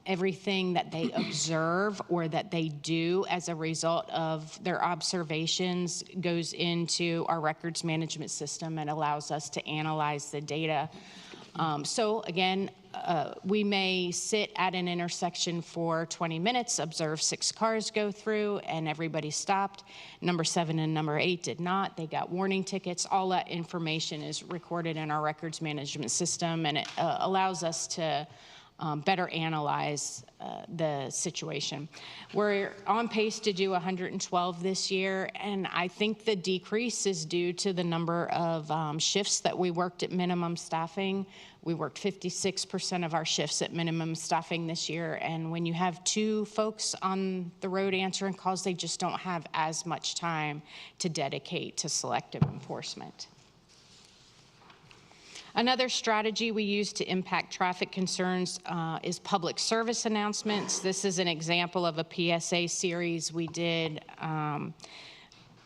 Everything that they observe or that they do as a result of their observations goes into our records management system and allows us to analyze the data. So again, we may sit at an intersection for 20 minutes, observe 6 cars go through, and everybody stopped. Number 7 and number 8 did not. They got warning tickets. All that information is recorded in our records management system, and it allows us to better analyze the situation. We're on pace to do 112 this year, and I think the decrease is due to the number of shifts that we worked at minimum staffing. We worked 56% of our shifts at minimum staffing this year, and when you have 2 folks on the road answering calls, they just don't have as much time to dedicate to selective enforcement. Another strategy we use to impact traffic concerns is public service announcements. This is an example of a PSA series we did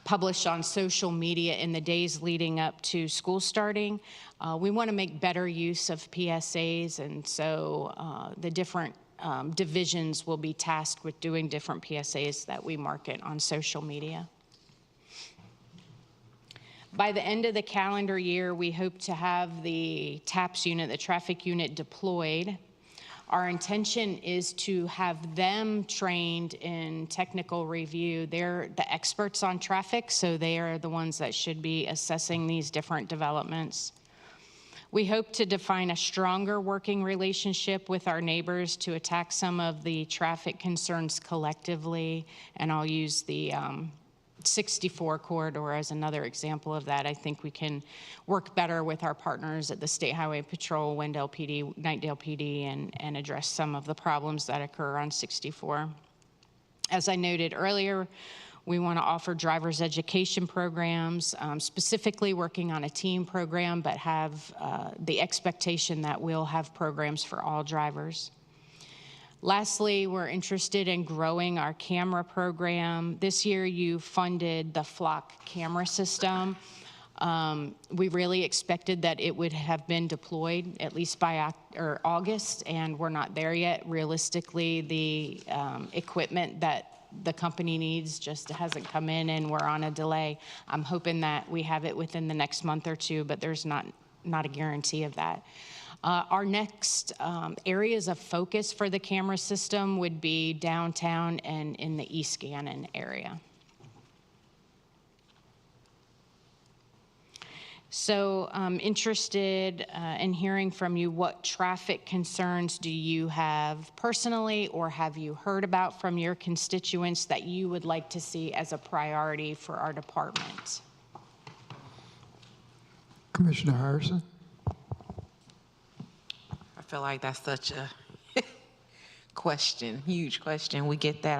publish on social media in the days leading up to school starting. We want to make better use of PSAs, and so the different divisions will be tasked with doing different PSAs that we market on social media. By the end of the calendar year, we hope to have the TAPS unit, the traffic unit, deployed. Our intention is to have them trained in technical review. They're the experts on traffic, so they are the ones that should be assessing these different developments. We hope to define a stronger working relationship with our neighbors to attack some of the traffic concerns collectively, and I'll use the 64 corridor as another example of that. I think we can work better with our partners at the State Highway Patrol, Wendell PD, Knightdale PD, and address some of the problems that occur on 64. As I noted earlier, we want to offer driver's education programs, specifically working on a team program, but have the expectation that we'll have programs for all drivers. Lastly, we're interested in growing our camera program. This year, you funded the Flock camera system. We really expected that it would have been deployed at least by August, and we're not there yet. Realistically, the equipment that the company needs just hasn't come in, and we're on a delay. I'm hoping that we have it within the next month or 2, but there's not a guarantee of that. Our next areas of focus for the camera system would be downtown and in the East Gannon area. So I'm interested in hearing from you, what traffic concerns do you have personally or have you heard about from your constituents that you would like to see as a priority for our department? Commissioner Harrison? I feel like that's such a question, huge question. We get that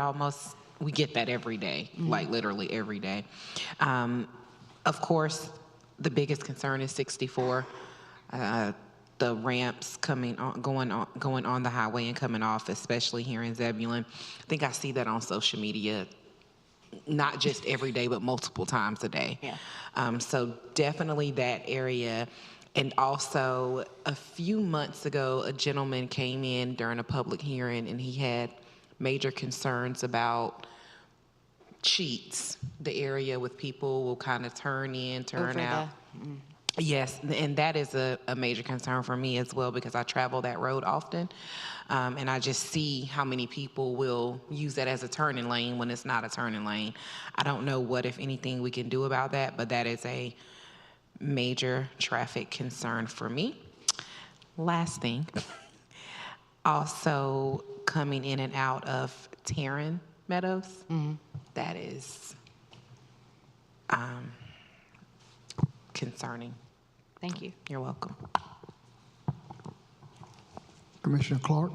every day, like literally every day. Of course, the biggest concern is 64. The ramps going on the highway and coming off, especially here in Zebulon. I think I see that on social media not just every day, but multiple times a day. Yeah. So definitely that area. And also, a few months ago, a gentleman came in during a public hearing, and he had major concerns about cheats, the area with people will kind of turn in, turn out. Yes, and that is a major concern for me as well, because I travel that road often. And I just see how many people will use that as a turning lane when it's not a turning lane. I don't know what, if anything, we can do about that, but that is a major traffic concern for me. Last thing, also coming in and out of Tarrant Meadows, that is concerning. Thank you. You're welcome. Commissioner Clark?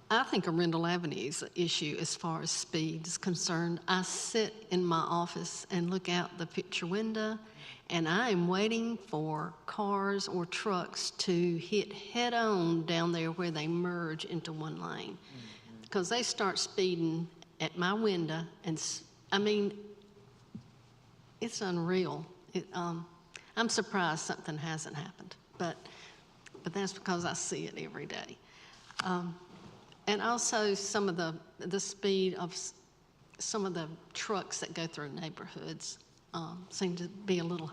I think Arundel Avenue's issue as far as speed is concerned. I sit in my office and look out the picture window, and I am waiting for cars or trucks to hit head-on down there where they merge into one lane. Because they start speeding at my window, and I mean, it's unreal. I'm surprised something hasn't happened, but that's because I see it every day. And also some of the speed of some of the trucks that go through neighborhoods seem to be a little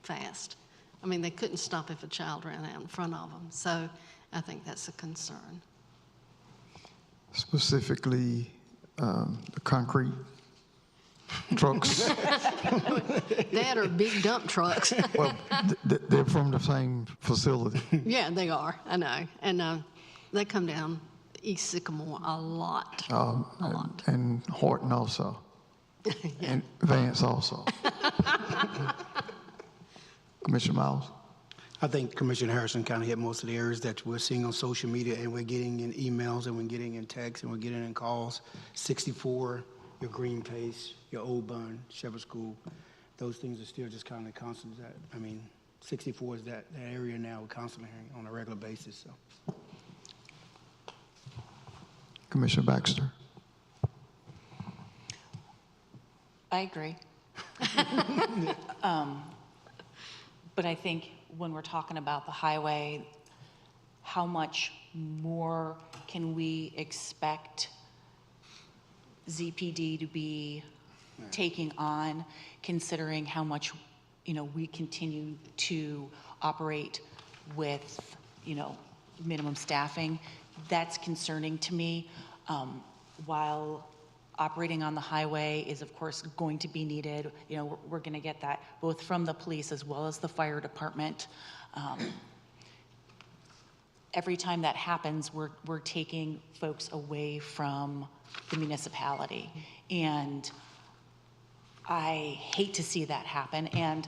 fast. I mean, they couldn't stop if a child ran out in front of them. So I think that's a concern. Specifically, the concrete trucks. That or big dump trucks. Well, they're from the same facility. Yeah, they are. I know. And they come down East Sycamore a lot. A lot. And Horton also. And Vance also. Commissioner Miles? I think Commissioner Harrison kind of hit most of the areas that we're seeing on social media, and we're getting in emails, and we're getting in texts, and we're getting in calls. 64, your Green Pace, your Old Bun, Shepherd School, those things are still just kind of constant. I mean, 64 is that area now we're constantly hearing on a regular basis. So. Commissioner Baxter? I agree. But I think when we're talking about the highway, how much more can we expect ZPD to be taking on, considering how much, we continue to operate with, minimum staffing? That's concerning to me. While operating on the highway is, of course, going to be needed, we're going to get that both from the police as well as the fire department. Every time that happens, we're taking folks away from the municipality. And I hate to see that happen. And,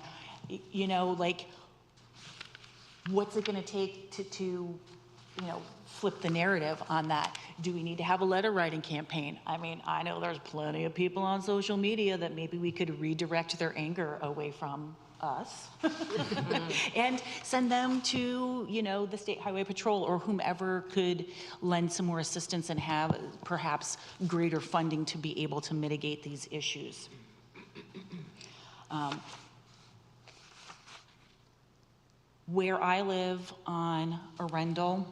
what's it going to take to flip the narrative on that? Do we need to have a letter writing campaign? I mean, I know there's plenty of people on social media that maybe we could redirect their anger away from us and send them to, the State Highway Patrol or whomever could lend some more assistance and have perhaps greater funding to be able to mitigate these issues. Where I live on Arundel,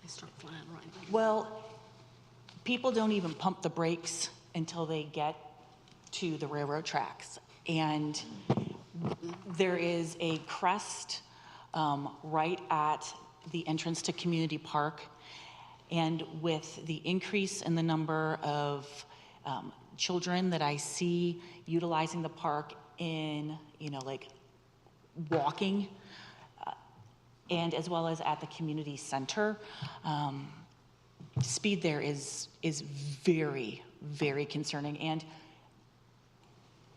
They start flying right there. well, people don't even pump the brakes until they get to the railroad tracks. And there is a crest right at the entrance to Community Park. And with the increase in the number of children that I see utilizing the park in, walking, and as well as at the community center, speed there is very, very concerning. And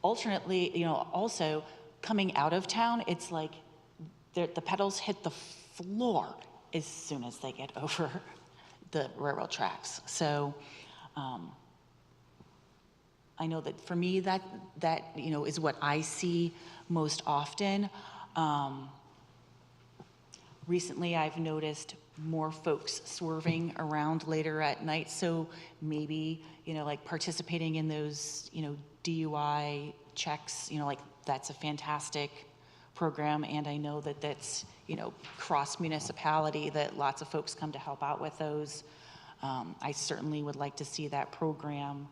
alternately, also coming out of town, it's like the pedals hit the floor as soon as they get over the railroad tracks. So I know that for me, that is what I see most often. Recently, I've noticed more folks swerving around later at night. So maybe, like participating in those, DUI checks, like that's a fantastic program. And I know that that's, cross municipality, that lots of folks come to help out with those. I certainly would like to see that program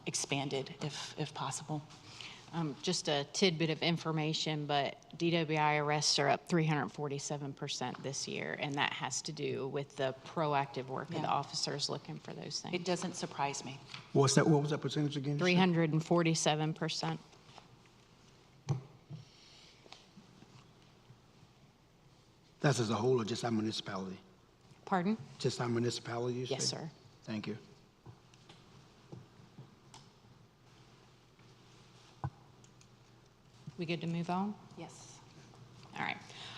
expanded if possible. Just a tidbit of information, but DWI arrests are up 347% this year, and that has to do with the proactive work of the officers looking for those things. It doesn't surprise me. What was that percentage again? 347%. That's as a whole or just our municipality? Pardon? Just our municipality, you say? Yes, sir. Thank you. We good to move on? Yes. All right.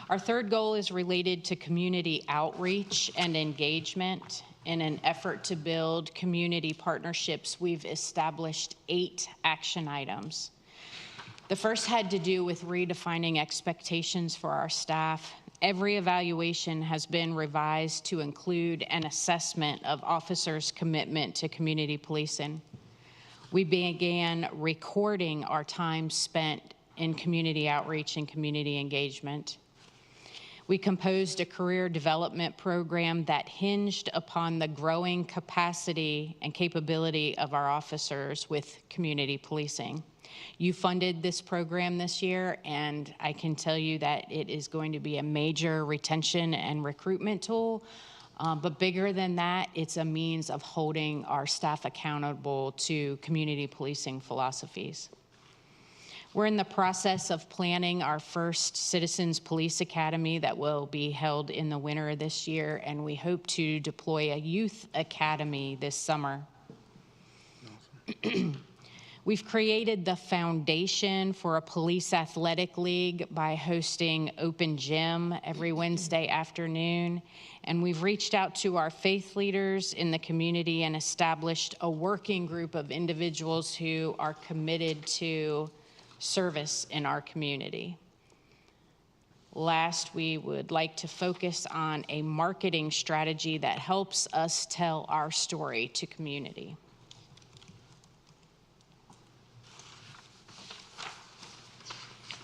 Our third goal is related to community outreach and engagement. In an effort to build community partnerships, we've established 8 action items. The first had to do with redefining expectations for our staff. Every evaluation has been revised to include an assessment of officers' commitment to community policing. We began recording our time spent in community outreach and community engagement. We composed a career development program that hinged upon the growing capacity and capability of our officers with community policing. You funded this program this year, and I can tell you that it is going to be a major retention and recruitment tool. But bigger than that, it's a means of holding our staff accountable to community policing philosophies. We're in the process of planning our first Citizens Police Academy that will be held in the winter of this year, and we hope to deploy a youth academy this summer. Awesome. We've created the foundation for a police athletic league by hosting open gym every Wednesday afternoon, and we've reached out to our faith leaders in the community and established a working group of individuals who are committed to service in our community. Last, we would like to focus on a marketing strategy that helps us tell our story to community.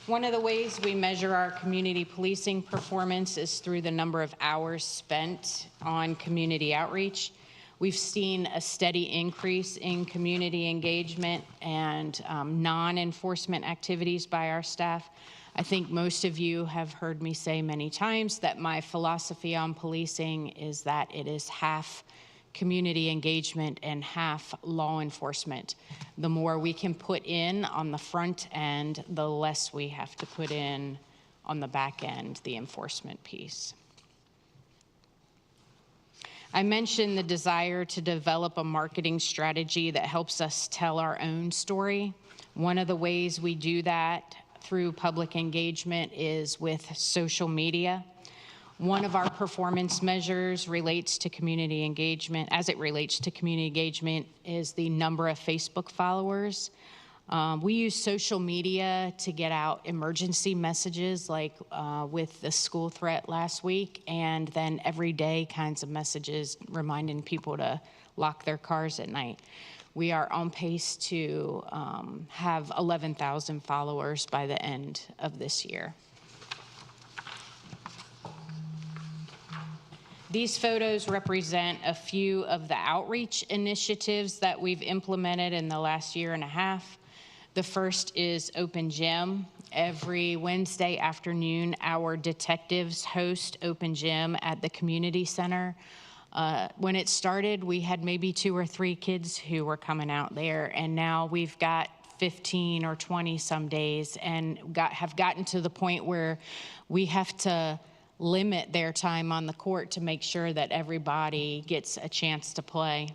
One of the ways we measure our community policing performance is through the number of hours spent on community outreach. We've seen a steady increase in community engagement and non-enforcement activities by our staff. I think most of you have heard me say many times that my philosophy on policing is that it is half community engagement and half law enforcement. The more we can put in on the front end, the less we have to put in on the back end, the enforcement piece. I mentioned the desire to develop a marketing strategy that helps us tell our own story. One of the ways we do that through public engagement is with social media. One of our performance measures relates to community engagement. As it relates to community engagement is the number of Facebook followers. We use social media to get out emergency messages like with the school threat last week, and then everyday kinds of messages reminding people to lock their cars at night. We are on pace to have 11,000 followers by the end of this year. These photos represent a few of the outreach initiatives that we've implemented in the last year and a half. The first is Open Gym. Every Wednesday afternoon, our detectives host Open Gym at the community center. When it started, we had maybe 2 or 3 kids who were coming out there, and now we've got 15 or 20 some days, and have gotten to the point where we have to limit their time on the court to make sure that everybody gets a chance to play.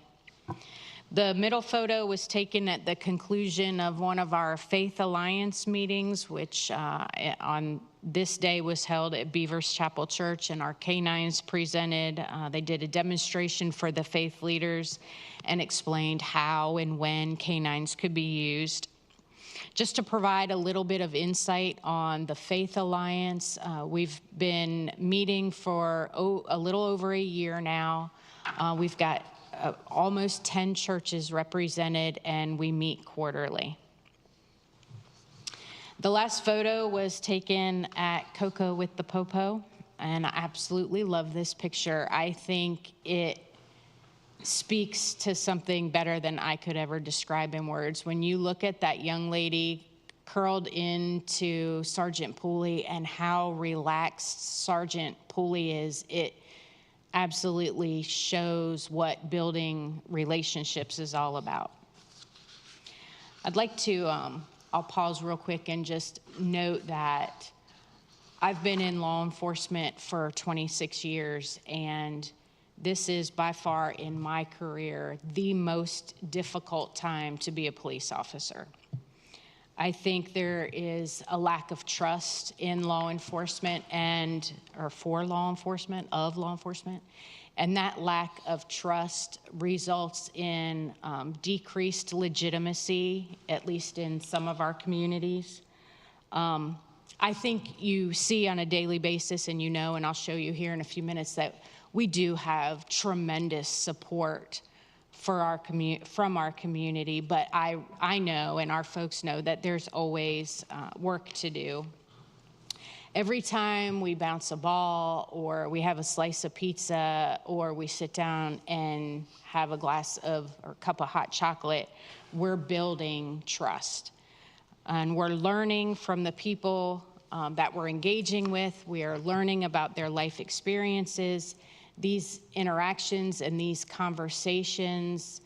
The middle photo was taken at the conclusion of one of our Faith Alliance meetings, which on this day was held at Beavers Chapel Church, and our canines presented. They did a demonstration for the faith leaders and explained how and when canines could be used. Just to provide a little bit of insight on the Faith Alliance, we've been meeting for a little over a year now. We've got almost 10 churches represented, and we meet quarterly. The last photo was taken at Cocoa with the Popo, and I absolutely love this picture. I think it speaks to something better than I could ever describe in words. When you look at that young lady curled into Sergeant Pooley and how relaxed Sergeant Pooley is, it absolutely shows what building relationships is all about. I'd like to, I'll pause real quick and just note that I've been in law enforcement for 26 years, and this is by far in my career the most difficult time to be a police officer. I think there is a lack of trust in law enforcement for law enforcement, and that lack of trust results in decreased legitimacy, at least in some of our communities. I think you see on a daily basis, and you know, and I'll show you here in a few minutes, that we do have tremendous support for from our community, but I know, and our folks know, that there's always work to do. Every time we bounce a ball, or we have a slice of pizza, or we sit down and have a glass of or cup of hot chocolate, we're building trust. And we're learning from the people that we're engaging with. We are learning about their life experiences. These interactions and these conversations,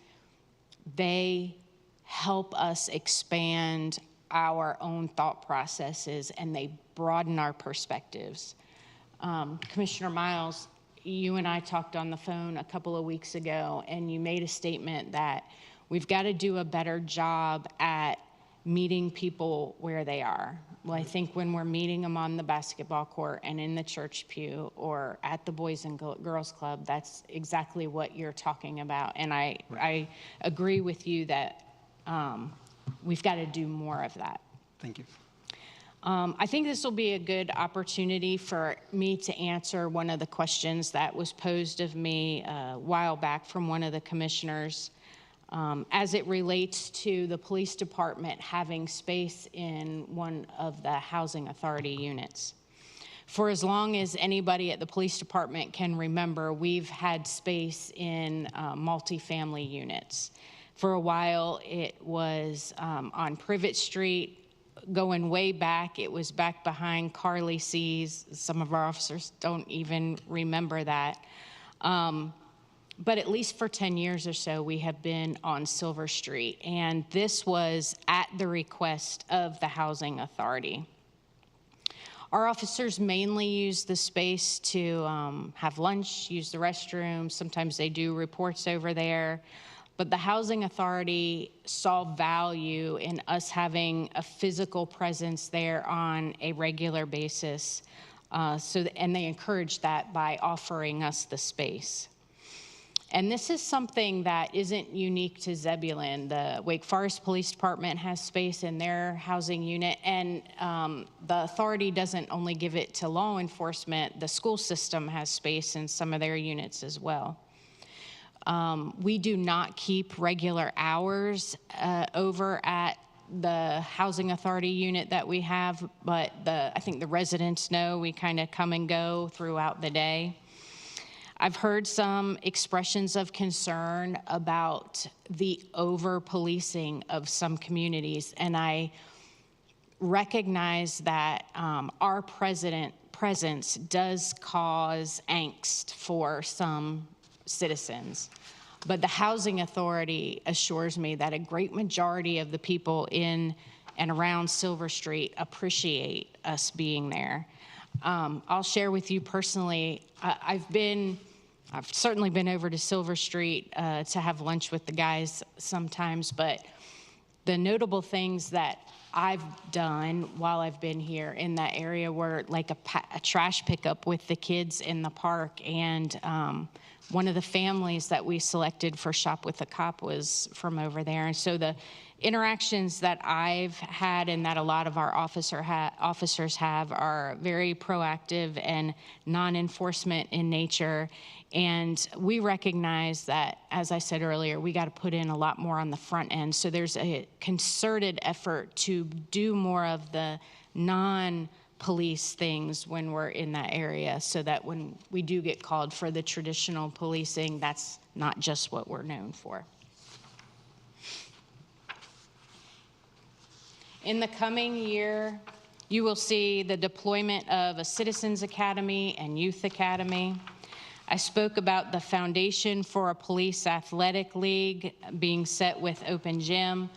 they help us expand our own thought processes, and they broaden our perspectives. Commissioner Miles, you and I talked on the phone a couple of weeks ago, and you made a statement that we've got to do a better job at meeting people where they are. Well, I think when we're meeting them on the basketball court and in the church pew or at the Boys and Girls Club, that's exactly what you're talking about. And I agree with you that we've got to do more of that. Thank you. I think this will be a good opportunity for me to answer one of the questions that was posed of me a while back from one of the commissioners. As it relates to the police department having space in one of the housing authority units. For as long as anybody at the police department can remember, we've had space in multifamily units. For a while, it was on Privet Street. Going way back, it was back behind Carly C's. Some of our officers don't even remember that. But at least for 10 years or so, we have been on Silver Street, and this was at the request of the Housing Authority. Our officers mainly use the space to have lunch, use the restroom. Sometimes they do reports over there. But the Housing Authority saw value in us having a physical presence there on a regular basis. And they encouraged that by offering us the space. And this is something that isn't unique to Zebulon. The Wake Forest Police Department has space in their housing unit, and the authority doesn't only give it to law enforcement. The school system has space in some of their units as well. We do not keep regular hours over at the housing authority unit that we have, but I think the residents know we kind of come and go throughout the day. I've heard some expressions of concern about the over-policing of some communities, and I recognize that our presence does cause angst for some citizens. But the Housing Authority assures me that a great majority of the people in and around Silver Street appreciate us being there. I'll share with you personally, I've certainly been over to Silver Street to have lunch with the guys sometimes, but the notable things that I've done while I've been here in that area were like a trash pickup with the kids in the park, and one of the families that we selected for Shop with a Cop was from over there. And so the interactions that I've had and that a lot of our officers have are very proactive and non-enforcement in nature. And we recognize that, as I said earlier, we got to put in a lot more on the front end. So there's a concerted effort to do more of the non-police things when we're in that area, so that when we do get called for the traditional policing, that's not just what we're known for. In the coming year, you will see the deployment of a Citizens Academy and Youth Academy. I spoke about the foundation for a police athletic league being set with Open Gym.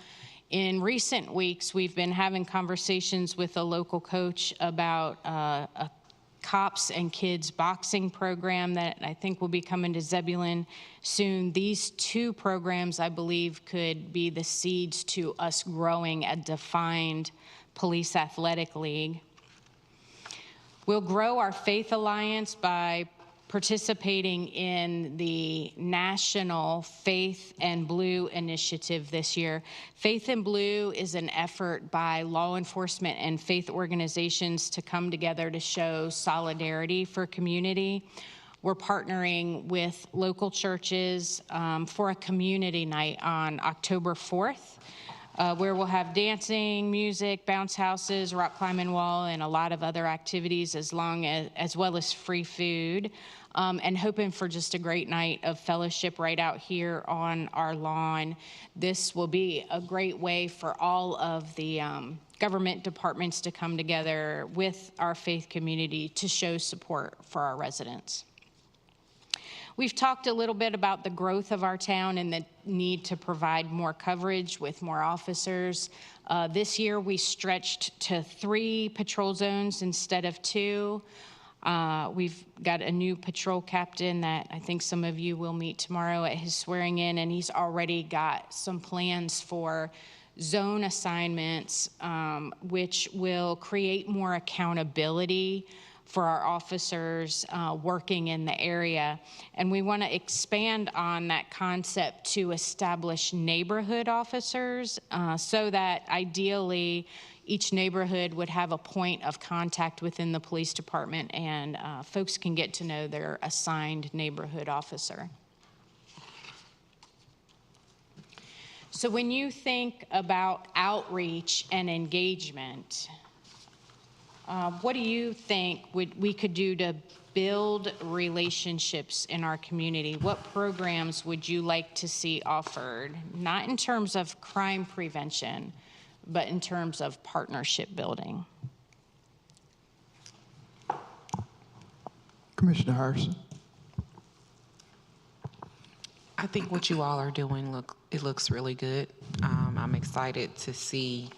In recent weeks, we've been having conversations with a local coach about a cops and kids boxing program that I think will be coming to Zebulon soon. These two programs, I believe, could be the seeds to us growing a defined police athletic league. We'll grow our Faith Alliance by participating in the National Faith and Blue initiative this year. Faith and Blue is an effort by law enforcement and faith organizations to come together to show solidarity for community. We're partnering with local churches for a community night on October 4th, where we'll have dancing, music, bounce houses, rock climbing wall, and a lot of other activities, as well as free food. And hoping for just a great night of fellowship right out here on our lawn. This will be a great way for all of the government departments to come together with our faith community to show support for our residents. We've talked a little bit about the growth of our town and the need to provide more coverage with more officers. This year we stretched to 3 patrol zones instead of 2. We've got a new patrol captain that I think some of you will meet tomorrow at his swearing in, and he's already got some plans for zone assignments, which will create more accountability for our officers working in the area. And we want to expand on that concept to establish neighborhood officers so that ideally each neighborhood would have a point of contact within the police department, and folks can get to know their assigned neighborhood officer. So when you think about outreach and engagement, what do you think we could do to build relationships in our community? What programs would you like to see offered? Not in terms of crime prevention, but in terms of partnership building. Commissioner Harrison. I think what you all are doing looks really good. I'm excited to see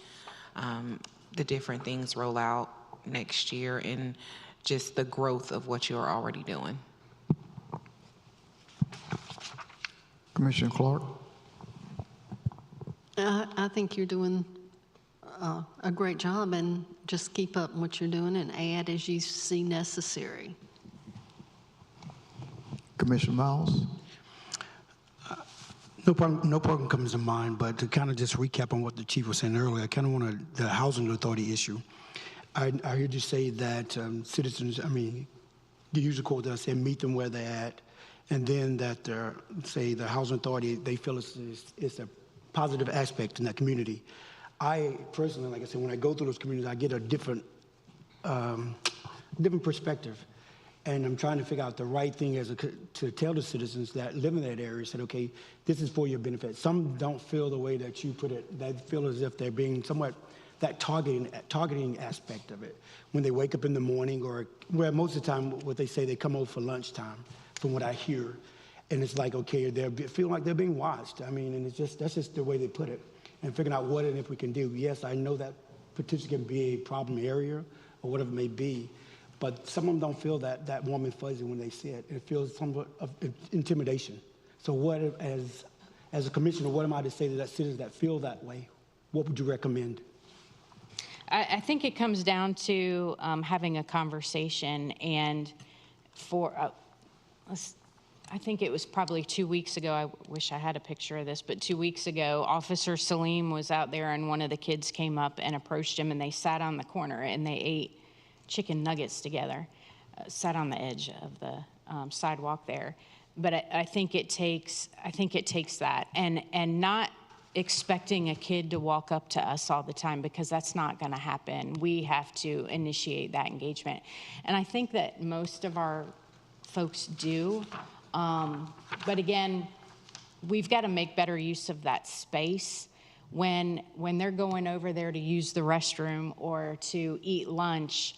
the different things roll out next year and just the growth of what you're already doing. Commissioner Clark. I think you're doing a great job, and just keep up what you're doing and add as you see necessary. Commissioner Miles. No problem comes to mind, but to kind of just recap on what the chief was saying earlier, I kind of want the housing authority issue. I heard you say that citizens, you use a quote that said meet them where they're at, and then that the housing authority, they feel it's a positive aspect in that community. I personally, like I said, when I go through those communities, I get a different perspective. And I'm trying to figure out the right thing to tell the citizens that live in that area, said, okay, this is for your benefit. Some don't feel the way that you put it. They feel as if they're being somewhat, that targeting aspect of it. When they wake up in the morning, or well, most of the time, what they say, they come over for lunchtime, from what I hear. And it's like, okay, they feel like they're being watched. And that's just the way they put it. And figuring out what and if we can do. Yes, I know that potentially can be a problem area or whatever it may be. But some of them don't feel that warm and fuzzy when they see it. It feels somewhat of intimidation. So what, as a commissioner, what am I to say to that citizens that feel that way? What would you recommend? I think it comes down to having a conversation, and for I think it was probably 2 weeks ago. I wish I had a picture of this, but 2 weeks ago, Officer Salim was out there and one of the kids came up and approached him and they sat on the corner and they ate chicken nuggets together, sat on the edge of the sidewalk there. But I think it takes that and not expecting a kid to walk up to us all the time, because that's not going to happen. We have to initiate that engagement. And I think that most of our folks do. But again, we've got to make better use of that space when they're going over there to use the restroom or to eat lunch.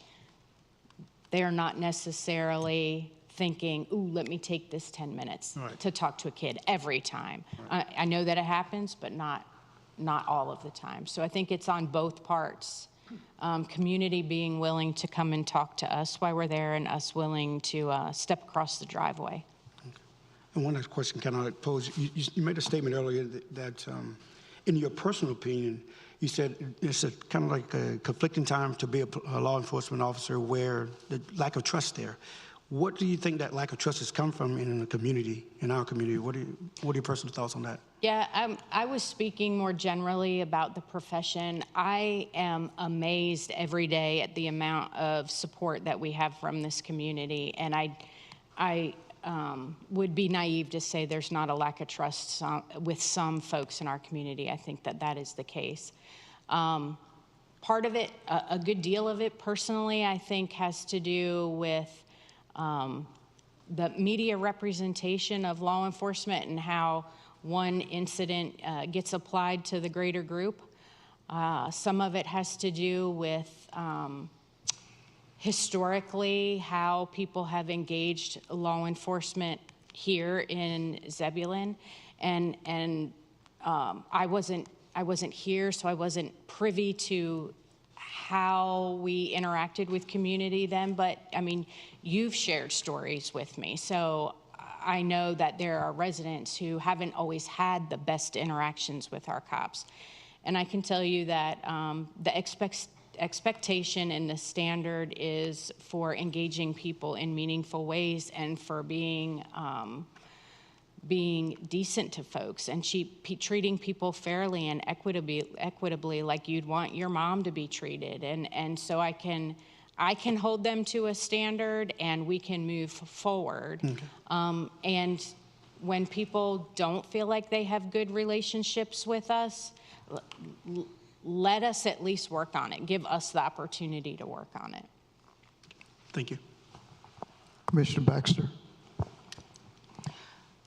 They're not necessarily thinking, ooh, let me take this 10 minutes to talk to a kid every time. I know that it happens, but not all of the time. So I think it's on both parts. Community being willing to come and talk to us while we're there, and us willing to step across the driveway. And one last question can I pose? You made a statement earlier that in your personal opinion, you said it's a kind of like a conflicting time to be a law enforcement officer where the lack of trust there. What do you think that lack of trust has come from in the community, in our community? What are your personal thoughts on that? Yeah, I was speaking more generally about the profession. I am amazed every day at the amount of support that we have from this community, and I would be naive to say there's not a lack of trust with some folks in our community. I think that is the case. Part of it, a good deal of it personally, I think has to do with the media representation of law enforcement and how one incident gets applied to the greater group. Some of it has to do with historically how people have engaged law enforcement here in Zebulon, and I wasn't here, so I wasn't privy to how we interacted with community then, but I mean, you've shared stories with me, so I know that there are residents who haven't always had the best interactions with our cops. And I can tell you that the expectation and the standard is for engaging people in meaningful ways and for being decent to folks and treating people fairly and equitably like you'd want your mom to be treated. And so I can hold them to a standard and we can move forward. Okay. And when people don't feel like they have good relationships with us, let us at least work on it. Give us the opportunity to work on it. Thank you. Commissioner Baxter.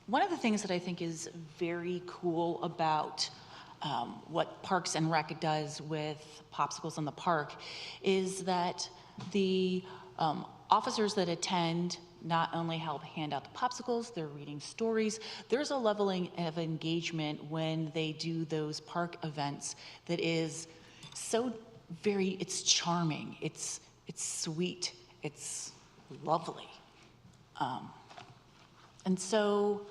One of the things that I think is very cool about what Parks and Rec does with popsicles in the park is that the officers that attend not only help hand out the popsicles, they're reading stories. There's a leveling of engagement when they do those park events that is so it's charming, it's sweet, it's lovely. And so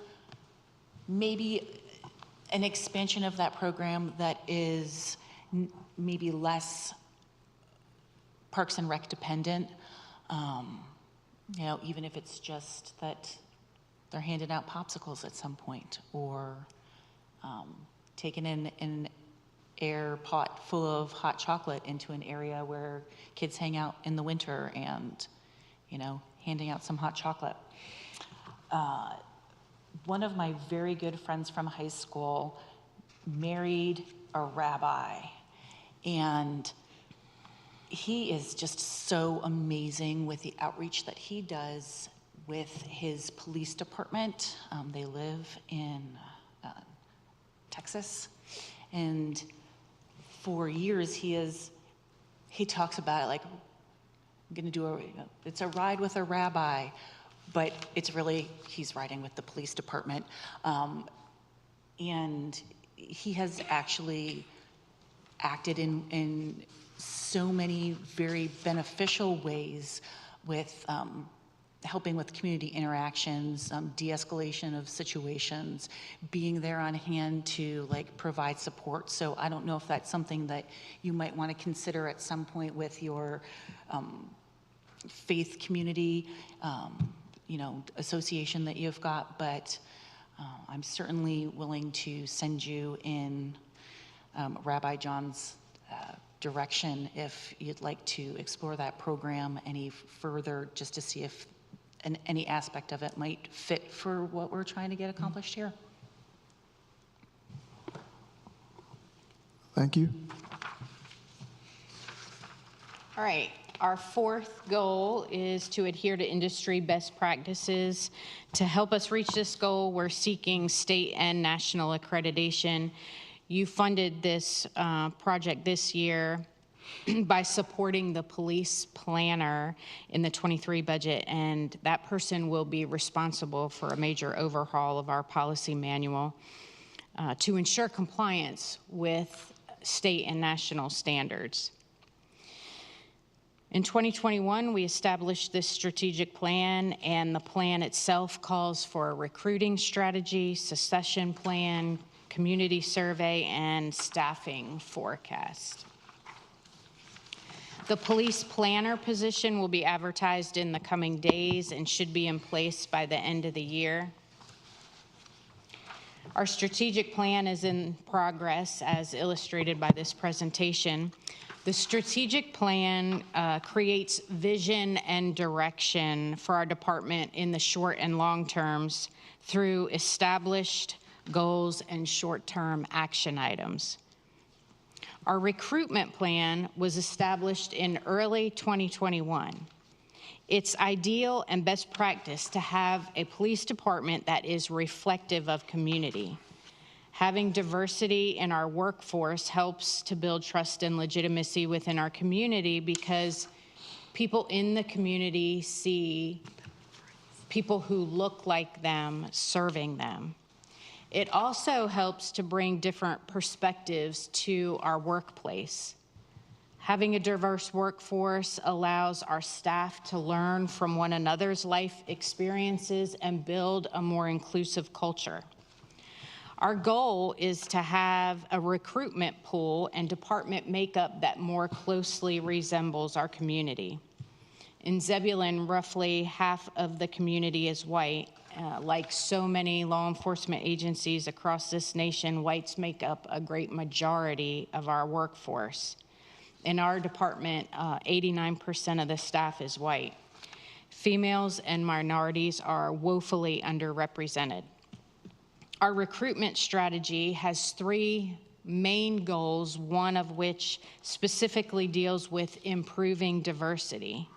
maybe an expansion of that program that is maybe less Parks and Rec dependent, even if it's just that they're handing out popsicles at some point, or taking an air pot full of hot chocolate into an area where kids hang out in the winter and, handing out some hot chocolate. One of my very good friends from high school married a rabbi, and he is just so amazing with the outreach that he does with his police department. They live in Texas, and for years he talks about it like, I'm gonna do it's a ride with a rabbi, but it's really, he's riding with the police department. And he has actually acted in so many very beneficial ways with helping with community interactions, de-escalation of situations, being there on hand to provide support. So I don't know if that's something that you might want to consider at some point with your faith community. association that you've got, but I'm certainly willing to send you in Rabbi John's direction if you'd like to explore that program any further, just to see if any aspect of it might fit for what we're trying to get accomplished here. Thank you. All right, our fourth goal is to adhere to industry best practices. To help us reach this goal, we're seeking state and national accreditation. You funded this project this year by supporting the police planner in the 23 budget, and that person will be responsible for a major overhaul of our policy manual to ensure compliance with state and national standards. In 2021, we established this strategic plan, and the plan itself calls for a recruiting strategy, succession plan, community survey, and staffing forecast. The police planner position will be advertised in the coming days and should be in place by the end of the year. Our strategic plan is in progress, as illustrated by this presentation. The strategic plan creates vision and direction for our department in the short and long terms through established goals and short-term action items. Our recruitment plan was established in early 2021. It's ideal and best practice to have a police department that is reflective of community. Having diversity in our workforce helps to build trust and legitimacy within our community because people in the community see people who look like them serving them. It also helps to bring different perspectives to our workplace. Having a diverse workforce allows our staff to learn from one another's life experiences and build a more inclusive culture. Our goal is to have a recruitment pool and department makeup that more closely resembles our community. In Zebulon, roughly half of the community is white. Like so many law enforcement agencies across this nation, whites make up a great majority of our workforce. In our department, 89% of the staff is white. Females and minorities are woefully underrepresented. Our recruitment strategy has three main goals, one of which specifically deals with improving diversity.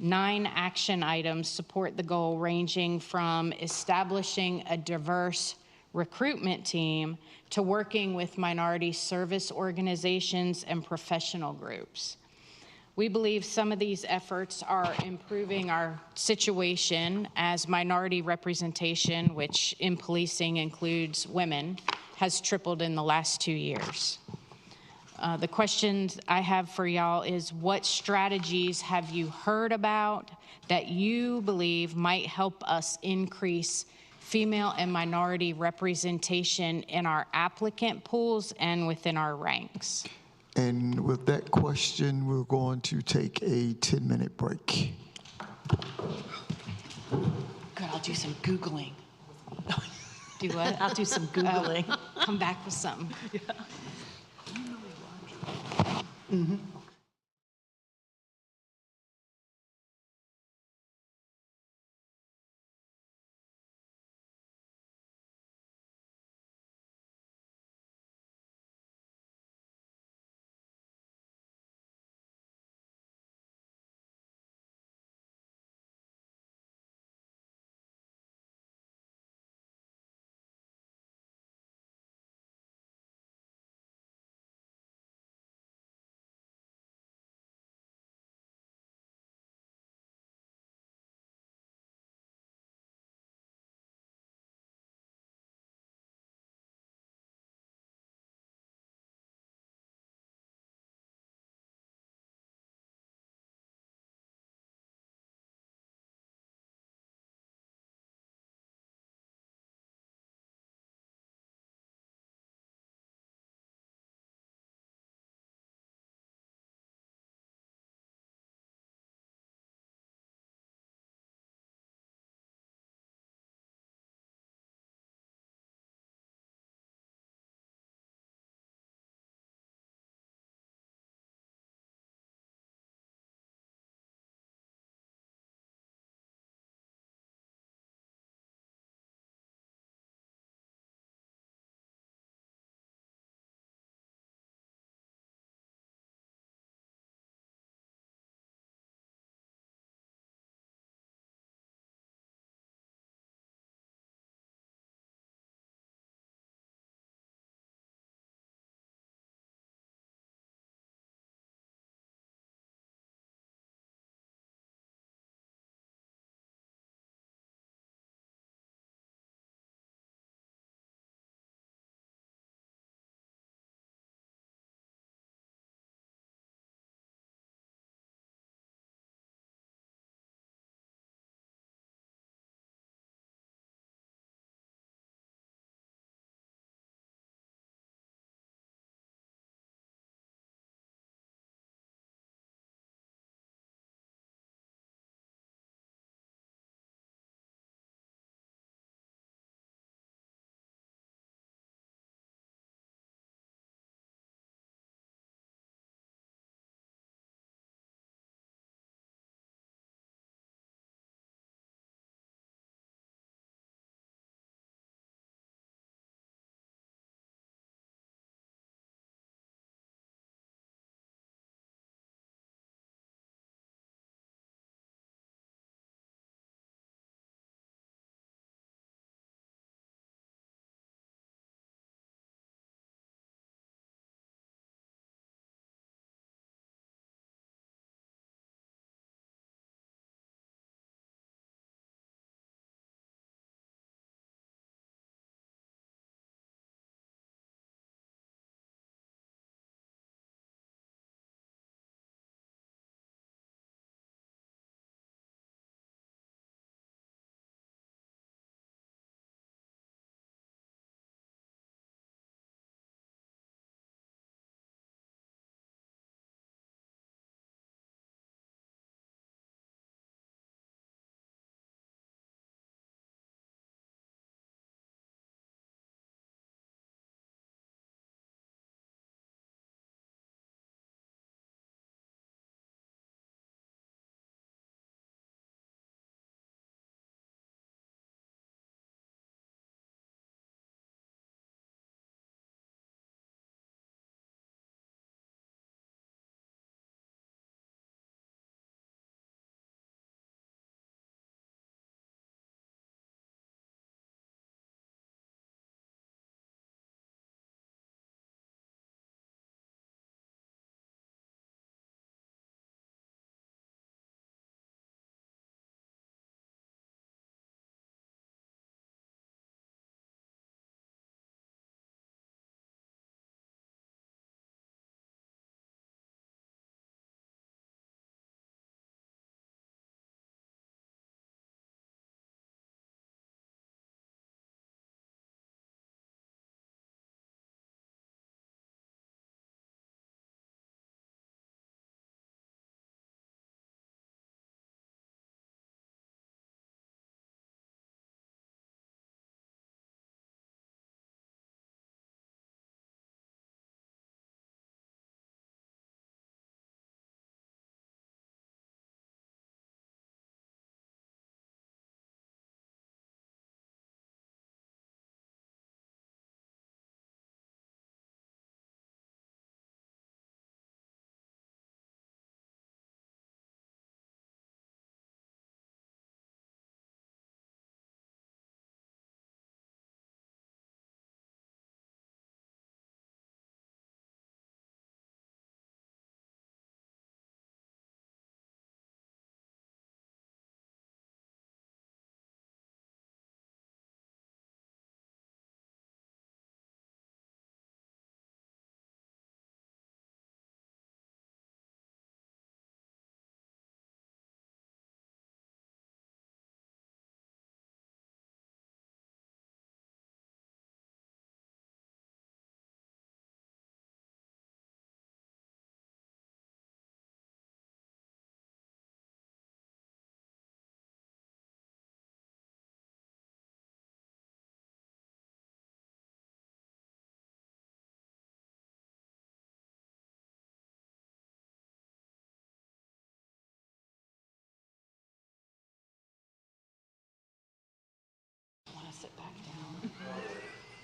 9 action items support the goal, ranging from establishing a diverse recruitment team to working with minority service organizations and professional groups. We believe some of these efforts are improving our situation as minority representation, which in policing includes women, has tripled in the last 2 years. The question I have for y'all is, what strategies have you heard about that you believe might help us increase female and minority representation in our applicant pools and within our ranks? And with that question, we're going to take a 10-minute break. Good, I'll do some Googling. Do what? I'll do some Googling. Come back with something. Yeah.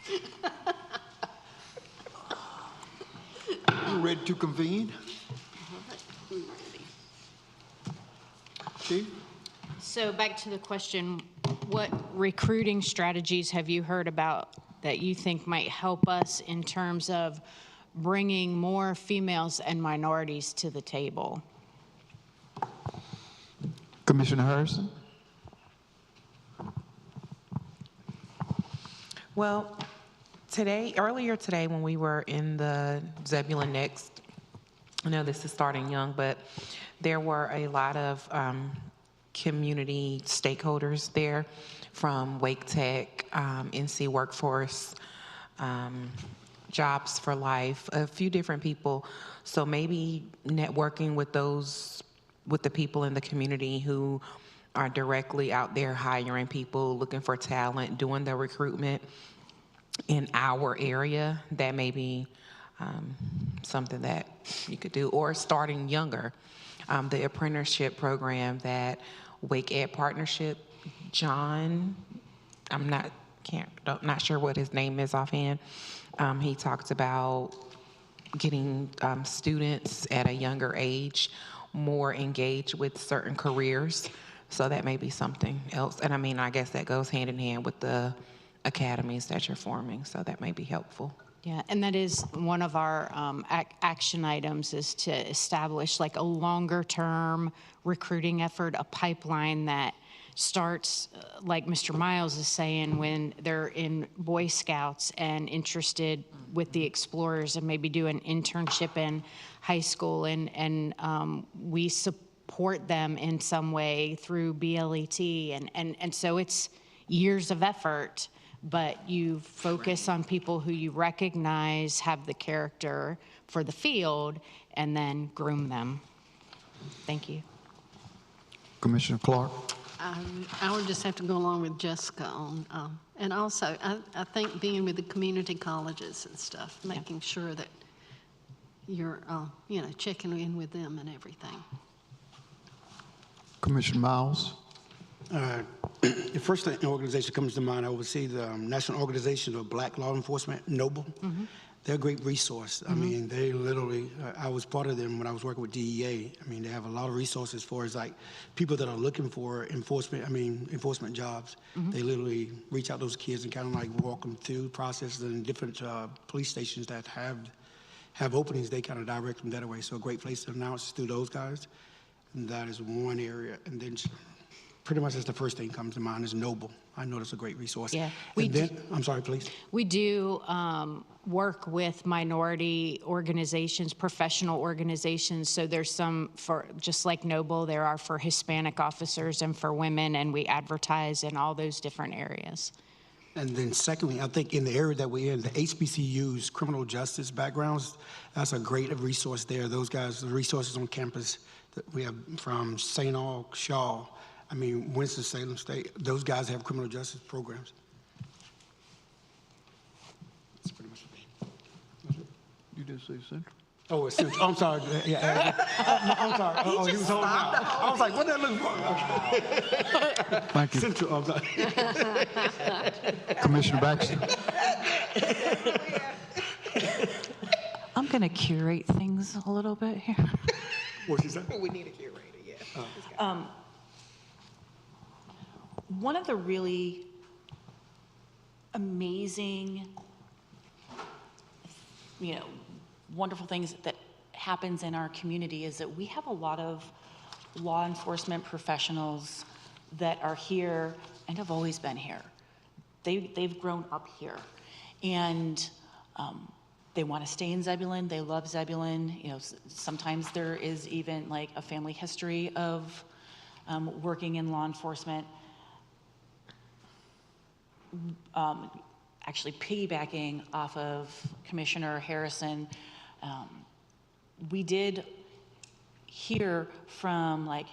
You ready to convene? Chief? So back to the question, what recruiting strategies have you heard about that you think might help us in terms of bringing more females and minorities to the table? Commissioner Harrison? Well, earlier today, when we were in the Zebulon Next, I know this is starting young, but there were a lot of community stakeholders there from Wake Tech, NC Workforce, Jobs for Life, a few different people. So maybe networking with the people in the community who are directly out there hiring people, looking for talent, doing the recruitment in our area, that may be something that you could do, or starting younger. The apprenticeship program that Wake Ed Partnership, John, I'm not sure what his name is offhand. He talked about getting students at a younger age more engaged with certain careers. So that may be something else. And I mean, I guess that goes hand in hand with the academies that you're forming. So that may be helpful. Yeah, and that is one of our action items, is to establish like a longer-term recruiting effort, a pipeline that starts, like Mr. Miles is saying, when they're in Boy Scouts and interested with the Explorers, and maybe do an internship in high school, and we support them in some way through BLET, and so it's years of effort. But you focus on people who you recognize have the character for the field, and then groom them. Thank you. Commissioner Clark? I would just have to go along with Jessica on, and also I think being with the community colleges and stuff, making sure that you're, checking in with them and everything. Commissioner Miles? The first organization that comes to mind, I oversee the National Organization of Black Law Enforcement, NOBLE. They're a great resource. I mean, they literally, I was part of them when I was working with DEA. I mean, they have a lot of resources for as like people that are looking for enforcement jobs. They literally reach out to those kids and kind of like walk them through processes, and different police stations that have openings, they kind of direct them that way. So a great place to announce through those guys. And that is one area. And then pretty much that's the first thing that comes to mind is Noble. I know that's a great resource. Yeah, I'm sorry, please. We do work with minority organizations, professional organizations. So there's some for, just like Noble, there are for Hispanic officers and for women, and we advertise in all those different areas. And then secondly, I think in the area that we're in, the HBCUs, criminal justice backgrounds, that's a great resource there. Those guys, the resources on campus that we have from St. Aug, Shaw, Winston-Salem State, those guys have criminal justice programs. That's pretty much what You didn't say Central? Oh, it's Central. I'm sorry. Yeah, I'm sorry. Oh, he was holding out. I was like, what that look for? Thank you. Central, I'm sorry. Commissioner Baxter? I'm going to curate things a little bit here. What'd she say? We need a curator, yeah. One of the really amazing, wonderful things that happens in our community is that we have a lot of law enforcement professionals that are here and have always been here. They've grown up here, and they want to stay in Zebulon. They love Zebulon. Sometimes there is even like a family history of working in law enforcement. Actually piggybacking off of Commissioner Harrison, we did hear from like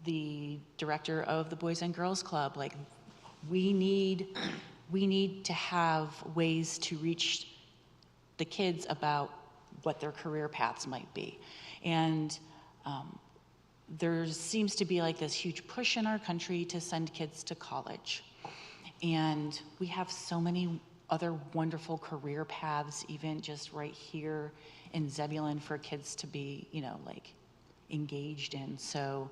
the director of the Boys and Girls Club, like we need to have ways to reach the kids about what their career paths might be. And there seems to be like this huge push in our country to send kids to college. And we have so many other wonderful career paths, even just right here in Zebulon for kids to be, like engaged in. So,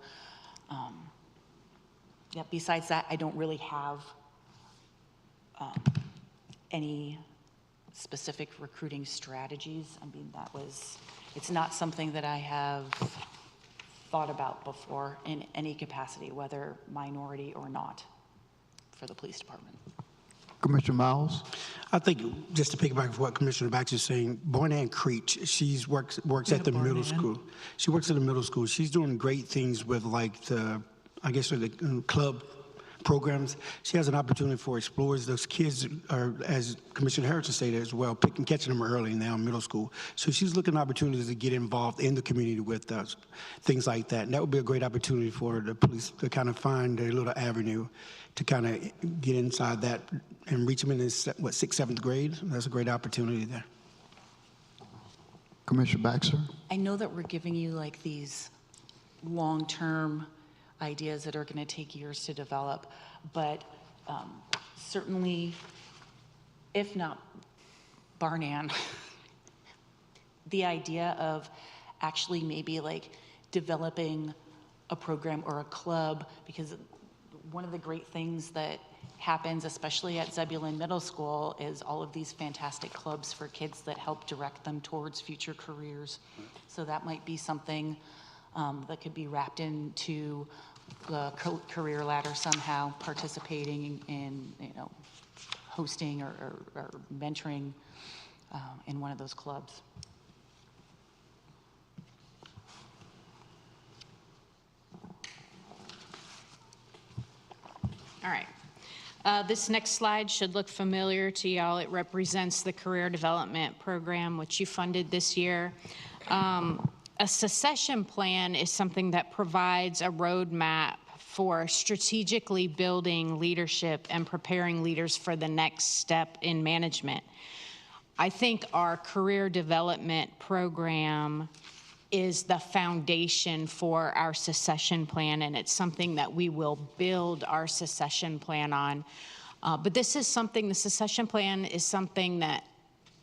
yeah, besides that, I don't really have any specific recruiting strategies. I mean, it's not something that I have thought about before in any capacity, whether minority or not, for the police department. Commissioner Miles? I think, just to piggyback off what Commissioner Baxter is saying, Boynan Creech, she works at the middle school. She works at the middle school. She's doing great things with like the club programs. She has an opportunity for explorers. Those kids are, as Commissioner Harrison stated as well, catching them early now in middle school. So she's looking at opportunities to get involved in the community with us, things like that. And that would be a great opportunity for the police to kind of find a little avenue to kind of get inside that and reach them in this, 6th, 7th grade. That's a great opportunity there. Commissioner Baxter? I know that we're giving you like these long-term ideas that are going to take years to develop, but certainly, if not bar none, the idea of actually maybe like developing a program or a club, because one of the great things that happens, especially at Zebulon Middle School, is all of these fantastic clubs for kids that help direct them towards future careers. So that might be something that could be wrapped into the career ladder somehow, participating in, hosting or mentoring in one of those clubs. All right. This next slide should look familiar to y'all. It represents the Career Development Program, which you funded this year. A succession plan is something that provides a roadmap for strategically building leadership and preparing leaders for the next step in management. I think our career development program is the foundation for our succession plan, and it's something that we will build our succession plan on. But this is something, the succession plan is something that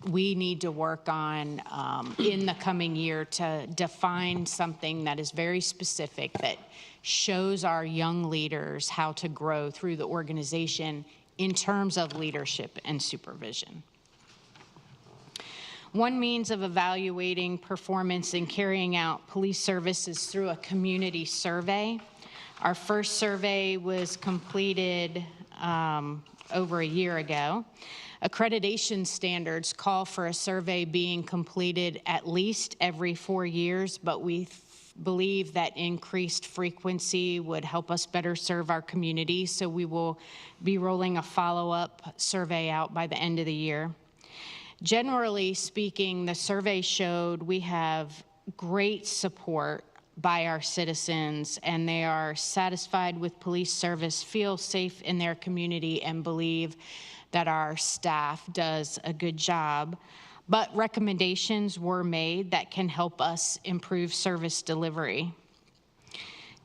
we need to work on in the coming year to define something that is very specific, that shows our young leaders how to grow through the organization in terms of leadership and supervision. One means of evaluating performance and carrying out police services through a community survey. Our first survey was completed over a year ago. Accreditation standards call for a survey being completed at least every 4 years, but we believe that increased frequency would help us better serve our community, so we will be rolling a follow-up survey out by the end of the year. Generally speaking, the survey showed we have great support by our citizens, and they are satisfied with police service, feel safe in their community, and believe that our staff does a good job. But recommendations were made that can help us improve service delivery.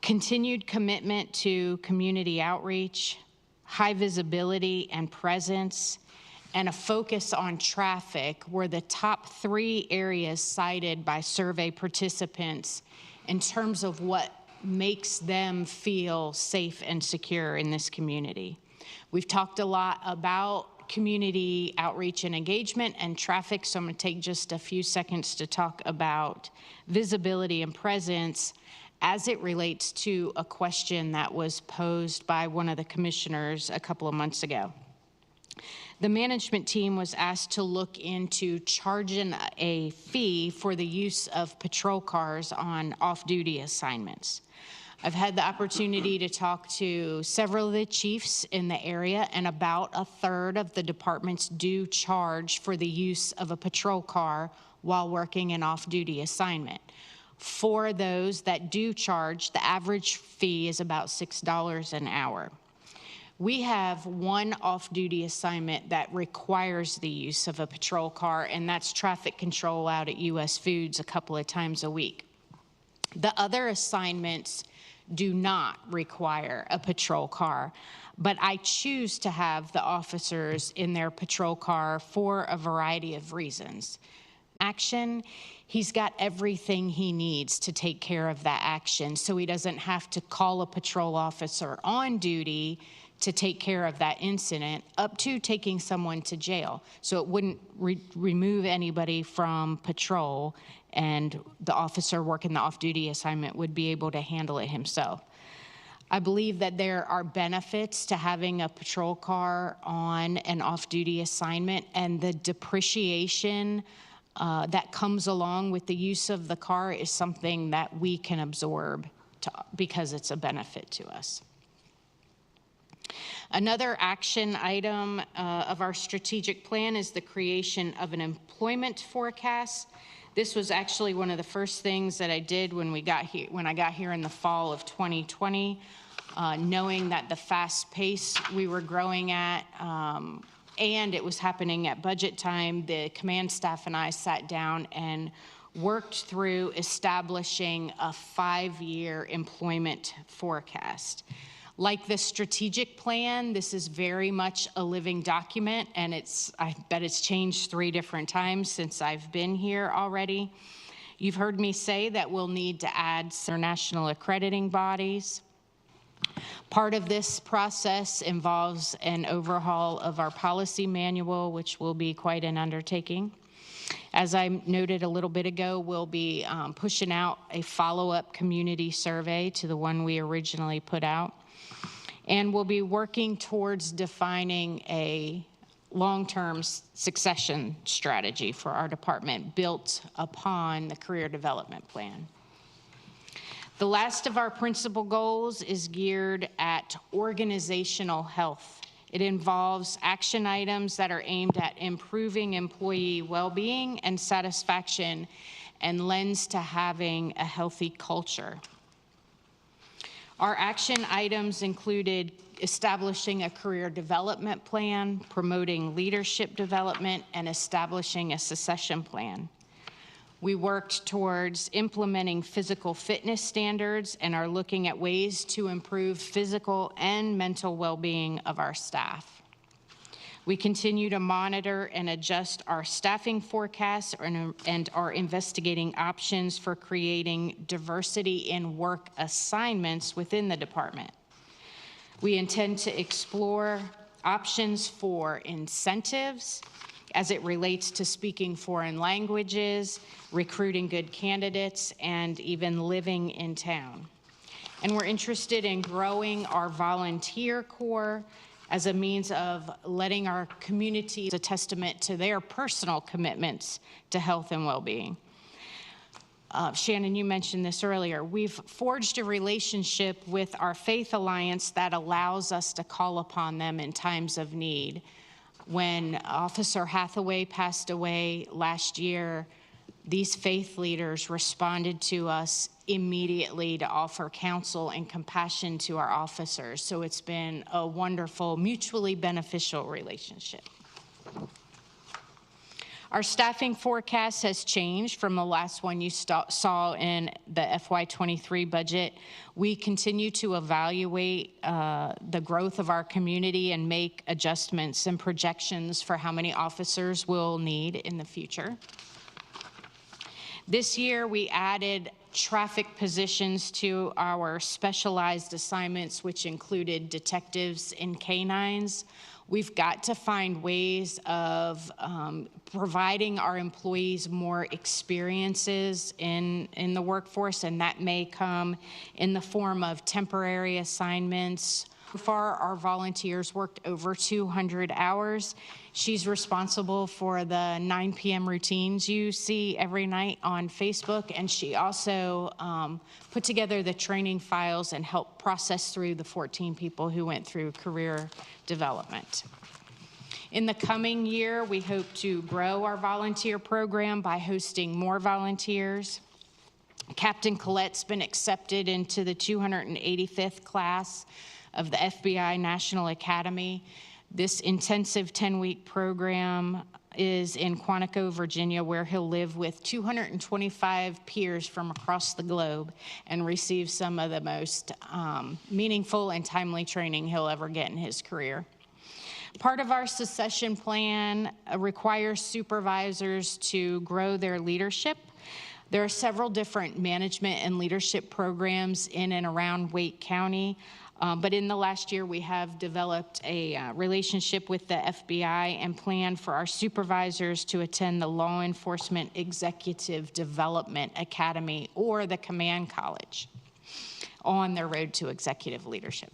Continued commitment to community outreach, high visibility and presence, and a focus on traffic were the top 3 areas cited by survey participants in terms of what makes them feel safe and secure in this community. We've talked a lot about community outreach and engagement and traffic, so I'm going to take just a few seconds to talk about visibility and presence as it relates to a question that was posed by one of the commissioners a couple of months ago. The management team was asked to look into charging a fee for the use of patrol cars on off-duty assignments. I've had the opportunity to talk to several of the chiefs in the area, and about 1/3 of the departments do charge for the use of a patrol car while working an off-duty assignment. For those that do charge, the average fee is about $6 an hour. We have one off-duty assignment that requires the use of a patrol car, and that's traffic control out at US Foods a couple of times a week. The other assignments do not require a patrol car. But I choose to have the officers in their patrol car for a variety of reasons. Action, he's got everything he needs to take care of that action, so he doesn't have to call a patrol officer on duty to take care of that incident, up to taking someone to jail. So it wouldn't remove anybody from patrol, and the officer working the off-duty assignment would be able to handle it himself. I believe that there are benefits to having a patrol car on an off-duty assignment, and the depreciation that comes along with the use of the car is something that we can absorb because it's a benefit to us. Another action item of our strategic plan is the creation of an employment forecast. This was actually one of the first things that I did when I got here in the fall of 2020, knowing that the fast pace we were growing at, and it was happening at budget time. The command staff and I sat down and worked through establishing a 5-year employment forecast. Like the strategic plan, this is very much a living document, and I bet it's changed 3 different times since I've been here already. You've heard me say that we'll need to add international accrediting bodies. Part of this process involves an overhaul of our policy manual, which will be quite an undertaking. As I noted a little bit ago, we'll be pushing out a follow-up community survey to the one we originally put out. And we'll be working towards defining a long-term succession strategy for our department built upon the career development plan. The last of our principal goals is geared at organizational health. It involves action items that are aimed at improving employee well-being and satisfaction and lends to having a healthy culture. Our action items included establishing a career development plan, promoting leadership development, and establishing a succession plan. We worked towards implementing physical fitness standards and are looking at ways to improve physical and mental well-being of our staff. We continue to monitor and adjust our staffing forecasts and are investigating options for creating diversity in work assignments within the department. We intend to explore options for incentives as it relates to speaking foreign languages, recruiting good candidates, and even living in town. And we're interested in growing our volunteer corps as a means of letting our community a testament to their personal commitments to health and well-being. Shannon, you mentioned this earlier. We've forged a relationship with our Faith Alliance that allows us to call upon them in times of need. When Officer Hathaway passed away last year, these faith leaders responded to us immediately to offer counsel and compassion to our officers. So it's been a wonderful, mutually beneficial relationship. Our staffing forecast has changed from the last one you saw in the FY23 budget. We continue to evaluate the growth of our community and make adjustments and projections for how many officers we'll need in the future. This year, we added traffic positions to our specialized assignments, which included detectives and canines. We've got to find ways of providing our employees more experiences in the workforce, and that may come in the form of temporary assignments. So far, our volunteers worked over 200 hours. She's responsible for the 9 p.m. routines you see every night on Facebook, and she also put together the training files and helped process through the 14 people who went through career development. In the coming year, we hope to grow our volunteer program by hosting more volunteers. Captain Colette's been accepted into the 285th class of the FBI National Academy. This intensive 10-week program is in Quantico, Virginia, where he'll live with 225 peers from across the globe and receive some of the most meaningful and timely training he'll ever get in his career. Part of our succession plan requires supervisors to grow their leadership. There are several different management and leadership programs in and around Wake County. But in the last year, we have developed a relationship with the FBI and plan for our supervisors to attend the Law Enforcement Executive Development Academy, or the Command College, on their road to executive leadership.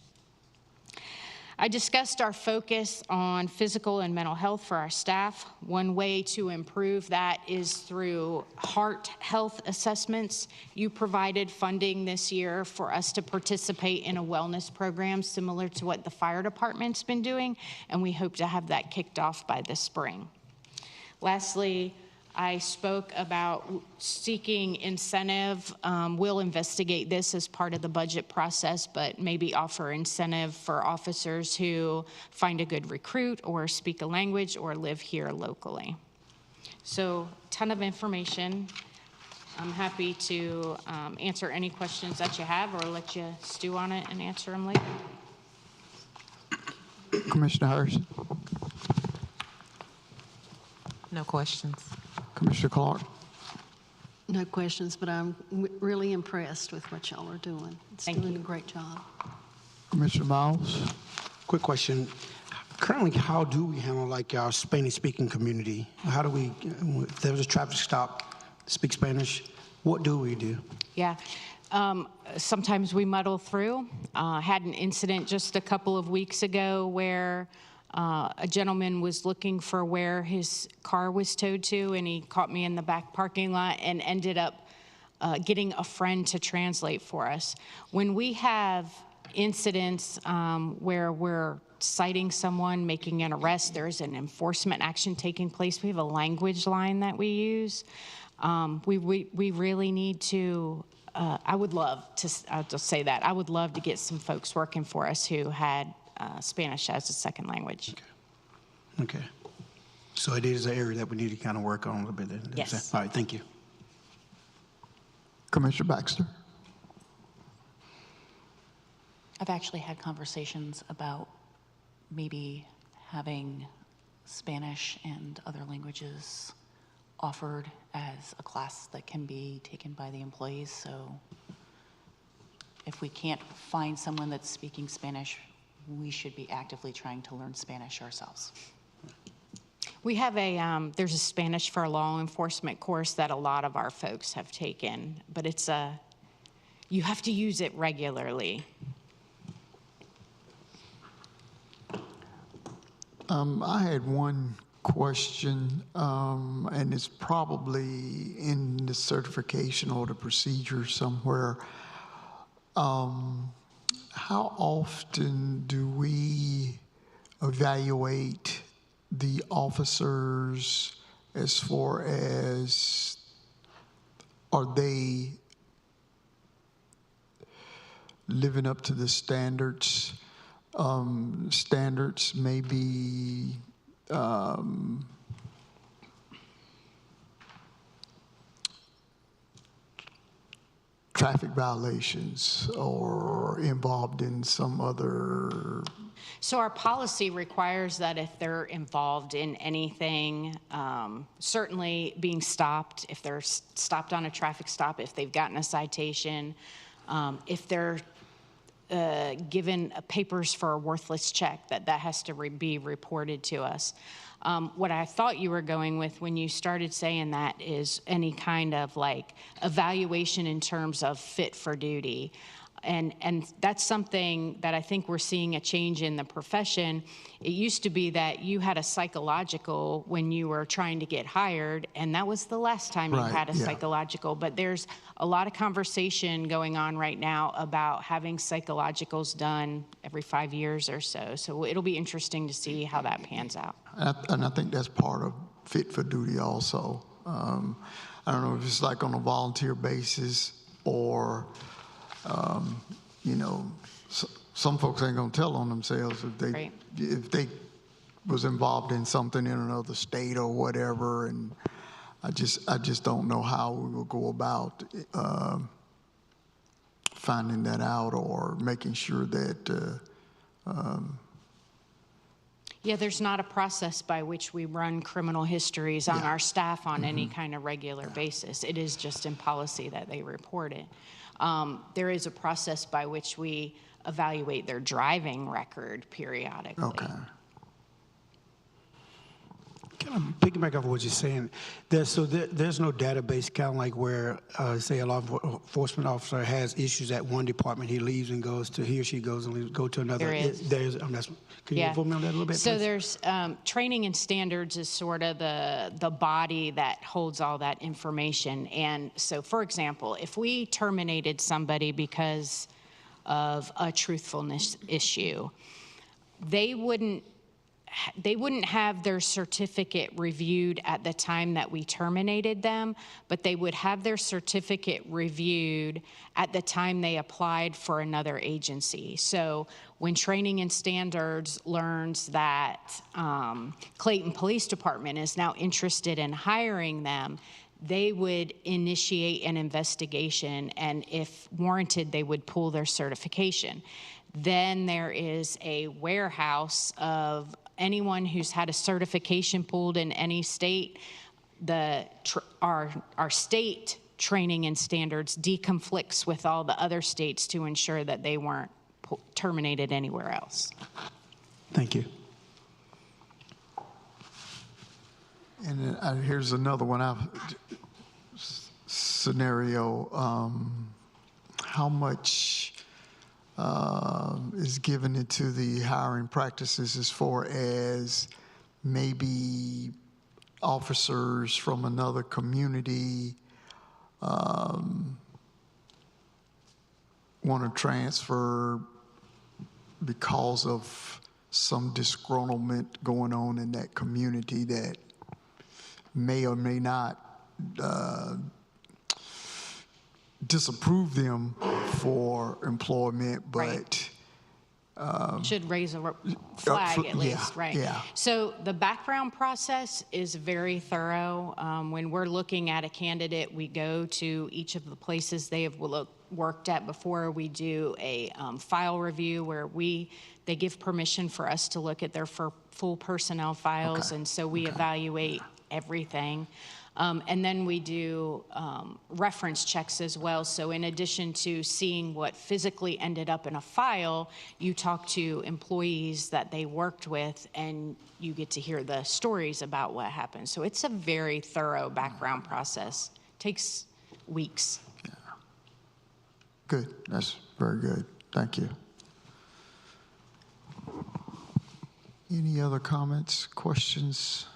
I discussed our focus on physical and mental health for our staff. One way to improve that is through heart health assessments. You provided funding this year for us to participate in a wellness program similar to what the fire department's been doing, and we hope to have that kicked off by this spring. Lastly, I spoke about seeking incentive. We'll investigate this as part of the budget process, but maybe offer incentive for officers who find a good recruit or speak a language or live here locally. So, ton of information. I'm happy to answer any questions that you have, or let you stew on it and answer them later. Commissioner Harrison, No questions. Commissioner Clark. No questions, but I'm really impressed with what y'all are doing. It's Thank doing you. a great job. Commissioner Miles. Quick question. Currently, how do we handle like our Spanish-speaking community? How do we, if there was a traffic stop, speak Spanish, what do we do? Yeah. Sometimes we muddle through. Had an incident just a couple of weeks ago where a gentleman was looking for where his car was towed to, and he caught me in the back parking lot and ended up getting a friend to translate for us. When we have incidents where we're citing someone, making an arrest, there's an enforcement action taking place, we have a language line that we use. We really need to, I would love to, I'll just say that, I would love to get some folks working for us who had Spanish as a second language. Okay. So it is an area that we need to kind of work on a little bit then. Yes. All right, thank you. Commissioner Baxter. I've actually had conversations about maybe having Spanish and other languages offered as a class that can be taken by the employees. So if we can't find someone that's speaking Spanish, we should be actively trying to learn Spanish ourselves. We have there's a Spanish for law enforcement course that a lot of our folks have taken, but you have to use it regularly. I had one question, and it's probably in the certification or the procedure somewhere. How often do we evaluate the officers as far as are they living up to the standards? Standards may be traffic violations or involved in some other. So our policy requires that if they're involved in anything, certainly being stopped, if they're stopped on a traffic stop, if they've gotten a citation, if they're given papers for a worthless check, that has to be reported to us. What I thought you were going with when you started saying that is any kind of like evaluation in terms of fit for duty. And that's something that I think we're seeing a change in the profession. It used to be that you had a psychological when you were trying to get hired, and that was the last time you had a psychological. But there's a lot of conversation going on right now about having psychologicals done every 5 years or so. So it'll be interesting to see how that pans out. And I think that's part of fit for duty also. I don't know if it's like on a volunteer basis or some folks ain't gonna tell on themselves if they was involved in something in another state or whatever, and I just don't know how we will go about finding that out or making sure that. Yeah, there's not a process by which we run criminal histories on our staff on any kind of regular basis. It is just in policy that they report it. There is a process by which we evaluate their driving record periodically. Okay. Kind of piggyback off what you're saying, there's no database kind of like where, say, a law enforcement officer has issues at one department, he leaves and goes to, he or she goes and leaves, go to another. There is. Can you inform me on that a little bit, So please? there's training and standards is sort of the body that holds all that information. And so, for example, if we terminated somebody because of a truthfulness issue, they wouldn't have their certificate reviewed at the time that we terminated them, but they would have their certificate reviewed at the time they applied for another agency. So when Training and Standards learns that Clayton Police Department is now interested in hiring them, they would initiate an investigation, and if warranted, they would pull their certification. Then there is a warehouse of anyone who's had a certification pulled in any state. Our state training and standards deconflicts with all the other states to ensure that they weren't terminated anywhere else. Thank you. And then, here's another one. Scenario. How much is given into the hiring practices as far as maybe officers from another community want to transfer because of some disgruntlement going on in that community that may or may not disapprove them for employment, but should raise a flag at least, right? Yeah. So the background process is very thorough. When we're looking at a candidate, we go to each of the places they have worked at before. We do a file review where they give permission for us to look at their full personnel files, and so we evaluate everything. And then we do reference checks as well. So in addition to seeing what physically ended up in a file, you talk to employees that they worked with, and you get to hear the stories about what happened. So it's a very thorough background process. Takes weeks. Yeah. Good. That's very good. Thank you. Any other comments, questions?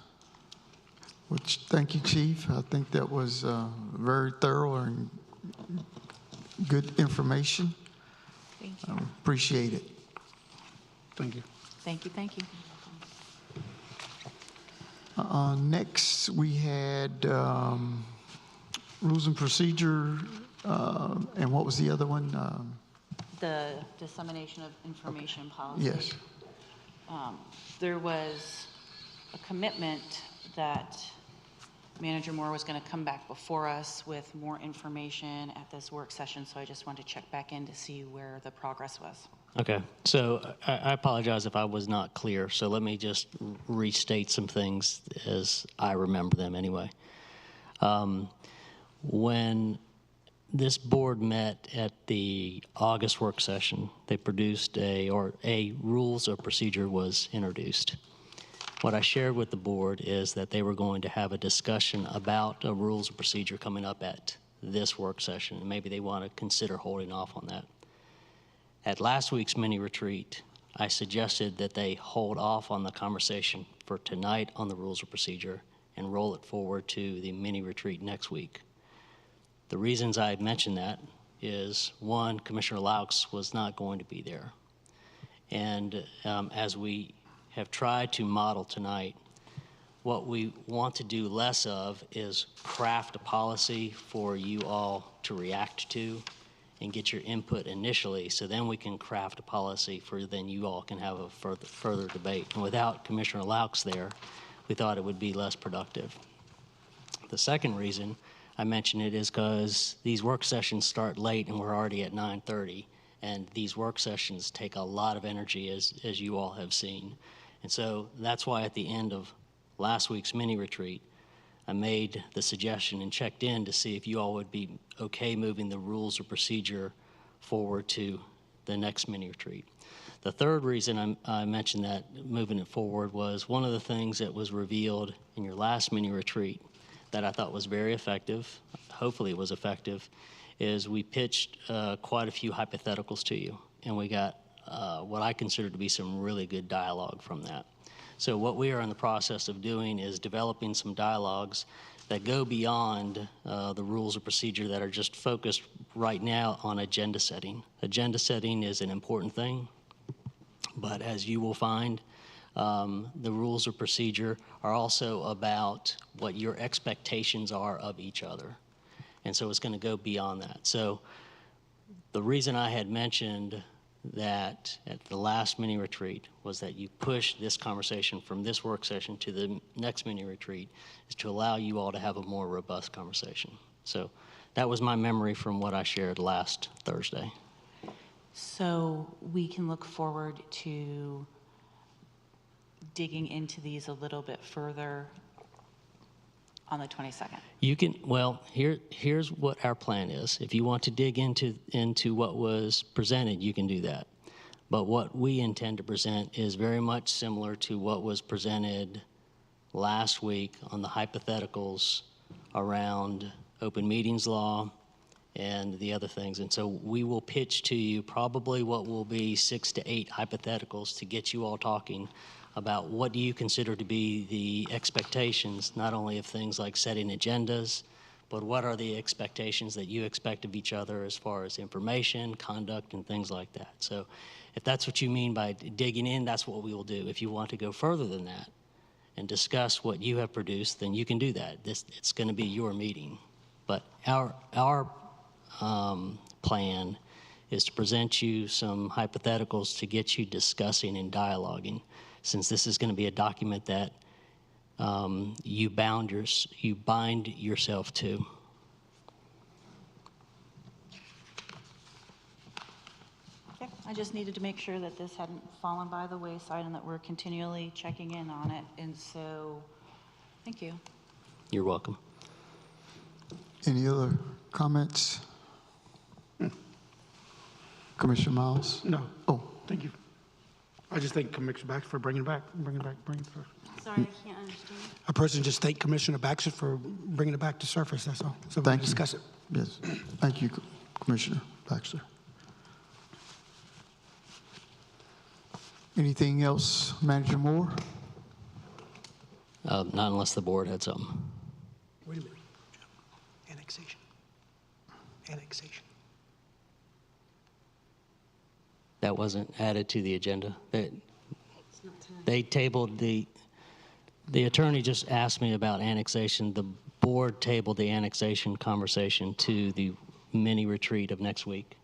Thank you, Chief. I think that was very thorough and good information. Thank you. Appreciate it. Thank you. Thank you, thank you. Next, we had rules and procedure, and what was the other one? The dissemination of information policy. Yes. There was a commitment that Manager Moore was going to come back before us with more information at this work session, so I just wanted to check back in to see where the progress was. Okay, so I apologize if I was not clear, so let me just restate some things as I remember them anyway. When this board met at the August work session, they produced a rules of procedure was introduced. What I shared with the board is that they were going to have a discussion about a rules of procedure coming up at this work session, and maybe they want to consider holding off on that. At last week's mini retreat, I suggested that they hold off on the conversation for tonight on the rules of procedure and roll it forward to the mini retreat next week. The reasons I mentioned that is, one, Commissioner Laux was not going to be there. And as we have tried to model tonight, what we want to do less of is craft a policy for you all to react to and get your input initially, so then we can craft a policy for then you all can have a further debate. And without Commissioner Laux there, we thought it would be less productive. The second reason I mention it is because these work sessions start late and we're already at 9:30, and these work sessions take a lot of energy, as you all have seen. And so that's why at the end of last week's mini retreat, I made the suggestion and checked in to see if you all would be okay moving the rules of procedure forward to the next mini retreat. The third reason I mentioned that moving it forward was one of the things that was revealed in your last mini retreat that I thought was very effective, hopefully it was effective, is we pitched quite a few hypotheticals to you, and we got what I consider to be some really good dialogue from that. So what we are in the process of doing is developing some dialogues that go beyond the rules of procedure that are just focused right now on agenda setting. Agenda setting is an important thing, but as you will find, the rules of procedure are also about what your expectations are of each other. And so it's going to go beyond that. So the reason I had mentioned that at the last mini retreat was that you push this conversation from this work session to the next mini retreat is to allow you all to have a more robust conversation. So that was my memory from what I shared last Thursday. So we can look forward to digging into these a little bit further on the 22nd. You can, well, here's what our plan is. If you want to dig into what was presented, you can do that. But what we intend to present is very much similar to what was presented last week on the hypotheticals around open meetings law and the other things. And so we will pitch to you probably what will be 6 to 8 hypotheticals to get you all talking about what do you consider to be the expectations, not only of things like setting agendas, but what are the expectations that you expect of each other as far as information, conduct, and things like that. So if that's what you mean by digging in, that's what we will do. If you want to go further than that and discuss what you have produced, then you can do that. It's going to be your meeting. But our plan is to present you some hypotheticals to get you discussing and dialoguing, since this is going to be a document that you bind yourself to. Okay, I just needed to make sure that this hadn't fallen by the wayside and that we're continually checking in on it. And so, thank you. You're welcome. Any other comments? Commissioner Miles? No. Oh, Thank you. I just thank Commissioner Baxter for bringing it back. Sorry, I can't understand. A person just thank Commissioner Baxter for bringing it back to surface, that's all. So we Thank can you. discuss it. yes. Thank you, Commissioner Baxter. Anything else, Manager Moore? Not unless the board had something. Wait a minute. Annexation. That wasn't added to the agenda. They tabled the attorney just asked me about annexation. The board tabled the annexation conversation to the mini retreat of next week.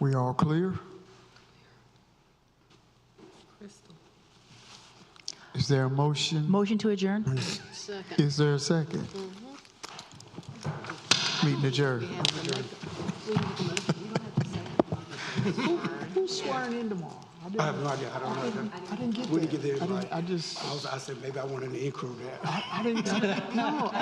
We all clear? Is there a motion? Motion to adjourn? Second. Is there a second? Meeting adjourned. Who's swearing in tomorrow? I have no idea. I don't know. I didn't get We that. didn't get the invite. I just, I said maybe I wanted to include that. I didn't, no,